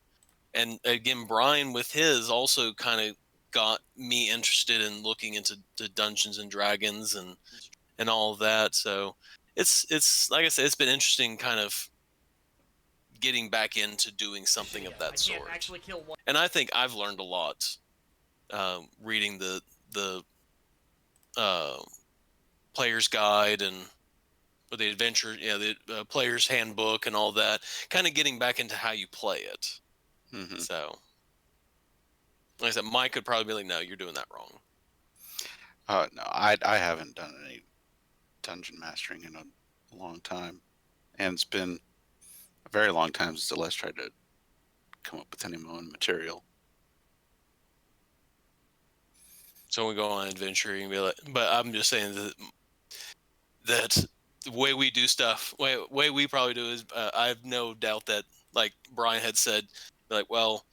Speaker 4: And again, Brian with his also kind of got me interested in looking into Dungeons and Dragons and all of that. So it's like I said, it's been interesting kind of getting back into doing something of that sort. And I think I've learned a lot reading the player's guide and the adventure, the player's handbook and all that, kind of getting back into how you play it. Mm-hmm. So, like I said, Mike could probably be like, no, you're doing that wrong.
Speaker 2: No, I haven't done any dungeon mastering in a long time. And it's been a very long time since Celeste tried to come up with any of my own material.
Speaker 4: So we go on adventure and be like, but I'm just saying that the way we do stuff, way we probably do is, I have no doubt that, like Brian had said, like, well,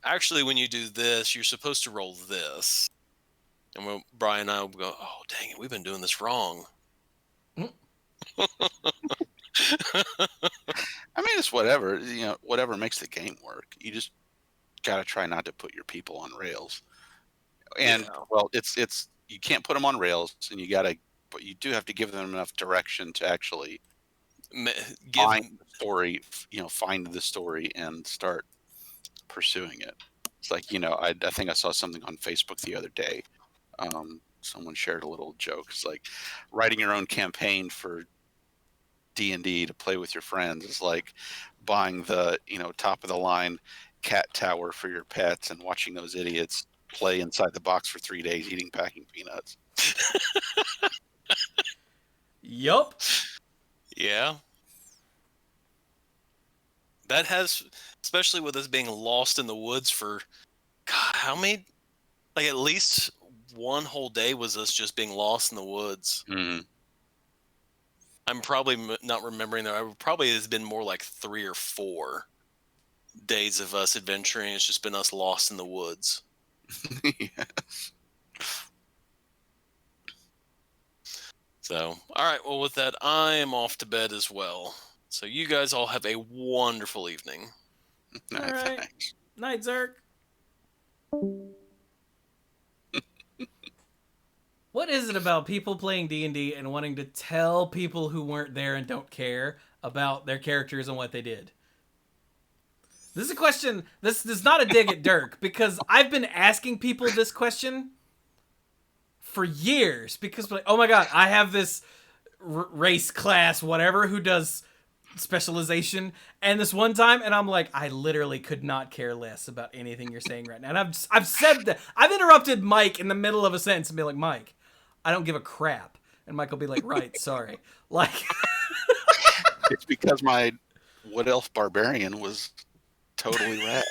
Speaker 4: actually, when you do this, you're supposed to roll this. And Brian and I will go, oh, dang it, we've been doing this wrong.
Speaker 2: I mean, it's whatever, whatever makes the game work. You just got to try not to put your people on rails. And, well, it's you can't put them on rails, and you got to but you do have to give them enough direction to actually
Speaker 4: Give
Speaker 2: find the story, find the story and start pursuing it. It's like, I think I saw something on Facebook the other day. Someone shared a little joke. It's like writing your own campaign for D&D to play with your friends is like buying the, top of the line cat tower for your pets and watching those idiots play inside the box for 3 days eating packing peanuts.
Speaker 1: Yup.
Speaker 4: Yeah. That has, especially with us being lost in the woods for, God, how many, like at least one whole day was us just being lost in the woods.
Speaker 2: Mm.
Speaker 4: I'm probably not remembering that. Probably has been more like 3 or 4 days of us adventuring. It's just been us lost in the woods.
Speaker 2: Yes.
Speaker 4: So, all right. Well, with that, I am off to bed as well. So you guys all have a wonderful evening.
Speaker 1: All right.
Speaker 2: Thanks.
Speaker 1: Night, Zerk. What is it about people playing D&D and wanting to tell people who weren't there and don't care about their characters and what they did? This is a question. This is not a dig at Dirk, because I've been asking people this question for years. Because, like, oh my god, I have this race, class, whatever, who does specialization, and this one time, and I'm like, I literally could not care less about anything you're saying right now. And I've said that. I've interrupted Mike in the middle of a sentence and be like, Mike, I don't give a crap. And Mike will be like, right, sorry. Like,
Speaker 2: it's because my Wood Elf Barbarian was totally rad.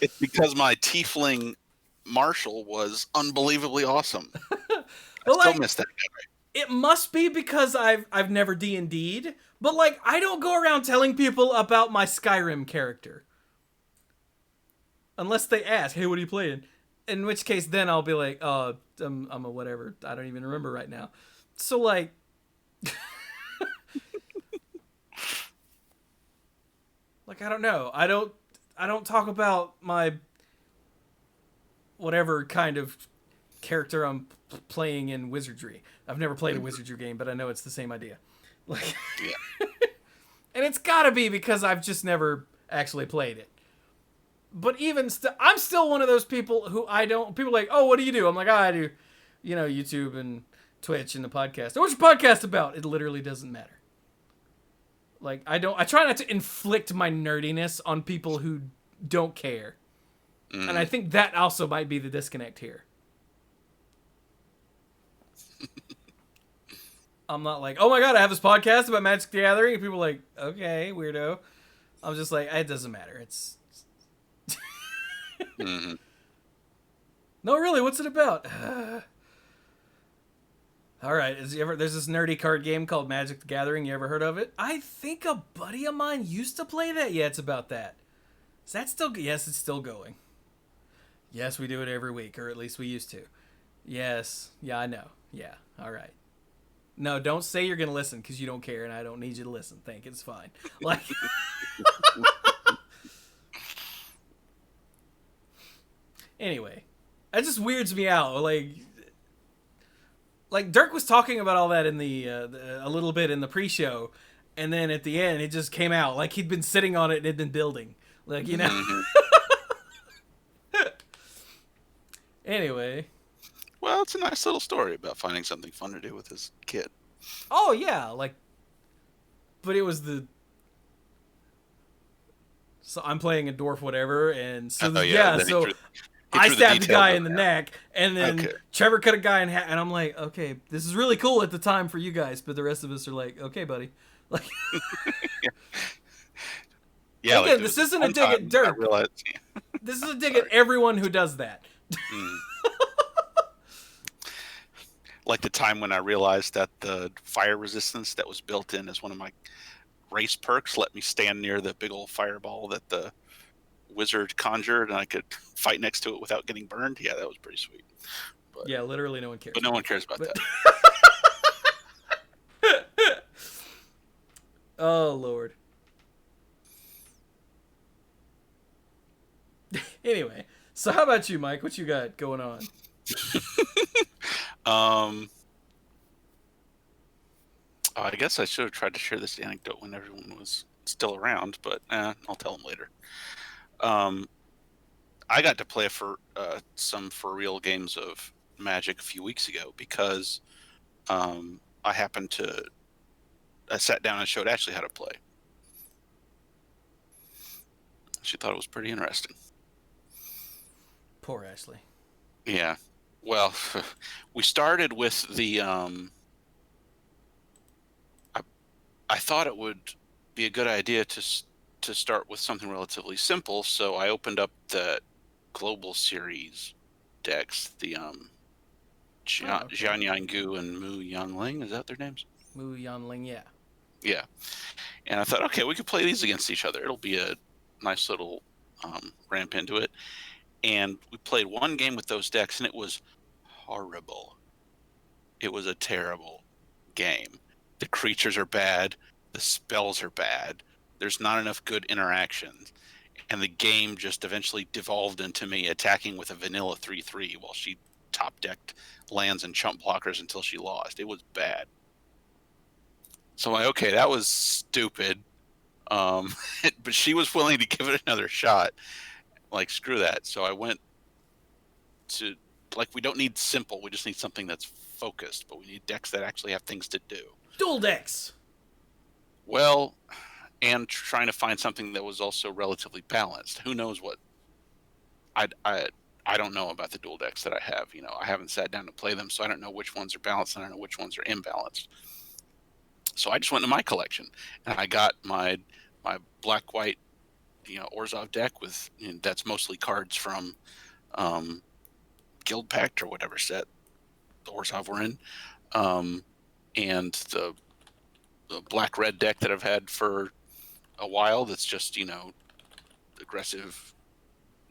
Speaker 2: It's because my Tiefling Marshal was unbelievably awesome.
Speaker 1: well,
Speaker 2: I still miss that guy.
Speaker 1: It must be because I've never D&D'd, but like I don't go around telling people about my Skyrim character. Unless they ask, hey, what are you playing? In which case, then I'll be like, I'm a whatever. I don't even remember right now. So like, like I don't know. I don't talk about my whatever kind of character I'm playing in Wizardry. I've never played a Wizardry game, but I know it's the same idea. Like,
Speaker 2: Yeah.
Speaker 1: And it's gotta be because I've just never actually played it. But even I'm still one of those people who people are like, oh, what do you do? I'm like, I do, YouTube and Twitch and the podcast. What's your podcast about? It literally doesn't matter. Like, I try not to inflict my nerdiness on people who don't care. Mm. And I think that also might be the disconnect here. I'm not like, oh my god, I have this podcast about Magic the Gathering. And people are like, okay, weirdo. I'm just like, it doesn't matter. It's
Speaker 2: mm-hmm.
Speaker 1: No, really, what's it about? All right, there's this nerdy card game called Magic the Gathering. You ever heard of it? I think a buddy of mine used to play that. Yeah, it's about that. Is that still? Yes, it's still going. Yes, we do it every week, or at least we used to. Yes. Yeah, I know. Yeah. All right. No, don't say you're going to listen because you don't care and I don't need you to listen. Think it's fine. Like, anyway, that just weirds me out. Like Dirk was talking about all that in a little bit in the pre-show, and then at the end it just came out like he'd been sitting on it and had been building. Like, Anyway.
Speaker 2: Well, it's a nice little story about finding something fun to do with his kid.
Speaker 1: Oh, yeah. But it was so I'm playing a dwarf whatever, and so, so I stabbed the guy in the neck, and then Trevor cut a guy in half, and I'm like, okay, this is really cool at the time for you guys, but the rest of us are like, okay, buddy. Like,
Speaker 2: yeah.
Speaker 1: Again, this isn't a dig at Dirk. This is a dig at everyone who does that.
Speaker 2: Like the time when I realized that the fire resistance that was built in as one of my race perks let me stand near the big old fireball that the wizard conjured, and I could fight next to it without getting burned. Yeah, that was pretty sweet. But,
Speaker 1: yeah, literally no one cares.
Speaker 2: But no one cares about that.
Speaker 1: Oh, Lord. Anyway, so how about you, Mike? What you got going on?
Speaker 2: I guess I should have tried to share this anecdote when everyone was still around, but I'll tell them later. I got to play for some for real games of Magic a few weeks ago because I sat down and showed Ashley how to play. She thought it was pretty interesting.
Speaker 1: Poor Ashley.
Speaker 2: Yeah. Well, we started with the. I thought it would be a good idea to start with something relatively simple, so I opened up the Global Series decks, the Jian Yangu and Mu Yanling. Is that their names?
Speaker 1: Mu Yanling, yeah.
Speaker 2: Yeah. And I thought, okay, we could play these against each other. It'll be a nice little ramp into it. And we played one game with those decks, and it was horrible. It was a terrible game. The creatures are bad. The spells are bad. There's not enough good interactions. And the game just eventually devolved into me attacking with a vanilla 3/3 while she top-decked lands and chump blockers until she lost. It was bad. So I'm like, okay, that was stupid. But she was willing to give it another shot. Like, screw that. So I went to, like, we don't need simple. We just need something that's focused. But we need decks that actually have things to do.
Speaker 1: Dual decks.
Speaker 2: Well, and trying to find something that was also relatively balanced. Who knows what? I don't know about the dual decks that I have. You know, I haven't sat down to play them, so I don't know which ones are balanced and I don't know which ones are imbalanced. So I just went to my collection and I got my black-white, Orzhov deck with, that's mostly cards from Guild Pact or whatever set the Orzhov were in, and the black-red deck that I've had for a while that's just, aggressive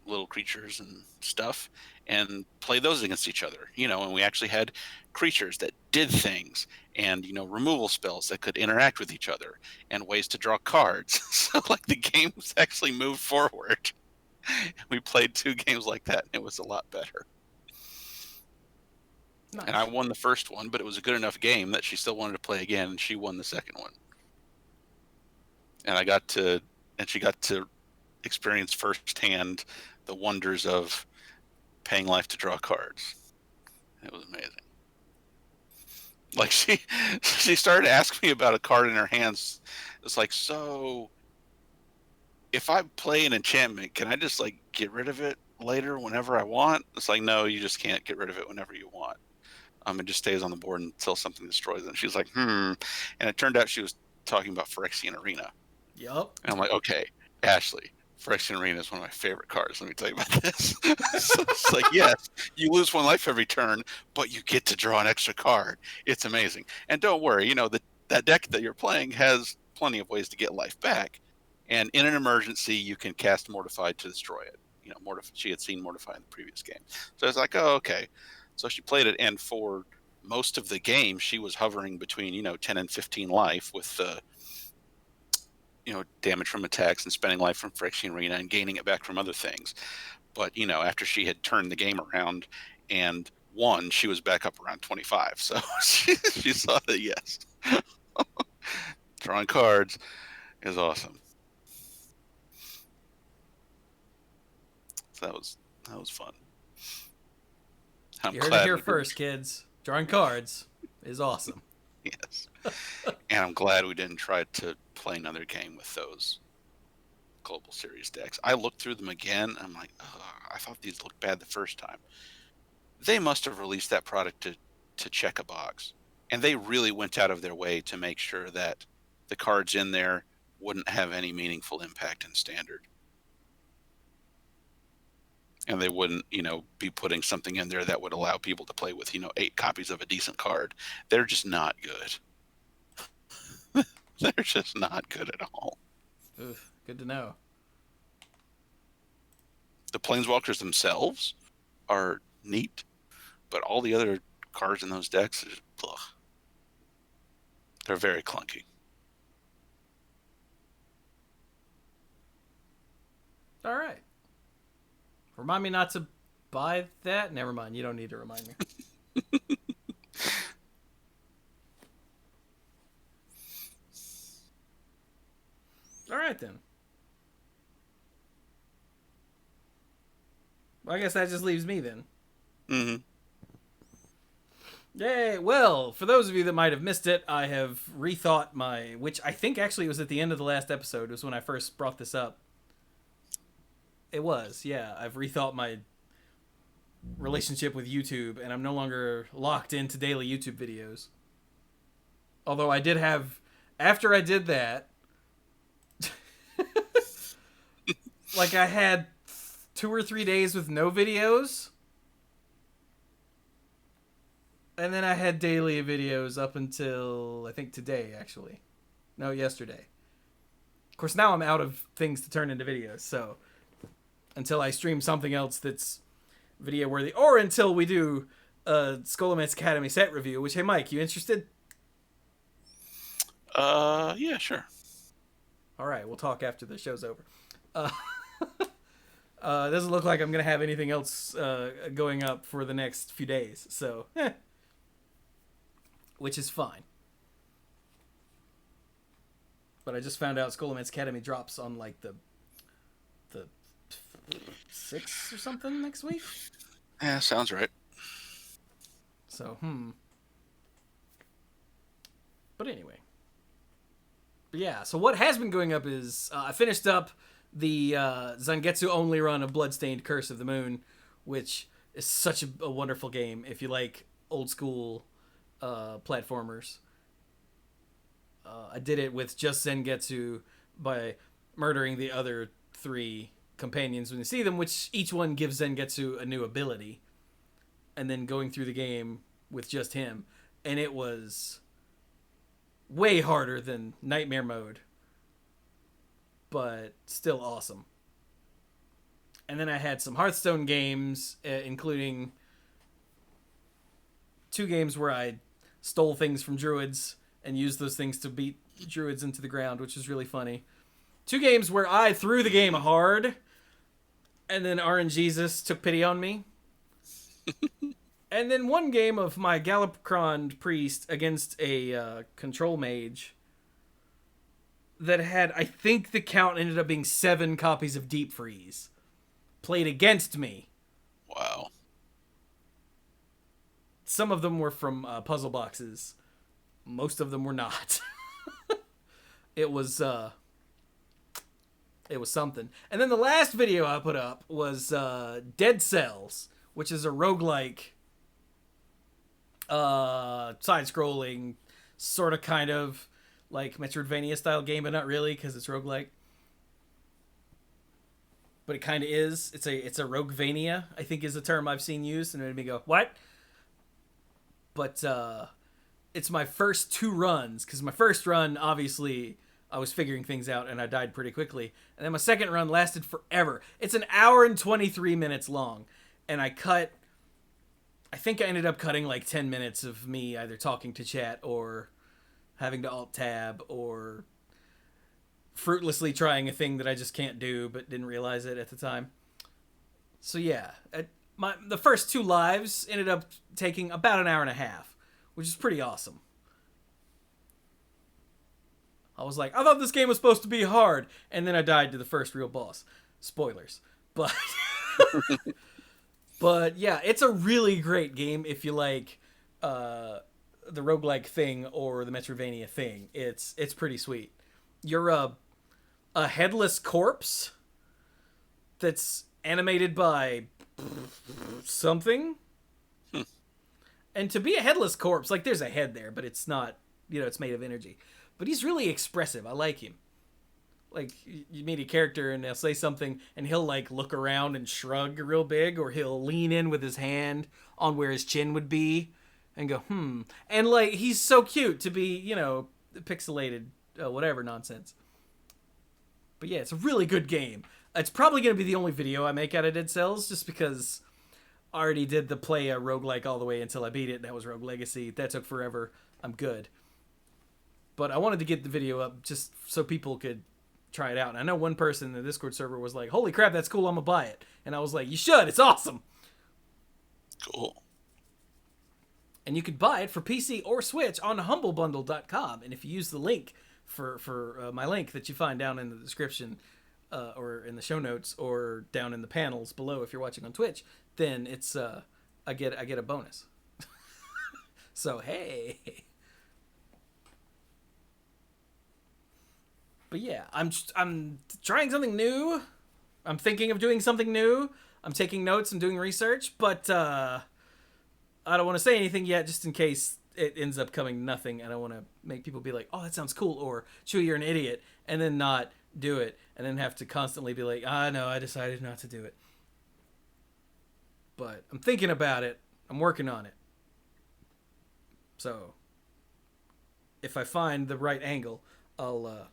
Speaker 2: little creatures and stuff, and play those against each other, and we actually had creatures that did things and, removal spells that could interact with each other and ways to draw cards. So, like, the games actually moved forward. We played 2 games like that, and it was a lot better. Nice. And I won the first one, but it was a good enough game that she still wanted to play again, and she won the second one. And she got to experience firsthand the wonders of paying life to draw cards. It was amazing. Like, she started asking me about a card in her hands. It's like, so if I play an enchantment, can I just, like, get rid of it later whenever I want? It's like, no, you just can't get rid of it whenever you want. It just stays on the board until something destroys it. And she's like, And it turned out she was talking about Phyrexian Arena.
Speaker 1: Yup.
Speaker 2: And I'm like, okay, Ashley, Phyrexian Arena is one of my favorite cards. Let me tell you about this. So it's like, yes, you lose 1 life every turn, but you get to draw an extra card. It's amazing. And don't worry, that deck that you're playing has plenty of ways to get life back. And in an emergency, you can cast Mortified to destroy it. She had seen Mortify in the previous game. So I was like, oh, okay. So she played it, and for most of the game, she was hovering between, 10 and 15 life with damage from attacks and spending life from Phyrexian Arena and gaining it back from other things. But, after she had turned the game around and won, she was back up around 25. So she saw that, yes, drawing cards is awesome. So that was fun.
Speaker 1: You heard it here first, kids. Drawing cards is awesome.
Speaker 2: Yes. And I'm glad we didn't try to play another game with those Global Series decks. I looked through them again. I'm like, I thought these looked bad the first time. They must have released that product to check a box. And they really went out of their way to make sure that the cards in there wouldn't have any meaningful impact in Standard. And they wouldn't, be putting something in there that would allow people to play with, 8 copies of a decent card. They're just not good. They're just not good at all.
Speaker 1: Oof, good to know.
Speaker 2: The Planeswalkers themselves are neat, but all the other cards in those decks are just, ugh. They're very clunky.
Speaker 1: All right. Remind me not to buy that? Never mind. You don't need to remind me. right then. Well, I guess that just leaves me then.
Speaker 2: Mm-hmm.
Speaker 1: Yay! Well, for those of you that might have missed it, I have rethought which I think actually was at the end of the last episode, was when I first brought this up. It was, yeah. I've rethought my relationship with YouTube, and I'm no longer locked into daily YouTube videos. Although I did have, after I did that, like I had 2 or 3 days with no videos. And then I had daily videos up until, I think, today, actually. No, yesterday. Of course, now I'm out of things to turn into videos, so until I stream something else that's video-worthy, or until we do a Scholomance Academy set review, which, hey, Mike, you interested?
Speaker 2: Yeah, sure.
Speaker 1: All right, we'll talk after the show's over. Doesn't look like I'm going to have anything else going up for the next few days, so, which is fine. But I just found out Scholomance Academy drops on, like, the 6th or something next week.
Speaker 2: Yeah, sounds right.
Speaker 1: So, But anyway. But yeah, so what has been going up is I finished up the Zangetsu only run of Bloodstained Curse of the Moon, which is such a wonderful game if you like old school platformers. I did it with just Zangetsu by murdering the other 3 companions when you see them, which each one gives Zangetsu a new ability, and then going through the game with just him. And it was way harder than Nightmare Mode, but still awesome. And then I had some Hearthstone games, including 2 games where I stole things from druids and used those things to beat druids into the ground, which was really funny. 2 games where I threw the game hard, and then RNGesus took pity on me. And then 1 game of my Galapcron priest against a control mage that had, I think the count ended up being 7 copies of Deep Freeze played against me.
Speaker 2: Wow.
Speaker 1: Some of them were from puzzle boxes. Most of them were not. It was something. And then the last video I put up was Dead Cells, which is a roguelike side-scrolling, sort of kind of like Metroidvania style game, but not really because it's roguelike. But it kind of is. It's a roguevania, I think is the term I've seen used, and it made me go, what? But it's my first 2 runs, because my first run, obviously, I was figuring things out, and I died pretty quickly. And then my second run lasted forever. It's an hour and 23 minutes long, and I think I ended up cutting like 10 minutes of me either talking to chat or having to alt-tab or fruitlessly trying a thing that I just can't do but didn't realize it at the time. So yeah, the first 2 lives ended up taking about an hour and a half, which is pretty awesome. I was like, I thought this game was supposed to be hard, and then I died to the first real boss. Spoilers. But but yeah, it's a really great game if you like the roguelike thing or the Metroidvania thing. It's pretty sweet. You're a headless corpse that's animated by something. And to be a headless corpse, like there's a head there, but it's not, it's made of energy. But he's really expressive. I like him. Like, you meet a character and they'll say something and he'll like look around and shrug real big, or he'll lean in with his hand on where his chin would be and go, And like, he's so cute to be, pixelated, whatever nonsense. But yeah, it's a really good game. It's probably going to be the only video I make out of Dead Cells, just because I already did the play a roguelike all the way until I beat it. That was Rogue Legacy. That took forever. I'm good. But I wanted to get the video up just so people could try it out. And I know one person in the Discord server was like, holy crap, that's cool, I'm going to buy it. And I was like, you should, it's awesome.
Speaker 2: Cool.
Speaker 1: And you could buy it for PC or Switch on humblebundle.com. And if you use the link for my link that you find down in the description or in the show notes or down in the panels below if you're watching on Twitch, then it's I get a bonus. So hey. But yeah, I'm trying something new. I'm thinking of doing something new. I'm taking notes and doing research, but I don't want to say anything yet just in case it ends up coming nothing. I don't want to make people be like, oh, that sounds cool, or Chewy, you're an idiot, and then not do it, and then have to constantly be like, no, I decided not to do it. But I'm thinking about it. I'm working on it. So if I find the right angle, I'll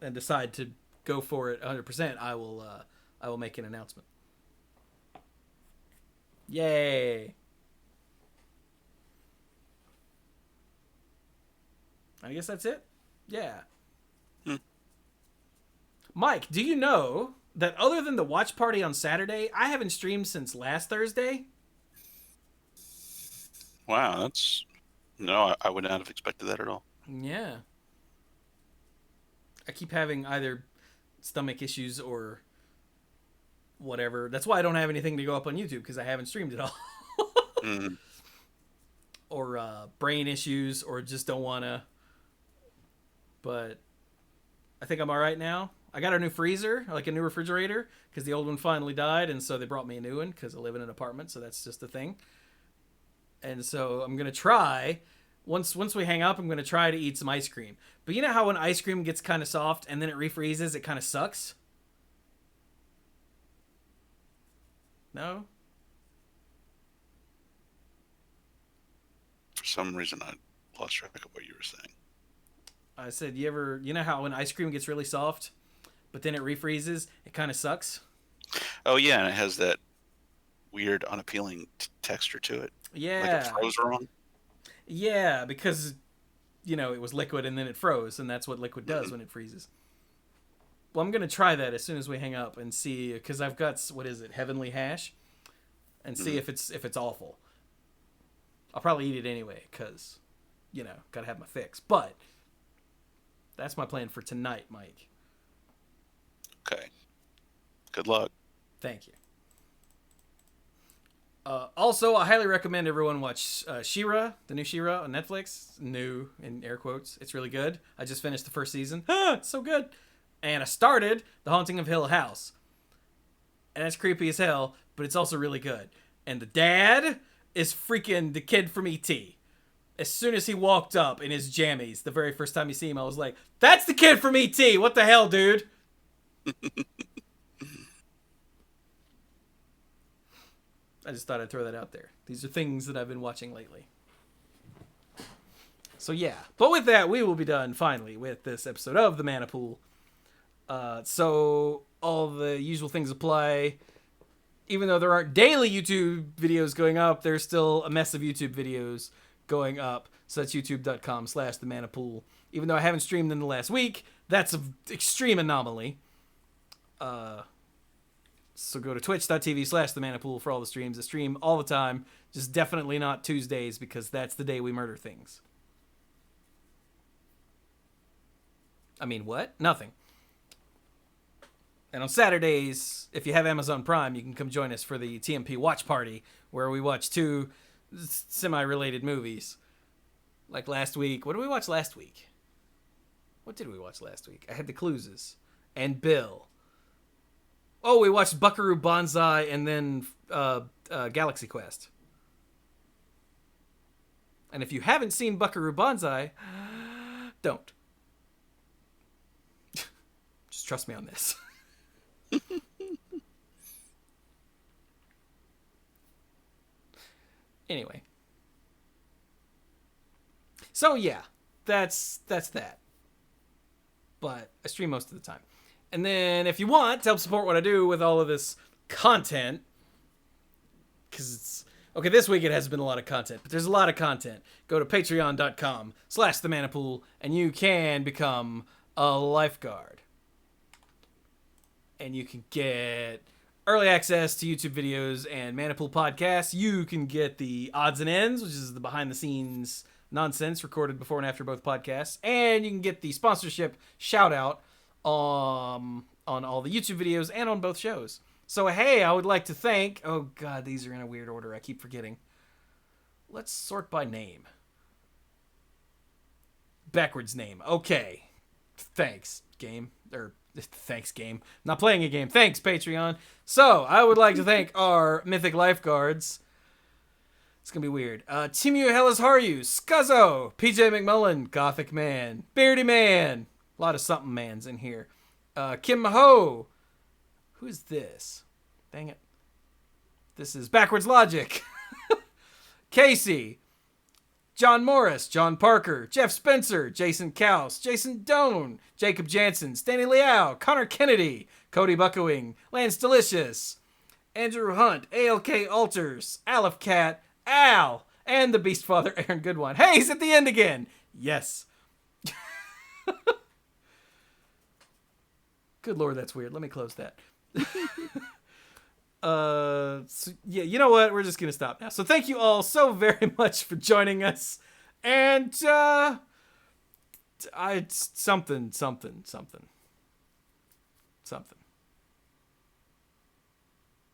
Speaker 1: and decide to go for it 100%, I will make an announcement. Yay. I guess that's it. Yeah. Mike, do you know that other than the watch party on Saturday, I haven't streamed since last Thursday?
Speaker 2: Wow, no, I would not have expected that at all.
Speaker 1: Yeah. I keep having either stomach issues or whatever. That's why I don't have anything to go up on YouTube, because I haven't streamed at all. Or brain issues, or just don't want to. But I think I'm all right now. I got a new freezer, like a new refrigerator, because the old one finally died, and so they brought me a new one because I live in an apartment, so that's just a thing. And so I'm going to try... Once we hang up, I'm going to try to eat some ice cream. But you know how when ice cream gets kind of soft and then it refreezes, it kind of sucks? No?
Speaker 2: For some reason, I lost track of what you were saying.
Speaker 1: I said, you know how when ice cream gets really soft, but then it refreezes, it kind of sucks?
Speaker 2: Oh, yeah, and it has that weird, unappealing texture to it.
Speaker 1: Yeah.
Speaker 2: Like it froze wrong.
Speaker 1: Yeah, because, it was liquid and then it froze, and that's what liquid does when it freezes. Well, I'm going to try that as soon as we hang up and see, because I've got, Heavenly Hash, and see if it's awful. I'll probably eat it anyway, because, got to have my fix. But that's my plan for tonight, Mike.
Speaker 2: Okay. Good luck.
Speaker 1: Thank you. Also, I highly recommend everyone watch She-Ra, the new She-Ra on Netflix. New, in air quotes. It's really good. I just finished the first season. It's so good. And I started The Haunting of Hill House. And it's creepy as hell, but it's also really good. And the dad is freaking the kid from E.T. As soon as he walked up in his jammies, the very first time you see him, I was like, that's the kid from E.T. What the hell, dude? I just thought I'd throw that out there. These are things that I've been watching lately. So yeah. But with that, we will be done finally with this episode of the Mana Pool. So all the usual things apply. Even though there aren't daily YouTube videos going up, there's still a mess of YouTube videos going up. So that's youtube.com/themanapool. Even though I haven't streamed in the last week, that's an extreme anomaly. So go to twitch.tv/themanapool for all the streams. I stream all the time. Just definitely not Tuesdays, because that's the day we murder things. I mean, what? Nothing. And on Saturdays, if you have Amazon Prime, you can come join us for the TMP Watch Party, where we watch 2 semi-related movies. Like last week. What did we watch last week? What did we watch last week? I had the Clues and Bill. Oh, we watched Buckaroo Banzai and then Galaxy Quest. And if you haven't seen Buckaroo Banzai, don't. Just trust me on this. Anyway. So yeah, that's that. But I stream most of the time. And then if you want to help support what I do with all of this content, because it's... Okay, this week it has been a lot of content, but there's a lot of content. Go to patreon.com/themanapool, and you can become a lifeguard. And you can get early access to YouTube videos and Manapool podcasts. You can get the odds and ends, which is the behind-the-scenes nonsense recorded before and after both podcasts. And you can get the sponsorship shout out on all the YouTube videos and on both shows. So, hey, I would like to thank... Oh, God, these are in a weird order. I keep forgetting. Let's sort by name. Backwards name. Okay. Thanks, game. Thanks, game. Not playing a game. Thanks, Patreon. So, I would like to thank our Mythic Lifeguards. It's gonna be weird. Timu Hellas Haru, Scuzzo, PJ McMullen, Gothic Man, Beardy Man. A lot of something mans in here. Kim Maho. Who is this? Dang it. This is Backwards Logic. Casey. John Morris, John Parker, Jeff Spencer, Jason Kaus, Jason Doan, Jacob Jansen, Stanley Liao, Connor Kennedy, Cody Buckowing, Lance Delicious, Andrew Hunt, ALK Alters, Aleph Cat, Al, and the Beast Father Aaron Goodwine. Hey, he's at the end again. Yes. Good Lord, that's weird. Let me close that. So, yeah, you know what? We're just gonna stop now. So thank you all so very much for joining us. And something.